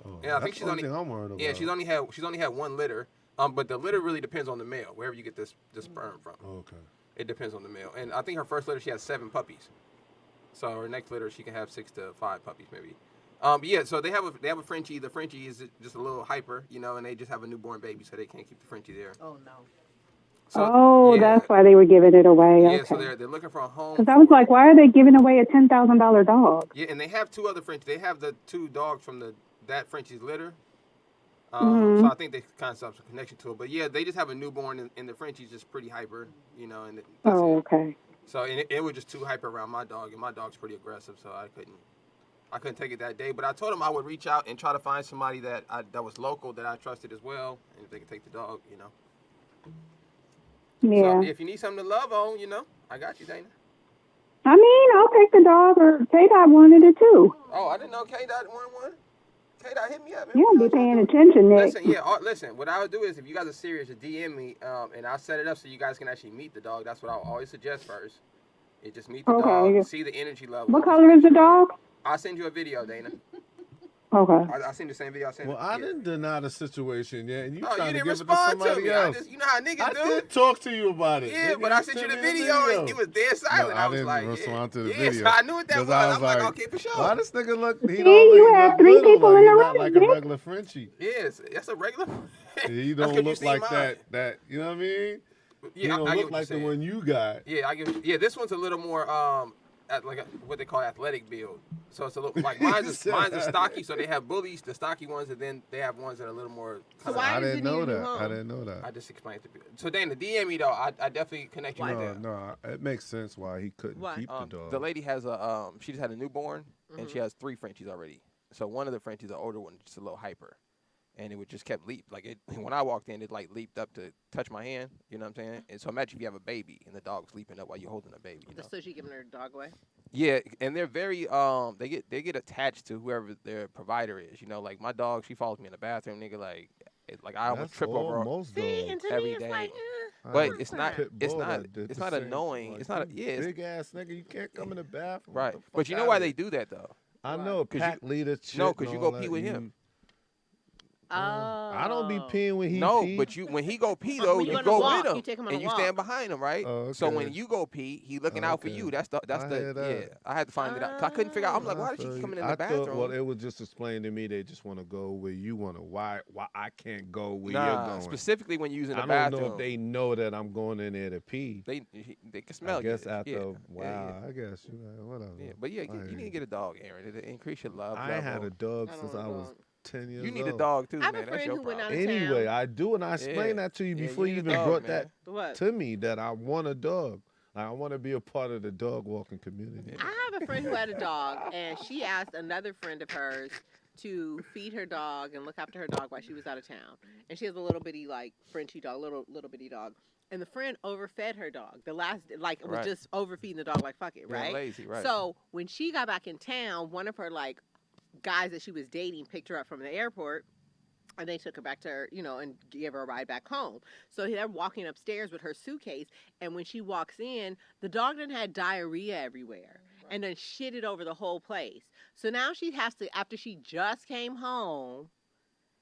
Oh, Yeah, I think that's she's the only- thing I'm worried about. Yeah, she's only had 1 litter. But the litter really depends on the male, wherever you get this sperm from. Okay. It depends on the male. And I think her first litter she has 7 puppies. So her next litter she can have 6 to 5 puppies maybe. Yeah, so they have a Frenchie. The Frenchie is just a little hyper, and they just have a newborn baby, so they can't keep the Frenchie there. Oh, no. So, yeah, That's why they were giving it away. Yeah, Okay. so they're looking for a home. Because I was for like, it. why are they giving away a $10,000 dog? Yeah, and they have 2 other Frenchies. They have the 2 dogs from that Frenchie's litter. Mm-hmm. So I think they kind of have some connection to it. But yeah, they just have a newborn, and the Frenchie's just pretty hyper, and that's Oh, it. okay. So and it was just too hyper around my dog, and my dog's pretty aggressive, so I couldn't take it that day. But I told him I would reach out and try to find somebody that was local that I trusted as well, and if they could take the dog, Yeah. So if you need something to love on, I got you, Dana. I mean, I'll take the dog, or K-Dot wanted it too. Oh, I didn't know K-Dot wanted one. K-Dot, hit me up. Man. You don't be paying attention, Nick. Listen, what I would do is if you guys are serious, just DM me, and I'll set it up so you guys can actually meet the dog. That's what I'll always suggest first. Just meet the dog, see the energy level. What color is the dog? I'll send you a video, Dana. Okay. I'll send you the same video. Well, I didn't deny the situation yet, and you Oh, trying you to didn't give it to respond to somebody me. else. You know how niggas I do. did talk to you about it. Yeah, Nigga, but I you sent you the me video, and you was dead silent. No, I I was didn't like, respond to the yeah, video. so I knew what that 'Cause was. I was I'm like, like, okay, for sure. Why this nigga look? He See, don't you look have look 3 little, people like, in he a not row, like a Nick. regular Frenchie. Yes, that's a regular. He That's 'cause don't you look seen like mine. that. You know what I mean? He Yeah, don't I get look what like the you're one you got. Yeah, this one's a little more what they call athletic build. So it's a little like mine's are stocky, so they have bullies, the stocky ones, and then they have ones that are a little more. So why I does didn't it know need a new that. home? I didn't know that. I just explained it to you. So Dana, DM me though. I definitely connect you with them. No, it makes sense why he couldn't Why? keep the dog. The lady has she just had a newborn, and she has 3 Frenchies already. So one of the Frenchies, the older one, just a little hyper. And it would just kept leap. Like when I walked in, it like leaped up to touch my hand. You know what I'm saying? And so imagine if you have a baby and the dog's leaping up while you're holding a baby. You know? So she giving her dog away? Yeah, and they're very they get attached to whoever their provider is. Like my dog, she follows me in the bathroom, nigga. Like I almost trip over her. Most See, dogs. and to every me, it's day. like, But I it's had a not. pit It's bull not. that did It's the not same. annoying. Like, It's not. you Yeah. big ass nigga. You can't come in the bathroom. Right. Get the But fuck you know outta why here. they do that though? I know 'Cause pack leader shit. No, 'cause and you all go pee that, with him. I don't be peeing when he pee. but when he go pee though, you go with him, you take him on and a you walk. stand behind him, right? Oh, So okay. when you go pee, he looking out for you. That's the that. I had to find it out. 'Cause I couldn't figure out. I'm like, why did she feel coming you. in the bathroom? Thought, well, it was just explained to me they just want to go where you want to. Why I can't go where you're going? Specifically when you're using the I bathroom. don't know if they know that I'm going in there to pee. They can smell I guess you. after Yeah. I guess whatever. Yeah, but yeah, you need to get a dog, Aaron. It'll increase your love. I ain't had a dog I don't since want I a was dog. 10 years old. You need a dog too, I have man. a That's friend your who went problem. out of Anyway, town. I do, and I explained that to you before you need a even dog, brought man. What? that to me, that I want a dog. Like, I want to be a part of the dog walking community. I have a friend who had a dog, and she asked another friend of hers to feed her dog and look after her dog while she was out of town. And she has a little bitty, like, Frenchie dog, little bitty dog. And the friend overfed her dog. The last, like, it was Right. just overfeeding the dog, like, fuck it, Yeah, right? lazy, right. So when she got back in town, one of her, like, guys that she was dating picked her up from the airport. And they took her back to her, and gave her a ride back home. So they're walking upstairs with her suitcase. And when she walks in, the dog done had diarrhea everywhere. And then shitted over the whole place. So now she has to, after she just came home,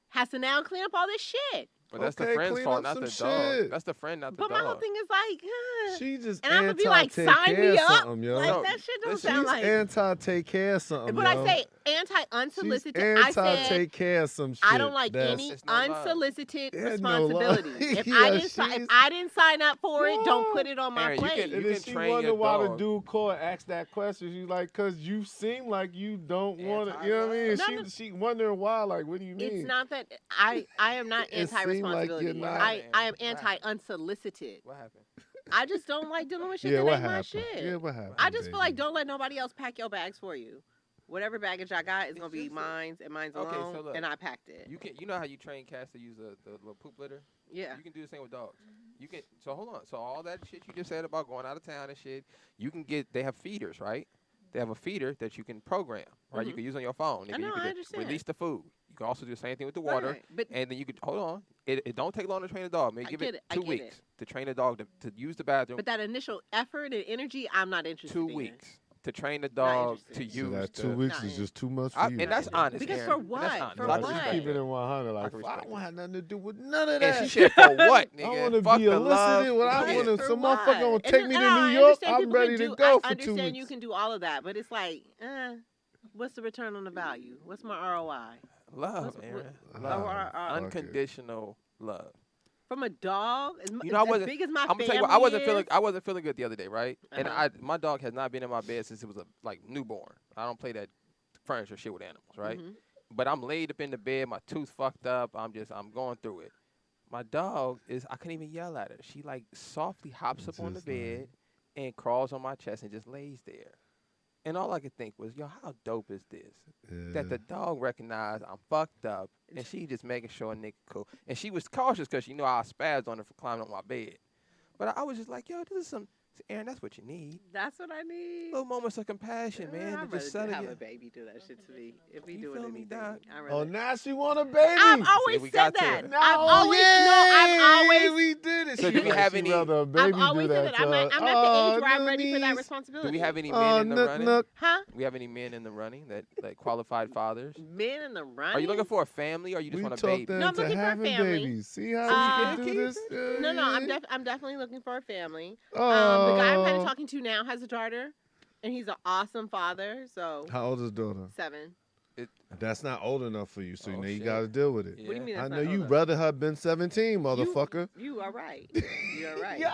has to now clean up all this shit. But that's the Okay, friend's clean fault, up not some the dog. shit. That's the friend, not the But dog. my whole thing is like, She just and I'm gonna be like, take sign care me of up. something, yo. Like, No, that shit don't listen, sound She's like. anti-take care of something, But yo. I say anti-unsolicited. She's I said, anti-take care of some shit. I don't like that's- any It's no love. unsolicited Yeah, no responsibility. love. If Yeah, if I didn't sign up for it, don't put it on my Aaron, you plate. can- And you then she train wonder your why the dog. dude called and asked that question. She's like, "Cause you seem like you don't want to." You know what I mean? No, no. She wondering why. Like, what do you mean? It's not that I am not It seem like anti-responsibility. you're not. I am anti-unsolicited. What happened? I just don't like dealing with shit Yeah, that what ain't my happened? shit. Yeah, what happened? I just feel like baby? don't let nobody else pack your bags for you. Whatever baggage I got is gonna be just a- mine's and mine's Okay, alone, so look, and I packed it. You know how you train cats to use the little poop litter? Yeah. You can do the same with dogs. You can. So hold on. So all that shit you just said about going out of town and shit, you can get. They have feeders, right? They have a feeder that you can program, right? You Mhm. can use on your phone. I know, you can I understand. release the food. You can also do the same thing with the water. Right, but And then you could hold on. It don't take long to train a dog. Maybe I give get it it, I 2 get weeks it. to train a dog to use the bathroom. but that initial effort and energy, I'm not interested 2 in. weeks to train the dog interested. to So So use that the, 2 weeks Nah, is just too much for I, you. and that's honest. Because Aaron. for And what? that's honest. For Like, what? she keep it in 100. I Like, can I respect don't that. have nothing to do with none of And that. she said, for what, nigga? I want to Fuck be the love. elicited. What I Yeah. want to, For some what? motherfucker gonna And take then- me to no, I New York. understand I'm people can ready to do- go I for 2 understand you weeks. can do all of that, but it's like, what's the return on the value? What's my ROI? Love, What's- Aaron. what- Love. Fuck it. Unconditional love. From a dog, as, You know, I as wasn't. big as my I'm gonna family tell you what. I wasn't is, feeling. I wasn't feeling good the other day, right? And Uh-huh. my dog has not been in my bed since it was like newborn. I don't play that furniture shit with animals, right? Mhm. But I'm laid up in the bed. My tooth fucked up. I'm going through it. My dog I couldn't even yell at her. She like softly hops up on the Just like- bed and crawls on my chest and just lays there. And all I could think was, yo, how dope is this? That the dog recognized I'm fucked up, and she just making sure a nigga cool. And she was cautious because she knew I spazzed on her for climbing on my bed. But I was just like, yo, this is some, Aaron, that's what you need. That's what I need. Little moments of compassion, man. I'd To just settle have you. a baby do that shit to me. If we You doing feel me, anything, Doc? I'd Oh, rather- now she want a baby. I've always we said got to that. it. No, I've always we did it. So She do we like, have she any- rather a baby I've do always said that that. I'm to at her. the age where I'm Oh, ready for that Denise. responsibility. Do we have any Oh, men in the nook, running? nook. Huh? We have any men in the running that like qualified fathers? Men in the running? Are you looking for a family or you just We want a talked baby? No, I'm into looking for a having family. babies. See how Uh, we can do this? No, I'm definitely looking for a family. Oh. The guy I'm kind of talking to now has a daughter, and he's an awesome father. So How old is daughter? 7. That's not old enough for you, so Oh, now you shit. got to deal with it. Yeah. What do you mean? I That's know not you old rather have been 17, motherfucker. You are right. You're right. Yo.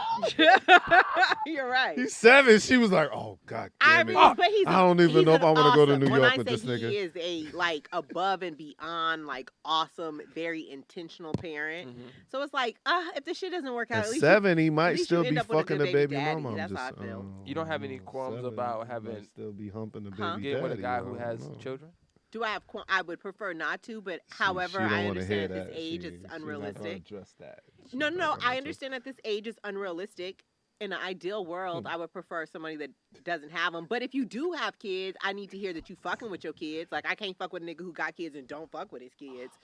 You're right. He's 7. She was like, "Oh God I damn it!" mean, but he's I don't even he's know if an I wanna go to awesome- New when York I with say this nigga. He is a like above and beyond like awesome, very intentional parent. Mhm. So it's like, if the shit doesn't work out, At at least 7, he might least you still end be up with a fucking good the baby baby daddy. mama. That's I'm how I just, feel. You don't have any qualms 7, about he might having- still be humping the baby Huh? Get with a daddy, guy I who don't has know. children? Do I have? I would prefer not to, but however, She don't I wanna hear understand at this that. age She- it's she's not gonna unrealistic. address that. She's No, not no, gonna I address- understand at this age it's unrealistic. In an ideal world, I would prefer somebody that doesn't have them. But if you do have kids, I need to hear that you fucking with your kids. Like, I can't fuck with a nigga who got kids and don't fuck with his kids.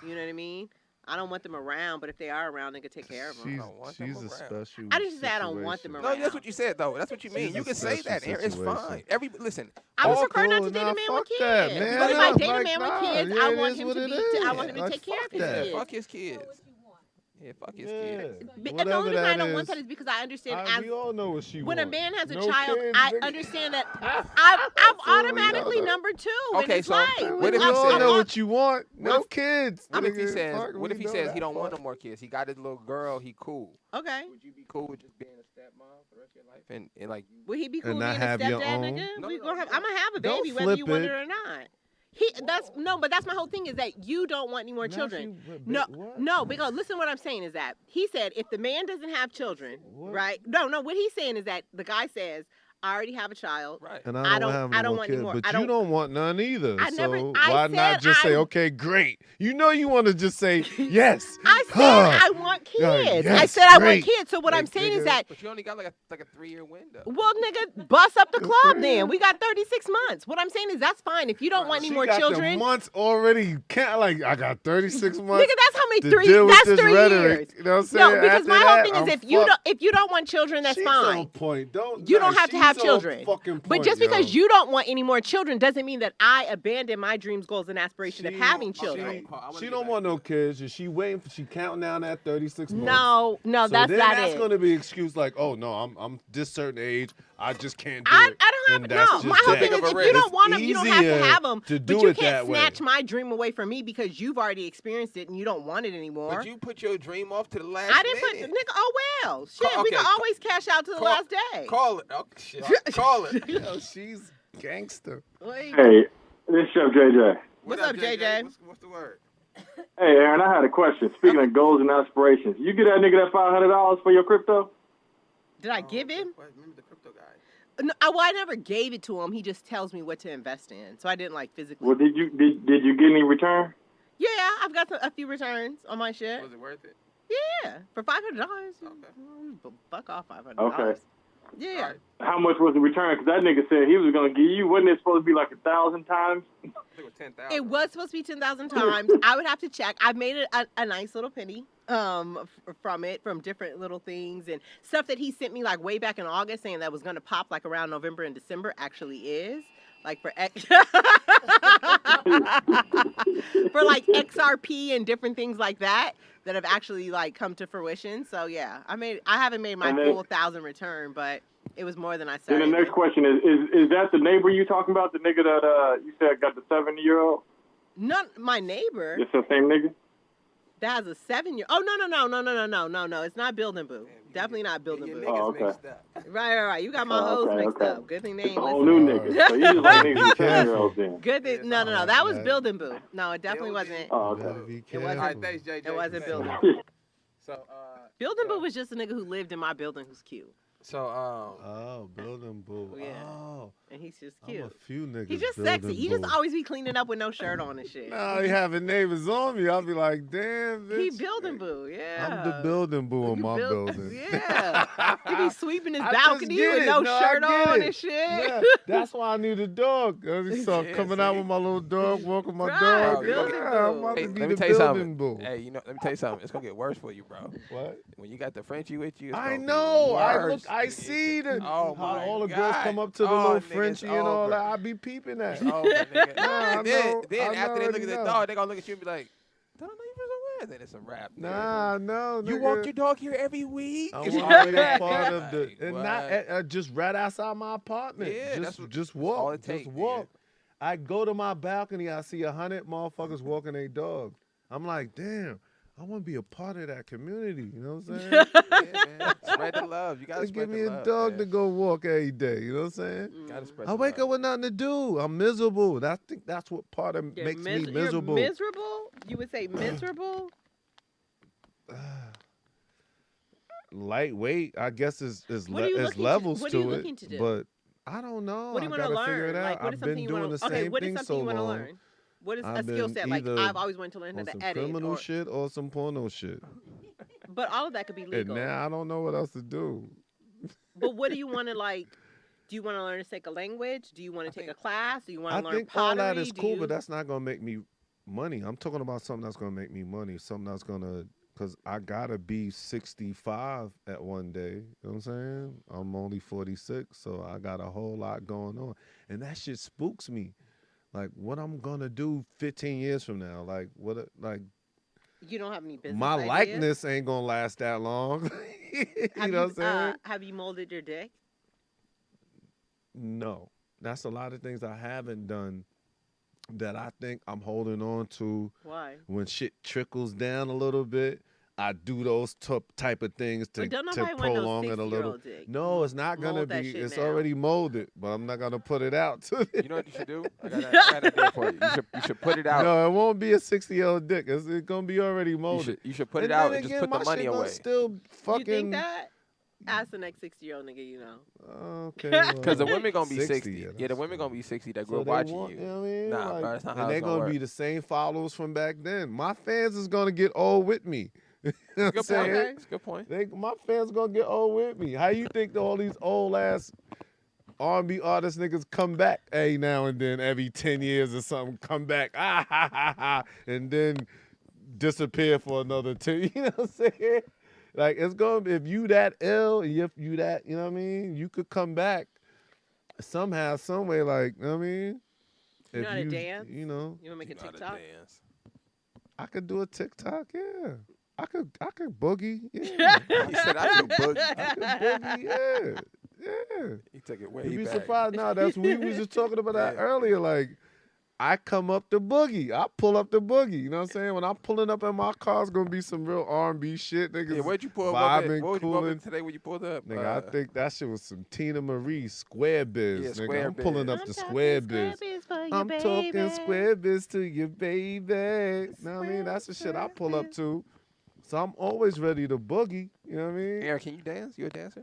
You know what I mean? I don't want them around, but if they are around, they could take care of them. She's a special. I didn't say I don't want them situation. around. No, that's what you said though. That's what you mean. She's You a can say special that, Aaron. It's situation. fine. Listen. I would Oh, prefer not cool. to date Nah, a man fuck with that, kids. man. But if I Nah, date a like, man with nah, kids, yeah, I it want is him what to it be. is. I want him to Like, take care of fuck his that. kids. Fuck his kids. Yeah, fuck his kids. And the Whatever only reason I don't that want is. that is because I understand We all know what she when a wants. man has a No child, kids, I nigga. understand that I'm That's what we automatically all know. number 2 Okay, in his so life. what if we he all says- know what you want? No What if- kids. What if he nigga. says? Fuck, What we if he know says that he don't want part. no more kids? He got his little girl. He cool. Okay. Would you be cool with just being a stepmom for the rest of your life? And like, Would he be cool And being not a have your stepdad, own? nigga? No, We no, gonna have, no. I'm gonna have a Don't baby whether you flip want it. it or not. But that's my whole thing is that you don't want any more Now children. she- what, No, what? no, because listen, what I'm saying is that he said if the man doesn't have children, What? right? No, what he's saying is that the guy says I already have a child. right. And I don't- have I no don't more want any kids, more. but I you don't- don't want none either. I so never- why I not said just say, I- okay, great? You know you want to just say yes. I said Huh. I want kids. I yes, said I want great. kids. So what I'm Like, saying is nigga. that But you only got like a 3-year window. well, nigga, bust up the club Yeah. then. We got 36 months. What I'm saying is that's fine. If you don't want any She more got children, the months already. Can't like I got 36 months. nigga, that's how many to three. deal with That's this 3 rhetoric. years. You know what I'm saying? No, because After my whole that, thing is I'm if you don't want children, that's She's fine. on point. You don't have to have she's on children. fucking But point, just because yo. you don't want any more children doesn't mean that I abandon my dreams, goals, and aspirations of She- having she- children. She don't want no kids. And she waiting. She counting down that 36 months. No, So that's then not that's it. going to be excuse like, oh no, I'm this certain age. I just can't do I it. don't And have that's no. just My whole that. thing is if you It's don't want them, you don't have to easier have them. to But do you it can't that way. snatch my dream away from me because you've already experienced it and you don't want it anymore. But you put your dream off to the last I didn't put minute. nigga. Oh well, shit. Call- We okay, can call- always cash out to the call- last day. Call it. Oh, shit. Call it. Yo, she's gangster. Wait, Hey, this is Chef JJ. What's up, JJ? What's the word? Hey, Aaron, I had a question. Speaking of goals and aspirations, you get that nigga that $500 for your crypto? Did I give him? Remember the crypto guy? No, well, I never gave it to him. He just tells me what to invest in, so I didn't like physically. Well, did you get any return? Yeah, I've got a few returns on my shit. Was it worth it? Yeah, for $500. Okay. Buck off $500. Okay. Yeah. All right. How much was the return? Because that nigga said he was gonna give you. Wasn't it supposed to be like 1,000 times? I think it was 10,000. It was supposed to be 10,000 times. I would have to check. I've made it a nice little penny from it, from different little things and stuff that he sent me like way back in August saying that was going to pop like around November and December actually is. Like for for like XRP and different things like that have actually like come to fruition. So yeah, I haven't made my And then- full 1,000 return, but it was more than I Then started. the next question is that the neighbor you talking about? The nigga that you said got the 70-year-old? Not my neighbor. It's the same nigga? That has a 7-year. Oh no! It's not Building Boo. Definitely not Building Your Boo. niggas Oh, okay. mixed up. Right. You got my hoes okay, mixed okay. up. Good thing they It's ain't a whole listening. new nigga. So you just like niggas with 10-year-olds then? Good thing. No. That was Building Boo. No, it definitely wasn't. Oh, Better okay. be It careful. wasn't- All right, thanks, JJ. It wasn't Thanks. Building Boo. So, Building Boo was just a nigga who lived in my building who's cute, Oh, building boo. Yeah. Oh, and he's just I'm cute. a few niggas. He's just building sexy. He just boo. always be cleaning up with no shirt on and shit. Now he having neighbors on me. I'll be like, damn, bitch. He Building Boo. Yeah. I'm the building boo in You my build- building. Yeah. He be sweeping his I just balcony get with it. no No, I shirt get on it. and shit. Yeah, that's why I need a dog. I just saw Yeah, coming out see? with my little dog, walking my Right, dog. building Yeah, I'm boo. about hey, to be let me the tell you building something. boo. Hey, let me tell you something. It's gonna get worse for you, bro. What? When you got the Frenchie with you, it's I gonna be know. worse. I see the Oh, how my all the girls God. come up to the Oh, little nigga, Frenchie it's and all over. that. I be peeping that. It's over, nigga. Nah, I And know. then I after they look already at the know. dog, they gonna look at you and be like, "Don't know you from somewhere." Then it's a wrap. nigga. Nah, no. You nigga. walk your dog here every week. I'm It's already like, part of the, like, and what? not just right outside my apartment. Yeah, that's what- just that's walk, all it just take, walk. nigga. I go to my balcony, I see 100 motherfuckers walking their dog. I'm like, damn, I want to be a part of that community. You know what I'm saying? Yeah, man. Spread the love. You gotta Just spread give me the a love, dog man. to go walk every day. You know what I'm saying? Gotta spread I the wake love. up with nothing to do. I'm miserable. I think that's what part of You're makes me You're miserable. miserable? You would say miserable? Lightweight, I guess is What are you looking to- levels what are you to it, looking to do? but I don't know. What do you I want to gotta figure learn? it out. Like, what is I've something been you doing want the to? Okay, same what is thing something so you want to long. learn? What is I've a skill been set? Like either I've always wanted to learn how on to some edit, criminal or, shit or some porno shit. but all of that could be And legal. now I don't know what else to do. But what do you want to like? Do you want to learn to take a language? Do you want to take a class? Do you want I to learn think pottery? all that is Do cool, you- but that's not gonna make me money. I'm talking about something that's gonna make me money. Something that's gonna, cause I gotta be 65 at one day. You know what I'm saying? I'm only 46, so I got a whole lot going on, and that shit spooks me. Like what I'm gonna do 15 years from now. Like what? Like You don't have any business my ideas? likeness ain't gonna last that long. You know what I'm saying? Have you molded your dick? No, that's a lot of things I haven't done that I think I'm holding on to. Why? When shit trickles down a little bit, I do those type of things to prolong it a little. Dick. No, it's not gonna be. It's already molded, but I'm not gonna put it out. You know what you should do? I got an idea for you. You should put it out. No, it won't be a 60-year-old dick. It's gonna be already molded. You should put it out and just put the money away. Still fucking. You think that? Ask the next 60-year-old nigga, you know. Okay. Because the women gonna be 60. Yeah, the women cool. gonna be 60 that grew up watching you. You know what I mean? Nah, like, bro, that's not how and it's they're gonna gonna be work. the same followers from back then. My fans is gonna get old with me. You know what I'm Good point. saying? That's a good point. My fans gonna get old with me. How you think all these old ass R&B artist niggas come back now and then, every 10 years or something, come back, and then disappear for another 2. You know what I'm saying? Like, it's gonna be, if you that ill, if you that, you know what I mean, you could come back somehow, some way, like, you know what I mean? You know how to dance? You know. You wanna make a TikTok? I could do a TikTok, yeah. I could boogie, yeah. He said I could boogie. I could boogie, yeah. Yeah. He took it way You'd be back. surprised. Now that's we was just talking about that earlier. Like, I come up the boogie. I pull up the boogie. You know what I'm saying? When I'm pulling up in my car, it's gonna be some real R&B shit. Niggas Yeah, where'd you pull up? vibing, What would you pull cooling. up today when you pulled up? Nigga, I think that shit was some Tina Marie Square Biz. Yeah, nigga. Square I'm pulling Biz. up the Square Biz. I'm talking Square Biz to you, baby. You know what I mean? That's the shit I pull up to. So I'm always ready to boogie. You know what I mean? Erin, can you dance? You a dancer?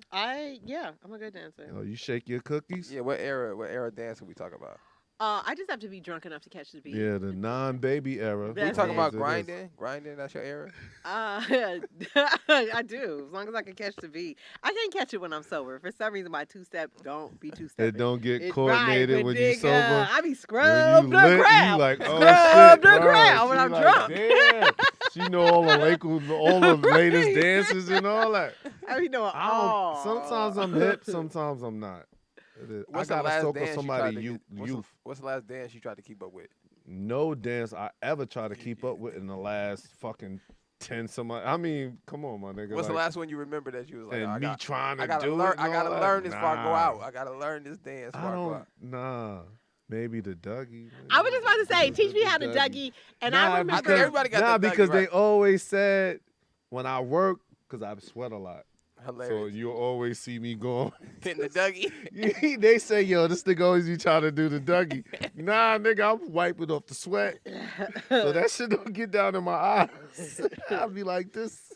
Yeah, I'm a good dancer. Oh, you shake your cookies? Yeah, what era dance are we talking about? I just have to be drunk enough to catch the beat. Yeah, the non-baby era. We That's talking about It is. grinding? Grinding, that's your era? I do, as long as I can catch the beat. I can't catch it when I'm sober. For some reason, my two-step don't be two-stepping. It don't get coordinated right, when nigga, you sober. I be scrubbed When the you lit, ground. you like, oh Scrubbed shit, the ground when She I'm like, drunk. Damn. She know all the latest dances and all that. I be knowing all. Sometimes I'm hip, sometimes I'm not. What's I the gotta last soak up dance somebody you tried to youth. What's the last dance you tried to keep up with? No dance I ever tried to keep up with in the last fucking 10 some. I mean, come on, my nigga. What's the like, last one you remember that you was like, and I me got, trying to I gotta do learn, it? I gotta learn this before I go Nah. out. I gotta learn this dance before I go out. Nah. Maybe the Dougie. I was just about to say, teach me how to Dougie. And I remember. I think everybody got the Dougie, because they right? always said when I work, because I sweat a lot. Hilarious. So you'll always see me going. Hitting the Dougie. They say, yo, this nigga always be trying to do the Dougie. Nah, nigga, I'm wiping off the sweat. So that shit don't get down in my eyes. I'll be like this.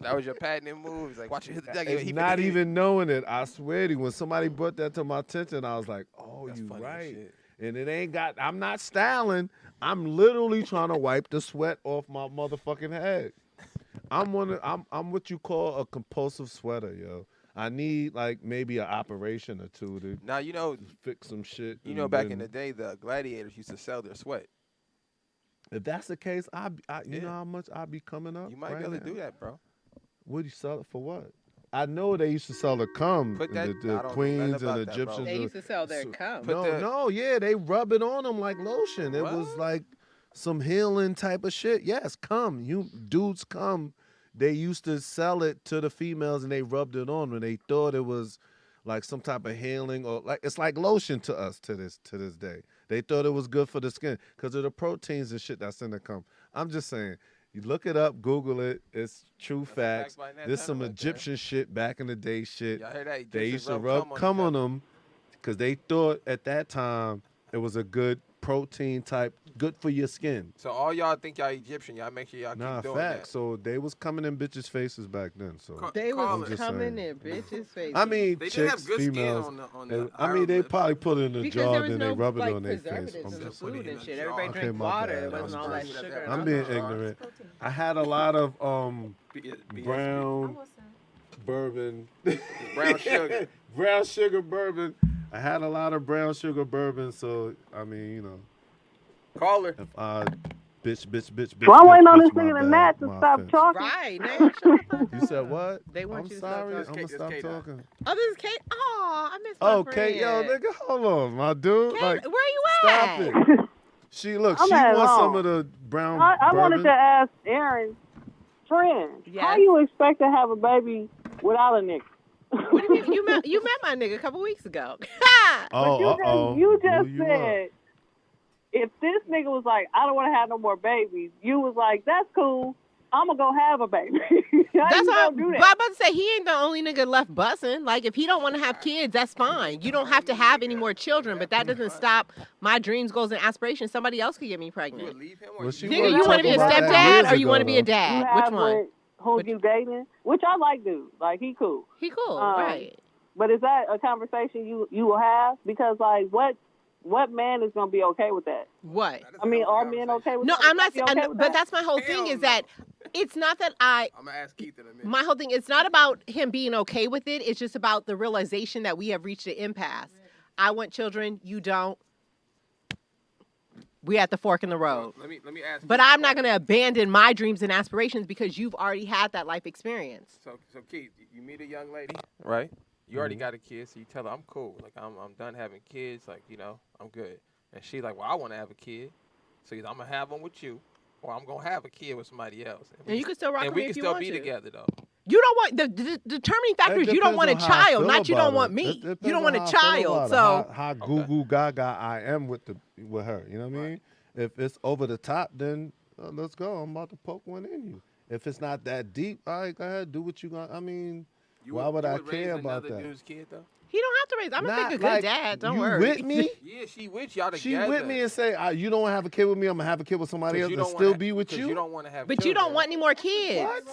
That was your patented move. It's like, watch you hit the Dougie. It's not even knowing it. I swear to you, when somebody brought that to my attention, I was like, oh, That's you funny as right. shit. And it ain't got, I'm not styling. I'm literally trying to wipe the sweat off my motherfucking head. I'm what you call a compulsive sweater, yo. I need like maybe an operation or two to Now, you know, fix some shit. you know, back in the day, the gladiators used to sell their sweat. If that's the case, you Yeah. know how much I be coming up. You might right be able to now? do that, bro. What do you sell it for? What? I know they used to sell the cum. Put that- I the don't know nothing queens about and that, bro. Egyptians. They used to sell their cum. Put the- No, yeah, they rub it on them like lotion. It was What? like some healing type of shit. Yes, cum. You dudes cum. They used to sell it to the females and they rubbed it on when they thought it was like some type of healing or like it's like lotion to us to this day. They thought it was good for the skin because of the proteins and shit that's in the cum. I'm just saying, you look it up, Google it. It's true facts. by Nat This Turner some right there. Egyptian shit back in the day shit. Y'all hear that? They Egyptians used to rub cum on them because they thought at that time it was a good protein type, good for your skin. So all y'all think y'all Egyptian, y'all make sure y'all Nah, keep doing facts. that. So they was coming in bitches' faces back then. So They Call was it. coming saying. in bitches' faces. I mean, They did chicks, have good females. skin on they- the I mean, they Ireland. probably put it in a because jar, there was then no they rub it like on their face. preservatives in the just put it food in and a shit. jar. Everybody Okay, drank my water. bad. It wasn't all that I'm sugar. I'm and being alcohol. ignorant. I had a lot of BSB. brown bourbon, Brown sugar. brown sugar bourbon. I had a lot of brown sugar bourbon, so I mean, you know, Call her. if I bitch. So I'm waiting on bitch, this my nigga to bad, Nat to my stop offense. talking. Right, nigga, shut the fuck You up. said what? They want I'm you to stop sorry. talking. I'm gonna stop talking. Oh, this is Kate. Oh, I miss my Okay, friend. yo, nigga, hold on, my dude. Kate, Like, where you stop at? it. She I'm she at wants some home. of the brown I wanted bourbon. to ask Erin, friend, how Yes. you expect to have a baby without a nigga? What do you mean? You met my nigga a couple weeks ago. Oh, You Blew just you said if this nigga was like, I don't want to have no more babies, you was like, that's cool. I'm gonna go have a baby. That's why I'm do that? about to say he ain't the only nigga left bussing. Like if he don't want to have kids, that's fine. You don't have to have any more children, but that doesn't stop my dreams, goals, and aspirations. Somebody else could get me You pregnant. would leave him, or Well, she you Nigga, wasn't you want to be a talking about that stepdad years or you want to ago, be a though. dad? You Which have one? with who you dating, which I like, dude. Like he cool. He cool, right? But is that a conversation you will have? Because like what man is gonna be okay with that? What? I mean, are men okay with No, that? I'm not. Is that okay with But that? that's my whole thing Hell is that it's not that I'm gonna ask Keith in a minute. my whole thing, it's not about him being okay with it. It's just about the realization that we have reached an impasse. I want children. You don't. We at the fork in the road. Let me ask. But Keith a I'm not going to question. abandon my dreams and aspirations because you've already had that life experience. So Keith, you meet a young lady, right? You already got a kid, so you tell her I'm cool. Like I'm done having kids. Like I'm good. And she like, well, I want to have a kid, so either I'm gonna have one with you, or I'm gonna have a kid with somebody else. And you can still rock and with we me can if you still want be to. together though. You don't want the determining factor is you don't want a child, not you don't want me. You don't want a child. So how goo goo gaga I am with her. You know what I mean? If it's over the top, then let's go. I'm about to poke one in you. If it's not that deep, all right, go ahead, do what you got. I mean, why would I care about that? Dude's kid, though? he don't have to raise. I'm gonna pick a good dad. Don't you worry. with me? Yeah, she with y'all She together. with me and say, you don't want to have a kid with me. I'm gonna have a kid with somebody else you and don't still wanna- be with because you. You don't want to have. But you don't want any more kids. What?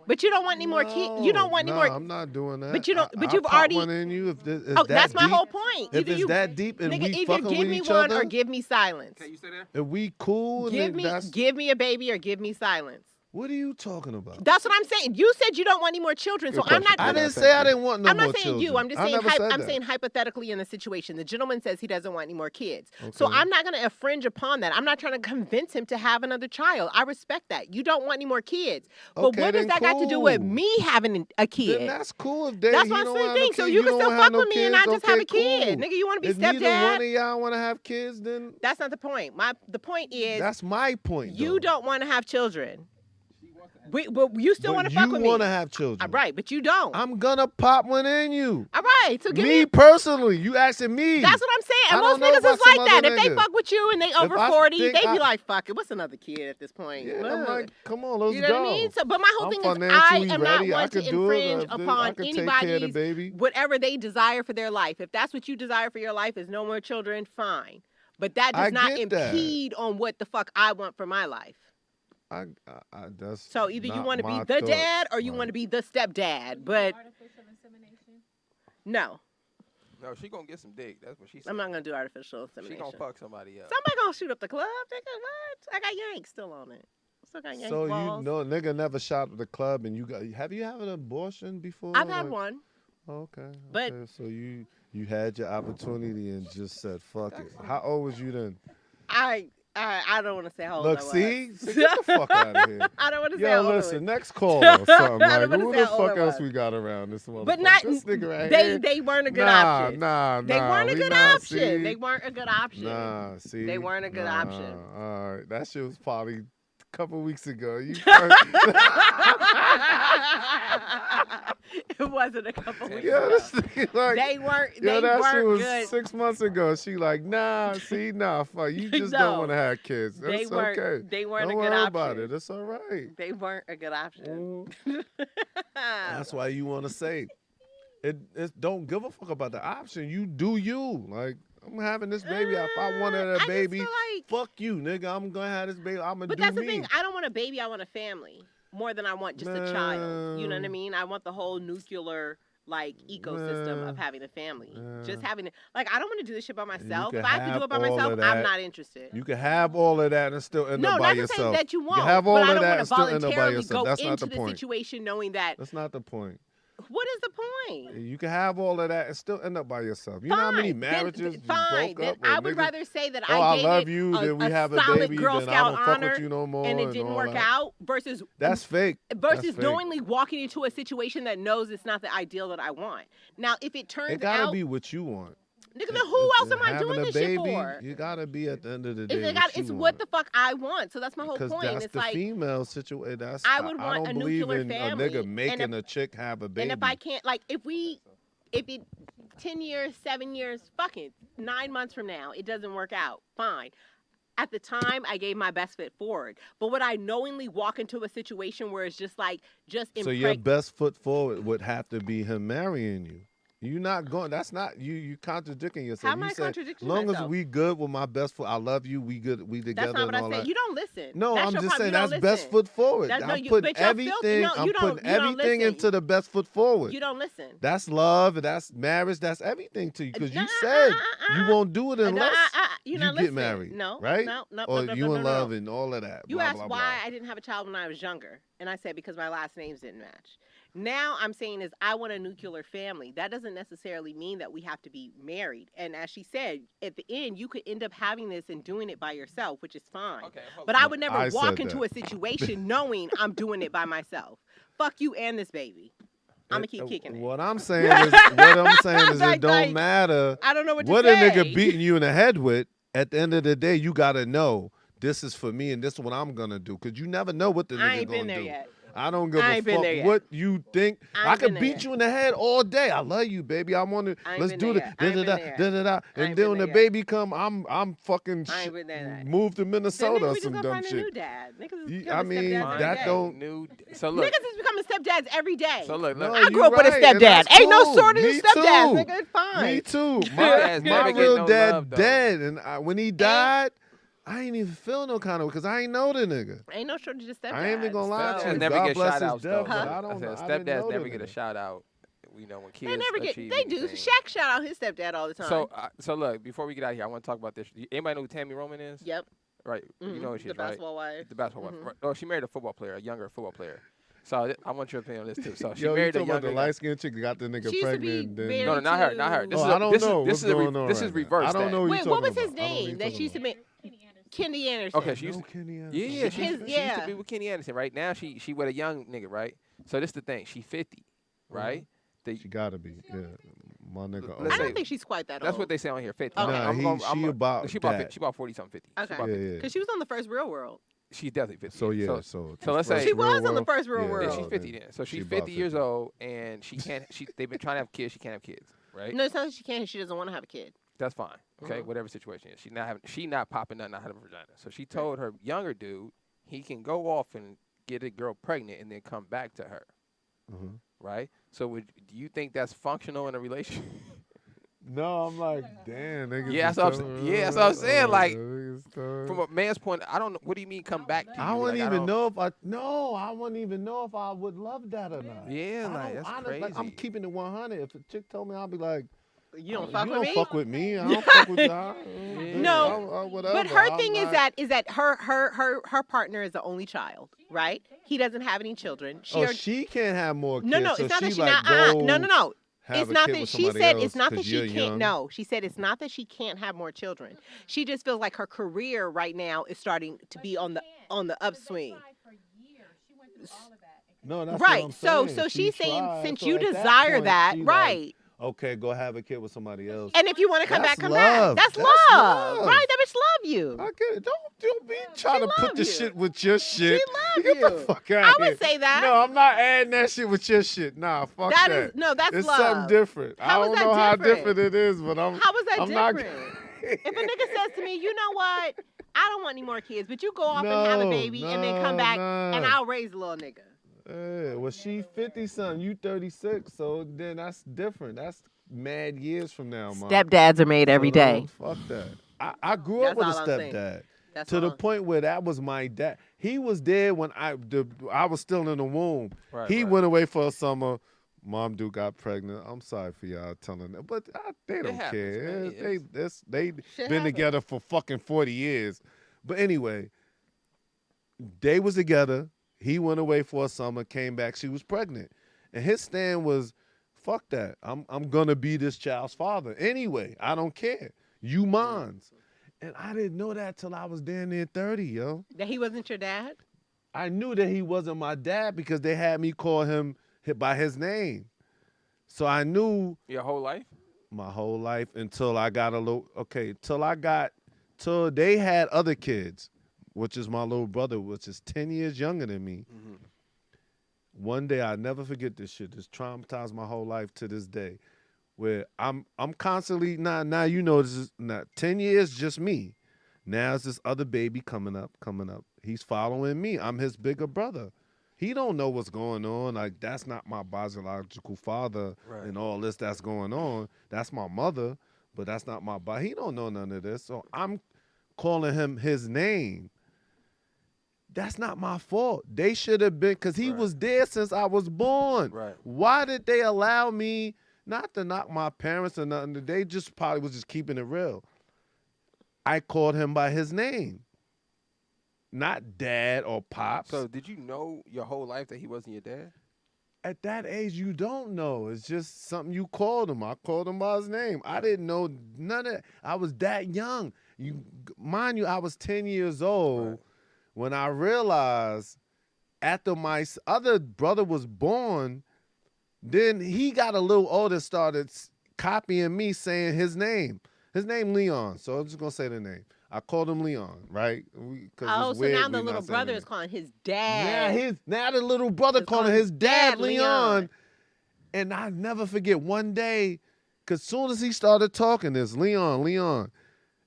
But you don't want any more kids. You don't want any more. I'm not doing that. But you don't. But I'll you've pop already. one in you if it's Oh, that that's my deep. whole point. If Either it's you, that deep and nigga, we either fucking give with me each one other, or give me silence. Can you say that? if we cool, and Give me a baby or give me silence. What are you talking about? That's what I'm saying. You said you don't want any more children, so I'm not. I didn't say I didn't want no I'm more not saying children. you. I'm just I saying. never said I'm that. saying hypothetically in the situation, the gentleman says he doesn't want any more kids. So Okay. I'm not going to infringe upon that. I'm not trying to convince him to have another child. I respect that. You don't want any more kids, but Okay, what does then that got to do with cool. me having a kid? Then that's cool if they. That's what what I'm saying. So you can still fuck with me and I just have a kid. Nigga, you want to be if neither one stepdad? of y'all want to have kids, then That's not the point. The point is that's my point. you don't want to have children. But you still want to fuck with me. You want to have children, Right? But you don't. I'm gonna pop one in you. All right. So give Me me. personally, you asking me. That's what I'm saying. I And most don't know niggas about is like some that. other If they nigga. fuck with you and they over I 40, think they be I- like, fuck it. What's another kid at this point? Yeah, I'm Ugh. like, come on, let's You know go. what I mean? So, but my whole I'm thing is, I financially am ready. not I one to could do it. infringe I upon could take care of the anybody's baby. whatever they desire for their life. If that's what you desire for your life is no more children, fine. But that does I not get that. impede on what the fuck I want for my life. That's So either you not want to be my the thoughts. dad or you Like, want to be the stepdad. But no, No, she gonna get some dick. That's what she said. I'm not gonna do artificial She insemination. gonna fuck somebody else. Somebody gonna shoot up the club, nigga. What? I got Yank still on it. Still got Yank So balls. you know, nigga never shot at the club, and you got. Have you had an abortion before? I've had Like- one. Oh, okay. But- okay. So you had your opportunity and just said fuck it. How old was you then? I don't want to say how old Look, I was. see, get the fuck out of here. I don't want to say Yo, how old I listen, was. next call or something. I Like, don't wanna who say the how old fuck I else was. we got around this motherfucker? But not this nigga right here. they weren't a good nah, option. Nah, They weren't a we good not, option. see? They weren't a good option. Nah, see, They weren't a good option. All right, that shit was probably a couple weeks ago. You It wasn't a couple weeks yeah, ago. this nigga like They weren't. yeah, They that shit weren't was good. 6 months ago. She like, nah, see, nah, fuck, you just No. don't want to have kids. That's They weren't. okay. They weren't Don't a good worry option. about it. It's all right. They weren't a good option. That's why you want to say it. Don't give a fuck about the option. You do you. Like, I'm having this baby. If I wanted I a just baby, feel like- fuck you, nigga. I'm gonna have this baby. I'm gonna But do that's me. the thing. I don't want a baby. I want a family more than I want just a child. You know what I Man. mean? I want the whole nuclear like ecosystem of Man. having a family. Just Yeah. having it. Like I don't want to do this shit by myself. can If I have to do have it by all myself, of I'm that. not interested. You can have all of that and still end No, up by not to yourself. say that you You won't. can have all but I of don't that want and to still end up by voluntarily yourself. go That's not into the the point. situation knowing that That's not the point. What is the point? You can have all of that and still end up by yourself. You know how many marriages you fine. broke up? I would rather say that I gave love it you, then we have a solid baby, Girl then I Scout don't fuck honor, with you no more, and it didn't work out. Versus that's fake. Versus knowingly walking into a situation that knows it's not the ideal that I want. Now, if it turns out, it gotta be what you want. Nigga, then who else am I doing this shit for? You gotta be at the end of the day. It's what the fuck I want. So that's my whole point. That's it's the like female situation. That's I would want don't a nuclear believe in family. A nigga making a chick have a baby. And if I can't, like, if it 10 years, 7 years, fuck it, 9 months from now, it doesn't work out, fine. At the time, I gave my best foot forward. But would I knowingly walk into a situation where it's just like, So your best foot forward would have to be him marrying you. You're not going. That's not you. You contradicting yourself. How am I contradicting myself? As long as we good with my best foot, I love you. We good. We together. That's not what and all I said. that. You don't listen. No, that's I'm just problem. saying that's best foot forward. I'm putting everything. I'm putting everything into the best foot forward. You don't listen. That's love. That's marriage. That's everything to you. Because you said you won't do it unless you get married. No, right? No, or you in love and all of that. You blah, asked blah, why blah. I didn't have a child when I was younger, and I said because my last names didn't match. Now I'm saying is I want a nuclear family. That doesn't necessarily mean that we have to be married. And as she said, at the end, you could end up having this and doing it by yourself, which is fine. Okay, but I would never walk into a situation knowing I'm doing it by myself. Fuck you and this baby. I'm gonna keep kicking it. What I'm saying is, it don't matter. I don't know what a nigga beating you in the head with. At the end of the day, you gotta know this is for me and this is what I'm gonna do. Cause you never know what the nigga gonna do. I ain't been there yet. I don't give a fuck what you think. I could beat you in the head all day. I love you, baby. I want to. Let's do the da-da-da. And then when the baby come, I'm fucking move to Minnesota or some dumb shit. New dad. I mean, that don't. So look, niggas is becoming stepdads every day. So look, I grew up with a stepdad. Ain't no shortage of stepdads. Nigga, it's fine. Me too. My real dad dead, and when he died. I ain't even feel no kind of because I ain't know the nigga. Ain't no shortage of stepdads. I ain't even gonna lie to you. Never God get bless shout his outs death, though. but I don't know. Stepdads never get a shout out. You know when kids. They never get. achieve They do. anything. Shaq shout out his stepdad all the time. So look, before we get out of here, I want to talk about this. Anybody know who Tammy Roman is? Yep. Right. You know who she is, right? The basketball wife. The basketball wife. Right. Oh, she married a football player, a younger football player. So I want your opinion on this too. So she married a younger. The light skinned chick that got the nigga pregnant. No, not her. Not her. This is reverse. I don't know. Wait, what was his name that she used to make? Kenny Anderson. Okay, she used to. Kenny Anderson. Yeah, she used to be with Kenny Anderson. Right now, she with a young nigga. Right. So this the thing. She 50. Right. She gotta be. Yeah. My nigga. I don't think she's quite that old. That's what they say on here. 50. Okay. Nah, she about 40 something 50. Okay. Because she was on the first Real World. She's definitely 50. So yeah. So let's say she was on the first Real World. Yeah, she's 50 then. So she's 50 years old and she can't. They've been trying to have kids. She can't have kids. Right. No, it's not that she can't. She doesn't want to have a kid. That's fine. Okay, whatever situation is. She not popping nothing out of her vagina. So she told her younger dude he can go off and get a girl pregnant and then come back to her. Right? So do you think that's functional in a relationship? No, I'm like, damn, niggas. Yeah, that's what I'm saying. Like, from a man's point, I don't know. What do you mean come back to you? I wouldn't even know if I wouldn't even know if I would love that or not. Yeah, like, that's crazy. Like, I'm keeping it 100. If a chick told me, I'll be like, you don't fuck with me. I don't fuck with y'all. No, whatever. But her thing is that her partner is the only child, right? He doesn't have any children. She can't have more kids. No, so it's not that she like, no. It's not that she said it's not that she can't. Young. No, she said it's not that she can't have more children. She just feels like her career right now is starting to be on the upswing. No, that's right. What I'm saying. So she's saying tried. since So you at desire that, right? Like, okay, go have a kid with somebody else. And if you want to come back, come love. back. That's love. Right? That bitch love you. I get it. Don't be trying to put the shit with your shit. She love Get you. the fuck out I here. would say that. No, I'm not adding that shit with your shit. Nah, fuck that. That's it's love. something different. How I don't know how different it is, but I'm. How is that I'm different? Not... If a nigga says to me, you know what? I don't want any more kids, but you go off and have a baby and then come back and I'll raise a little nigga. Well, she 50-something, you 36, so then that's different. That's mad years from now, man. Stepdads are made every day. Fuck that. I grew up with a stepdad. To the point where that was my dad. He was there when I was still in the womb. He went away for a summer. Mom dude got pregnant. I'm sorry for y'all telling them, but they don't care. They been together for fucking 40 years. But anyway, they was together. He went away for a summer, came back. She was pregnant. And his stand was, fuck that. I'm gonna be this child's father anyway. I don't care. You mines. And I didn't know that till I was damn near 30, yo. That he wasn't your dad? I knew that he wasn't my dad because they had me call him by his name. So I knew Your whole life? my whole life until I got till they had other kids, which is my little brother, which is 10 years younger than me. Mm-hmm. One day, I'll never forget this shit. This traumatized my whole life to this day. Where I'm constantly, now you know this is not 10 years, just me. Now it's this other baby coming up. He's following me. I'm his bigger brother. He don't know what's going on. Like, that's not my biological father and all this that's going on. That's my mother, but that's not my body. He don't know none of this. So I'm calling him his name. That's not my fault. They should have been, because he was there since I was born. Right. Why did they allow me, not to knock my parents or nothing, they just probably was just keeping it real. I called him by his name, not dad or pops. So did you know your whole life that he wasn't your dad? At that age, you don't know. It's just something you called him. I called him by his name. I didn't know none of that. I was that young. Mind you, I was 10 years old when I realized after my other brother was born, then he got a little older, started copying me, saying his name. His name Leon, so I'm just going to say the name. I called him Leon, right? So now the little brother is calling his dad. Now the little brother calling his dad Leon. And I never forget one day, because soon as he started talking this, Leon.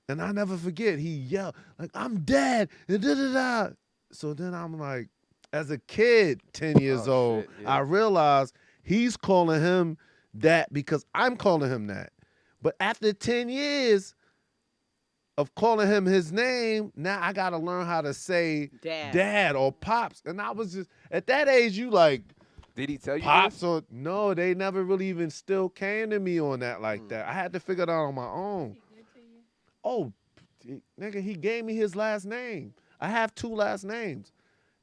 And I never forget, he yelled, like, I'm dad, and da-da-da. So then I'm like, as a kid, 10 years old, I realized he's calling him that because I'm calling him that. But after 10 years of calling him his name, now I got to learn how to say dad or pops. And I was just, at that age, you like, did he tell you pops this? Or no, they never really even still came to me on that like that. I had to figure it out on my own. Oh, nigga, he gave me his last name. I have 2 last names.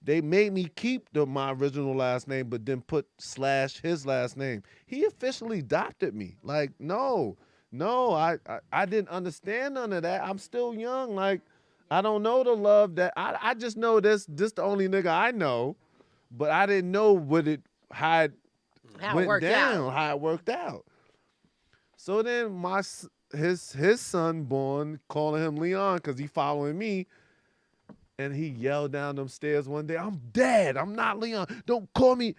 They made me keep my original last name, but then put / his last name. He officially adopted me. Like, no, I didn't understand none of that. I'm still young. Like, I don't know the love that I just know this the only nigga I know, but I didn't know how it went down, how it worked out. So then his son born, calling him Leon because he following me. And he yelled down them stairs one day, I'm dad, I'm not Leon, don't call me.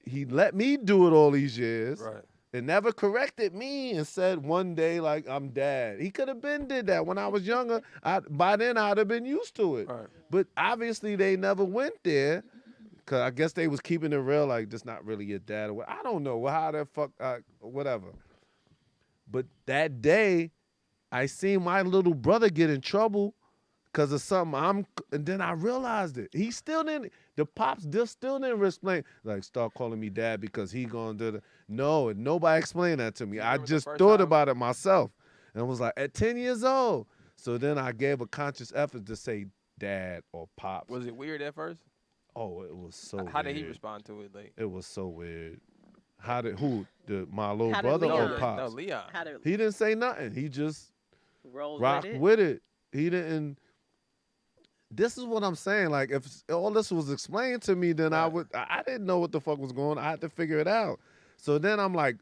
He let me do it all these years. Right. And never corrected me and said one day, like, I'm dad. He could have been did that when I was younger. By then, I'd have been used to it. Right. But obviously, they never went there because I guess they was keeping it real, like, this not really your dad. Or I don't know how the fuck, whatever. But that day, I seen my little brother get in trouble because of something and then I realized it. He still didn't, the pops still didn't explain, like, start calling me dad because he gonna do the, no, nobody explained that to me. I just thought about it myself and was like, at 10 years old. So then I gave a conscious effort to say dad or pops. Was it weird at first? Oh, it was so weird. How did he respond to it? Like, it was so weird. How did, my little brother or pops? No, Leon. He didn't say nothing. He just rocked with with it. He didn't. This is what I'm saying. Like, if all this was explained to me, then I didn't know what the fuck was going on. I had to figure it out. So then I'm like,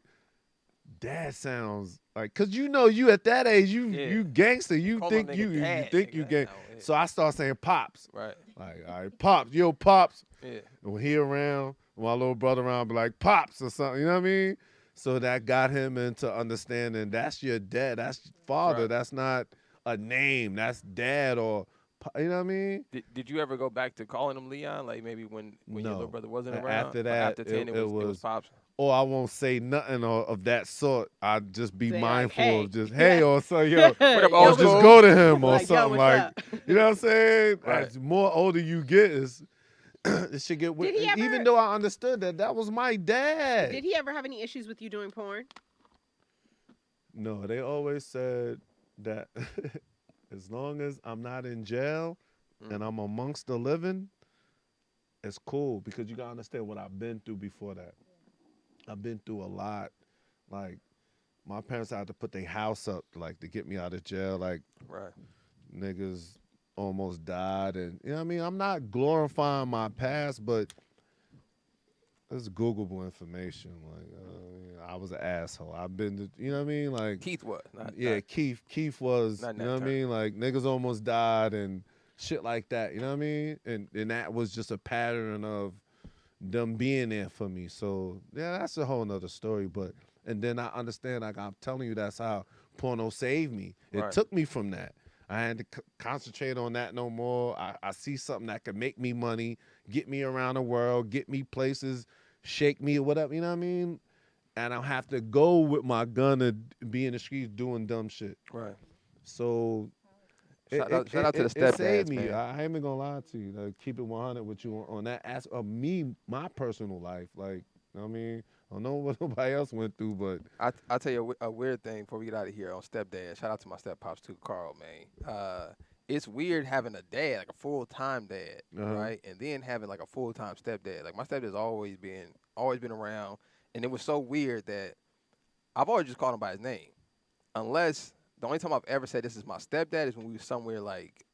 dad sounds like, cause you at that age, you gangster. You think you gangster. So I start saying pops. Right. Like, all right, pops, yo, pops. Yeah. When he around, my little brother around, be like, pops or something. You know what I mean? So that got him into understanding that's your dad, that's your father. Right. That's not a name. That's dad or. You know what I mean? Did you ever go back to calling him Leon? Like maybe when your little brother wasn't around? After that, after 10, it was Pops? Or I won't say nothing of that sort. I'd just be mindful like, of just, hey, or so, yo, what up, or just go to him or like, something like, you know what I'm saying? Right. As more older you get, it should get weird. Even though I understood that was my dad. Did he ever have any issues with you doing porn? No, they always said that as long as I'm not in jail and I'm amongst the living it's cool because you gotta understand what I've been through before that. I've been through a lot. Like my parents had to put their house up like to get me out of jail. Like Right. niggas almost died, and you know what I mean. I'm not glorifying my past, but it's Googleable information. Like I was an asshole. I've been to, you know what I mean. Like Keith was. Keith was. Not You know what I mean. Like niggas almost died and shit like that. You know what I mean. And that was just a pattern of them being there for me. So yeah, that's a whole nother story. But and then I understand. Like I'm telling you, that's how porno saved me. It Right. took me from that. I had to concentrate on that no more. I see something that could make me money, get me around the world, get me places, shake me or whatever, you know what I mean? And I don't have to go with my gun and be in the streets doing dumb shit. Right. So Shout out to the it saved stepdads, me. man. I ain't even gonna lie to you. Like, keep it 100 with you on that aspect of me, my personal life. Like, you know what I mean? I don't know what nobody else went through, but I'll tell you a weird thing before we get out of here on stepdad. Shout out to my step pops too, Carl, man. It's weird having a dad, like a full-time dad, right? And then having like a full-time stepdad. Like my stepdad's always been around, and it was so weird that I've always just called him by his name. Unless the only time I've ever said this is my stepdad is when we were somewhere like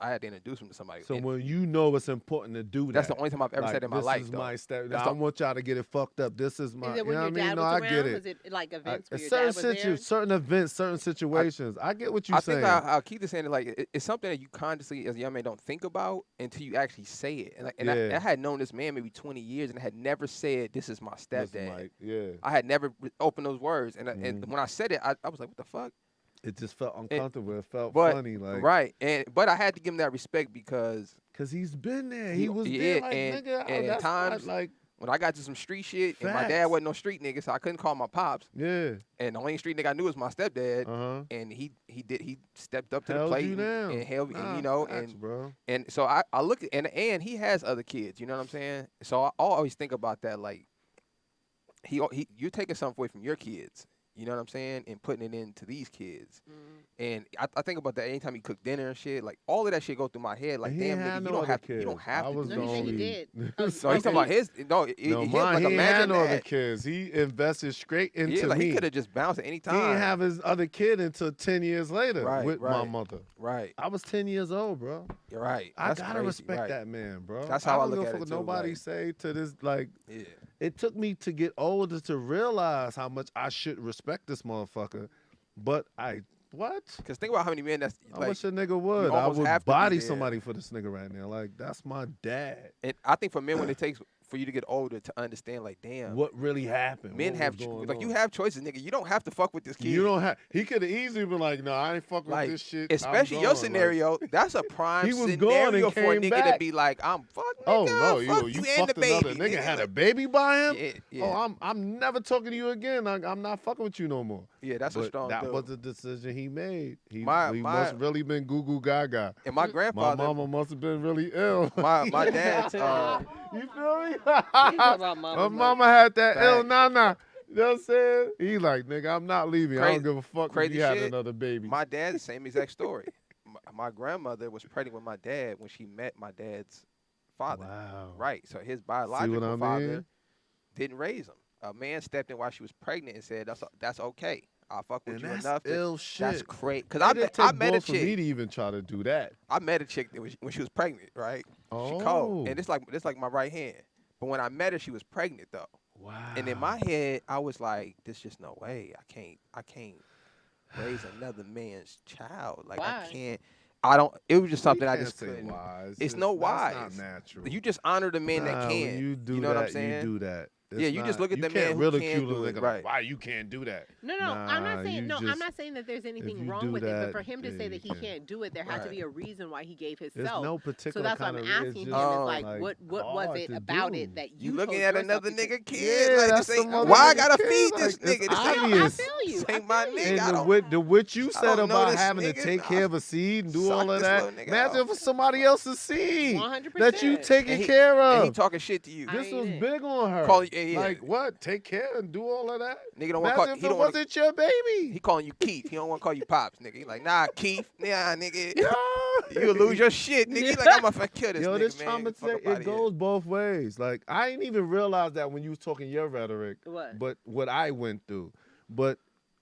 I had to introduce him to somebody. so when you know it's important to do that. That's the only time I've ever like, said it in my this life. is though. my step. That's I don't want y'all to get it fucked up. This is my. Is it You when know your what I mean? dad No, was I around? get it. Was it like events where your certain dad was there? certain events, certain situations. I get what you're I saying. think how Keith is saying it, like it's something that you consciously as a young man don't think about until you actually say it. And I had known this man maybe 20 years and I had never said this is my stepdad. I had never opened those words, and when I said it, I was like, what the fuck? It just felt uncomfortable. It felt but, funny, like right. But I had to give him that respect because he's been there. He was there, like nigga. And that's at times, like when I got to some street shit, and my Facts. dad wasn't no street nigga, so I couldn't call my pops. Yeah. And the only street nigga I knew was my stepdad, and he stepped up to the plate and held, and, you know, facts, bro. and so I look at and he has other kids, you know what I'm saying? So I always think about that, like you're taking something away from your kids. You know what I'm saying? And putting it into these kids. And I think about that anytime he cook dinner and shit. Like, all of that shit go through my head. Like, damn, nigga, you don't have to do No, he did. So he's talking about his. No, mine, like, he imagine had no that. other kids. He invested straight into Yeah, like, me. he could have just bounced at any time. He didn't have his other kid until 10 years later with my mother. Right. I was 10 years old, bro. You're right. I That's gotta crazy. respect Right. that man, bro. That's how I don't look give a at fuck it, what too, nobody like- say to this. Like, Yeah. it took me to get older to realize how much I should respect this motherfucker. But what? Because think about how many men that's I like. wish a nigga would. you I almost would have to be body there. somebody for this nigga right now. Like, that's my dad. And I think for men, when it takes for you to get older to understand, like, damn, What really happened? men What have was going like you on? have choices, nigga. You don't have to fuck with this kid. You don't have. He could have easily been like, "No, I ain't fucking like, with this shit." especially I'm your gone." scenario. That's a prime He was scenario gone and for a came nigga to back. be like, I'm fuck nigga. Oh no, fuck you and the fucked baby. another nigga. Had a baby by him. Yeah. Oh, I'm never talking to you again. I'm not fucking with you no more. Yeah, that's But a strong that dude. was the decision he made. He My- must really been goo goo gaga. And my My grandfather, mama must have been really ill. my dad's. You feel me? about My mama had that ill Facts. nana. You know what I'm saying? He like, nigga, I'm not leaving. I Crazy- don't give a fuck if crazy you had shit. another baby. My dad, the same exact story. My grandmother was pregnant with my dad when she met my dad's father. Wow. Right. So his biological I father mean? didn't raise him. A man stepped in while she was pregnant and said, "That's okay. I'll fuck with And you that's enough." ill shit. That's crazy. Because It didn't I take met a balls for me chick. to even try to do that. I met a chick that when she was pregnant. Right. Oh. She cold, and it's like my right hand. But when I met her, she was pregnant though. Wow. And in my head, I was like, "There's just no way. I can't raise another man's child. Like Why? I can't. I don't. It was just something You I can't just say couldn't. wise. It's no wise. That's not natural. You just honor the men that Nah, can. when you do know that, what I'm saying? You do that. Yeah, you just look at you the man can't who ridicule can do the it, nigga right. like, why you can't do that? No, I'm not saying you I'm just- not saying that there's anything you wrong do with it, but that, for him to yeah, say you that he can. can't do it, there has to Right. be a reason why he gave There's himself. no particular So that's what kind I'm of. asking him. It's just, Is like, what was hard it to about do. it that You you looking chose at yourself another to nigga take- kid? Yeah, like, that's this ain't, some why I other gotta kid, feed like, this it's nigga? This ain't, obvious. I feel you. this ain't my nigga. And I don't- what you I said don't know about this having to nigga. take care of a seed and do Suck all of this that. little nigga Imagine out. if it's somebody else's seed 100%. that you taking And he- care And he of. talking shit to you. I This ain't was it. big on her. Calling Yeah. Like what? Take care and do all of that. Nigga don't want to call. Imagine if it wasn't your baby. He calling you Keith. He don't want to call you Pops, nigga. He like, nah, Keith. Nah, nigga. Yo. You'll lose your shit, nigga. He like, I'm gonna kill this Yo, nigga, this man. it goes both ways. Like, I ain't even realized that when you was talking your rhetoric. What? But what I went through.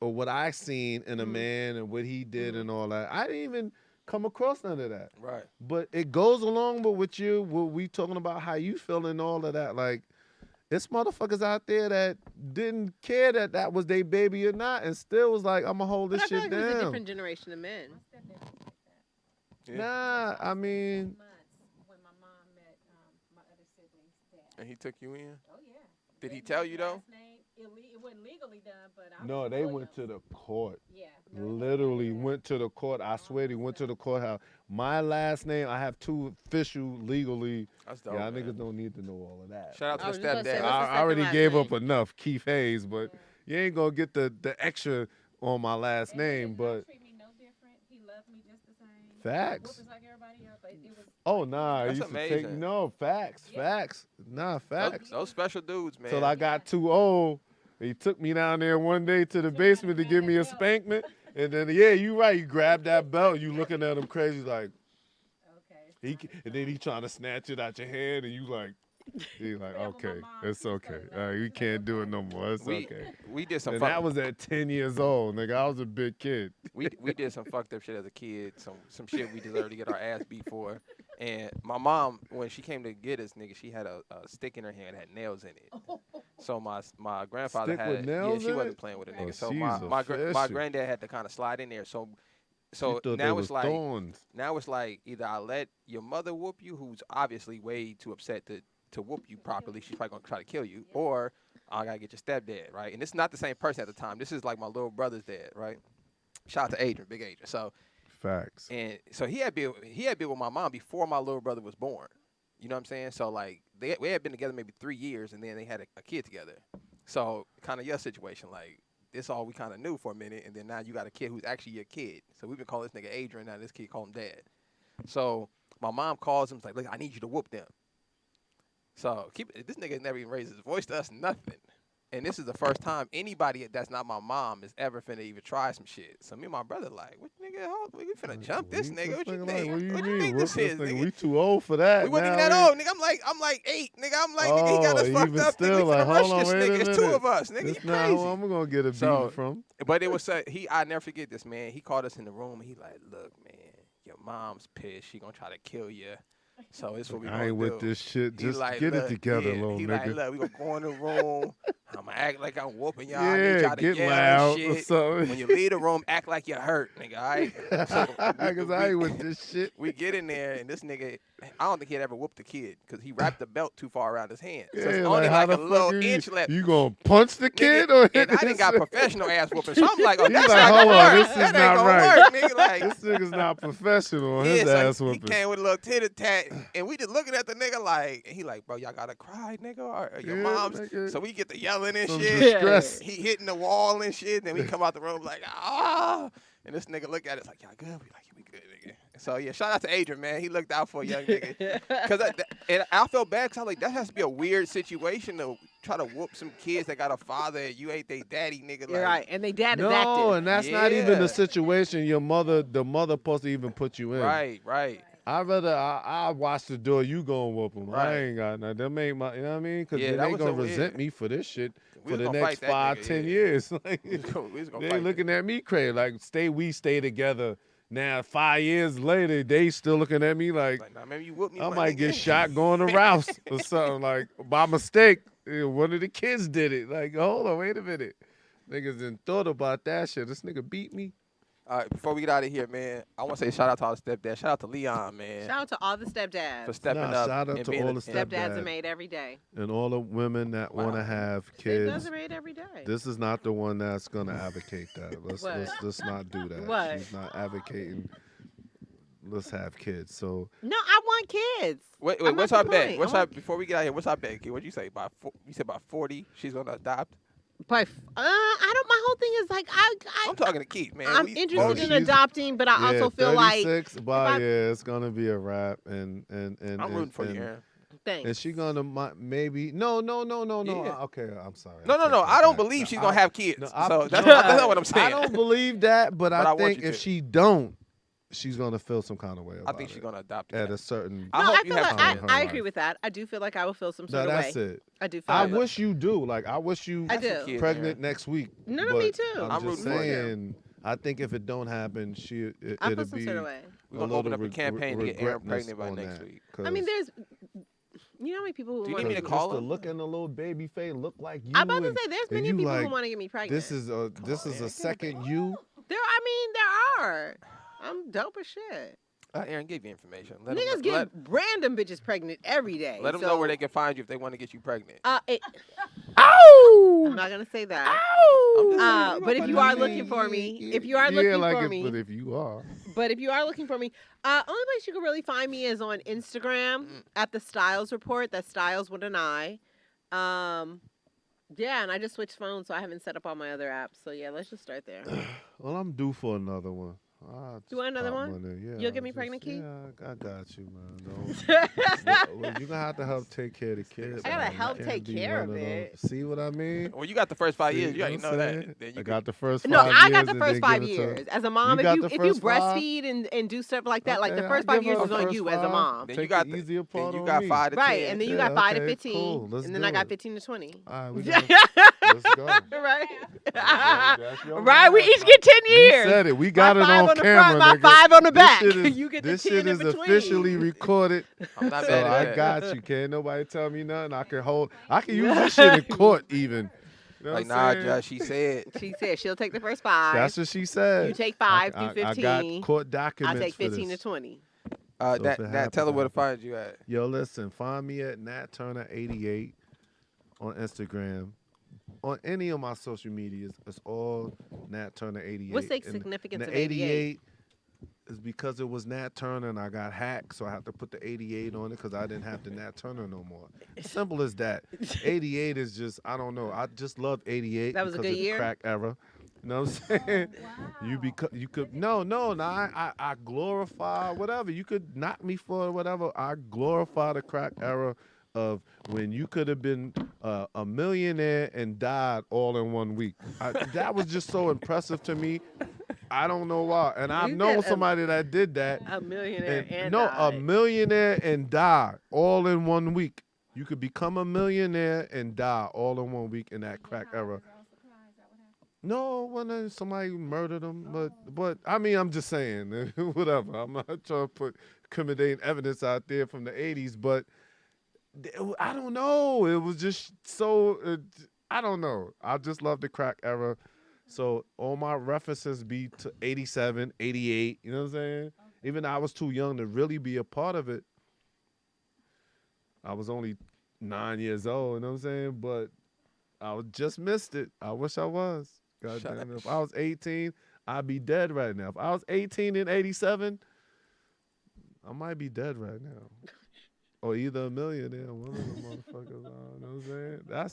Or what I seen in a man and what he did and all that. I didn't even come across none of that. Right. But it goes along with you, what we talking about, how you feel and all of that. Like, it's motherfuckers out there that didn't care that was their baby or not and still was like, I'm going to hold this I feel shit like down. it was a different generation of men. Yeah. Nah, I mean. When my mom met my other sibling's dad. And he took you in? Oh, yeah. Did he tell you, though? It wasn't legally done, but I No, was they Williams. went to the court. Yeah. Literally went to the court. I swear they went to the courthouse. My last name, I have two official legally. That's dope, Y'all man. niggas don't need to know all of that. Shout out to the I was just gonna say, stepdad. what's the I already second gave last up enough, Keith Hayes, but you ain't gonna get the extra on my last And name. he did But not treat me no different. He loved me just the same. facts. Whoopings like everybody else, but it was. Oh nah, I That's used to take amazing. facts. Nah, facts. Those special dudes, man. Till I got too old. He took me down there one day to the basement to give me a spankment. And then, yeah, you right. You grab that belt. You looking at him crazy like, and then he trying to snatch it out your hand. And you like, he like, okay, it's okay. We can't do it no more. It's okay. We did some And fuck. that was at 10 years old, nigga. I was a big kid. We did some fucked up shit as a kid. Some shit we deserved to get our ass beat for. And my mom, when she came to get us, nigga, she had a stick in her hand that had nails in it. So my grandfather Stick had with nails she in wasn't it? playing with a Oh, nigga. So she's my official. granddad had to kind of slide in there. So You thought they now was it's like thorns. either I let your mother whoop you, who's obviously way too upset to whoop you properly. She's probably gonna try to kill you, or I gotta get your stepdad, right? And this is not the same person at the time. This is like my little brother's dad, right? Shout out to Adrian, big Adrian. So Facts. and so he had been with my mom before my little brother was born. You know what I'm saying? So like we had been together maybe 3 years, and then they had a kid together. So kind of your situation, like this all we kind of knew for a minute, and then now you got a kid who's actually your kid. So we've been calling this nigga Adrian, now this kid call him Dad. So my mom calls him, like, look, I need you to whoop them. So this nigga never even raised his voice to us, nothing. And this is the first time anybody that's not my mom is ever finna even try some shit. So me and my brother like, what nigga, we finna jump this nigga? What you think? What you What you mean? think What's this is, nigga? nigga? We too old for that. We wasn't now. even that old, nigga. I'm like 8, nigga. I'm like, nigga, he got us fucked even up. still, Nigga, we like, finna rush hold on, this wait a nigga. It's 2 minute. of us, nigga. It's You not crazy. who I'm gonna get a beating So, from. But it was I never forget this, man. He called us in the room and he like, look, man, your mom's pissed. She gonna try to kill you. So it's what we gonna I ain't do. with this shit. He Just like, get it look, together, yeah. little He nigga. like, look, we gonna go in the room. I'm gonna act like I'm whooping y'all. I Yeah, need y'all to get yell loud and or shit. something. When you leave the room, act like you're hurt, nigga. All right? So Because I ain't with this shit. we get in there, and this nigga, I don't think he'd ever whooped the kid because he wrapped the belt too far around his hand. So it's Yeah, only how like a the fuck little you, inch left. You gonna punch the kid Nigga, or hit and I didn't got this? professional ass whooping, so I'm like, oh, He's that's like, not hold gonna on, work. this is That ain't not gonna right. work, nigga. Like, This nigga's not professional on yeah, his so ass he whooping. came with a little tit tat, and we just looking at the nigga like, and he like, bro, y'all gotta cry, nigga, or your Yeah, mom's. nigga. So we get to yelling and Some shit. distress. He hitting the wall and shit. Then we come out the room like, ah. And this nigga look at us like, y'all good? We like, yeah, we good, nigga. So yeah, shout out to Adrian, man. He looked out for a young nigga. And I felt bad because I was like, that has to be a weird situation to try to whoop some kids that got a father and you ain't they daddy, nigga. Like, You're right, and they dad is No, active. and that's not even Yeah. the situation the mother supposed to even put you in. Right. I watch the door. You gonna whoop them. I Right. ain't got nothing. Them ain't my. You know what I mean? Because Yeah, then that they was gonna so resent weird. me for this shit We for was the gonna next fight that 5-10 nigga, yeah. years. Like, We was gonna they fight looking at me crazy. Like we stay together. Now 5 years later, they still looking at me like Like, nah, maybe you whoop me. I my might nigga. get shot going to Rouse or something. Like by mistake, one of the kids did it. Like hold on, wait a minute. Niggas didn't thought about that shit. This nigga beat me. All right, before we get out of here, man, I want to say shout out to all the stepdads. Shout out to Leon, man, Shout out to all the stepdads. for stepping up. Shout out and to being all a- the Stepdads stepdads are made every day. and all the women that want to have kids. Stepdads are made every day. This is not the one that's gonna advocate that. What? Let's not do that. What? She's not advocating. Let's have kids. So No, I want kids. Wait, I'm what's at our the bet? point. What's I our want- before we get out here? What's our bet? What'd you say? You said about 40. She's gonna adopt. I don't. My whole thing is like I'm talking to Keith, man. I'm We- interested in she's- adopting, but I also feel like 36. if But I- yeah, it's gonna be a wrap. And I'm rooting for you, and Aaron. Thanks. Is she gonna maybe? No. Yeah. Okay, I'm sorry. No. take that I don't back. believe she's No, gonna have kids. no, So that's not what I'm saying. I don't believe that, but I I want think you if to. she don't, she's gonna feel some kind of way I about think she's it gonna adopt it. at a certain. I No, hope I you feel have like time in her I agree life. with that. I do feel like I will feel some No, sort of way. that's it. I do feel I like wish you do. Like, I wish you I do. Kids, pregnant Aaron. next week. No, but me too. I'm I'm just rooting for you. saying. I think if it don't happen, I it'll feel some be sort of way. We're gonna open up a campaign to get Erin pregnant by next week. I mean, there's, you know how many people who Do you want need me to to call just her? to look in the little baby face, look like you. I'm about to and- say there's and many you people who like, want to get me pregnant. This is a second you. There are. I'm dope as shit. Aaron, give you information. Let 'em Niggas know- get random bitches pregnant every day. let them know where they can find you if they want to get you pregnant. I'm not gonna say that. I'm just saying, But if you are looking for me, if you are looking for me, But if you are, only place you can really find me is on Instagram at the Stiles Report. That's Stiles with an I. Yeah, and I just switched phones, so I haven't set up all my other apps. So yeah, let's just start there. well, I'm due for another one. You want another one? Yeah, You'll get me pregnant, Keith? Yeah, I got you, man. Well, you're gonna have to help take care of the kids. I gotta man. You help can't take be care one of it. those- See what I mean? Well, you got the first 5 See years. You already what know I'm that. saying? Then I you got the first 5 No, years. I got the and first then 5 give it to- years. As a mom, You got if the you first 5? breastfeed and do stuff like that, like the Okay, first I'll 5 give years her is the on first you as a 5. mom. Then Take you got the easier part then you on got me. 5 to 10. Right, and then you got 5 to okay, 15, cool. Let's and then do I got it. 15 to 20. All right, we Yeah. let's go. Right. That's your Right, we math. each get 10 You years. said it. We got My it 5 on on the camera, front, my nigga. 5 on the This back. shit is- You get this the 10 shit in is between. officially recorded. I'm not So mad at I that. got you. Can't nobody tell me nothing. I can use this shit in court even. You know Like, what nah, I'm saying? Judge, she said. She said she'll take the first 5. That's what she said. You take 5 I through 15. got court I documents take 15 for to this. 20. So if it That happens, tell her where to happens. find you at. Yo, listen, find me at Nat Turner 88 on Instagram. On any of my social medias, it's all Nat Turner 88. What's the And significance the of 88? is because it was Nat Turner and I got hacked, so I have to put the 88 on it because I didn't have the Nat Turner no more. Simple as that. 88 is just, I don't know. I just love 88 That was a because good of year? the crack era. You know what I'm saying? You could no, I glorify whatever. You could knock me for whatever. I glorify the crack era of when you could have been a millionaire and died all in 1 week. That was just so impressive to me. I don't know why. And I've You known said somebody that did that. A millionaire and no, died. a millionaire and die all in 1 week. You could become a millionaire and die all in 1 week in that crack era. No, when somebody murdered him, but I mean, I'm just saying, whatever. I'm not trying to put incriminating evidence out there from the 80s, but I don't know. It was just so, I don't know. I just love the crack era. So all my references be to 87, 88, you know what I'm saying? Even though I was too young to really be a part of it. I was only 9 years old, you know what I'm saying? But I just missed it. I wish I was. God damn it. If I was 18, I'd be dead right now. If I was 18 in 87, I might be dead right now. Or either a millionaire, one of them motherfuckers. You know what I'm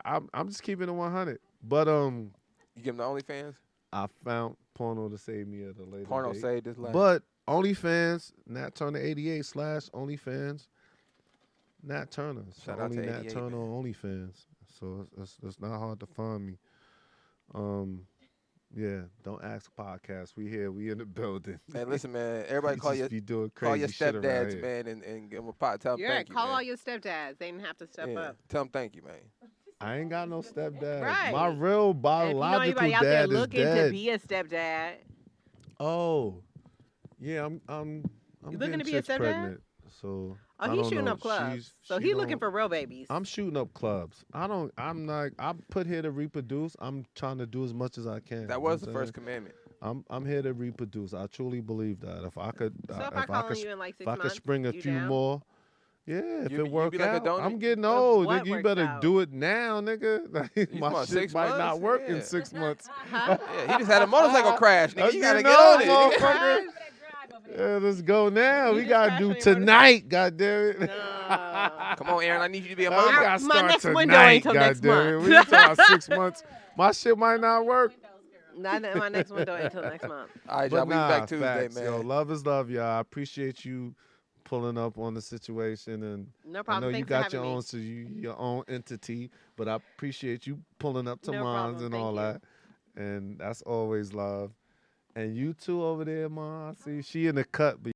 saying? I'm just keeping it 100. But You give them the OnlyFans? I found porno to save me at a later Porno date. saved his life. But OnlyFans, Nat Turner 88 / OnlyFans, Nat Turner. So Shout out only to Nat 88, Turner man. on OnlyFans. So it's not hard to find me. Yeah, don't ask podcast. We here. We in the building. Hey, listen, man. Everybody We call just your be doing call your crazy shit around stepdads, here. man, and give them a pot. Tell them You're right. thank you, Call man. all your stepdads. They didn't have to step Yeah. up. Tell them thank you, man. I ain't got no stepdad. Right. My real And if you know biological anybody out there dad is looking dead. to be a stepdad, Oh, yeah. I'm You looking getting to be a chicks stepdad? pregnant, so I he's don't shooting know. up clubs. So she he's looking don't- for real babies. I'm shooting up clubs. I'm put here to reproduce. I'm trying to do as much as I can. That you was know the what I'm first commandment. I'm here to reproduce. I truly believe that. If I could, So if I call you in like 6 if I could months, spring a you few down? more, yeah. If You- it you work be like a out, donor? I'm getting Of old. what Nigga, you works better out? do it now, nigga. Like, You my want shit 6 might not months? work Yeah. in 6 months. Huh? Yeah, he just had a motorcycle crash. Nigga, I'm you gotta getting get on old, it. nigga. motherfucker. Yeah, let's go now. You We just gotta crashed do on your motorcycle? tonight. God damn it. No. Come on, Aaron. I need you to be a We mama. gotta My start next window tonight. ain't till next goddamn it. month. We talking about 6 months. My shit might not work. Not my next window until next month. All right, But y'all. We nah, back Tuesday, facts, man. yo, love is love, y'all. I appreciate you pulling up on the situation, and No I problem. know you Thanks for got your having me. own, so your own entity, but I appreciate you pulling up to No mine problem. and Thank all you. that, and that's always love. And you too over there, Ma. I see she in the cut, but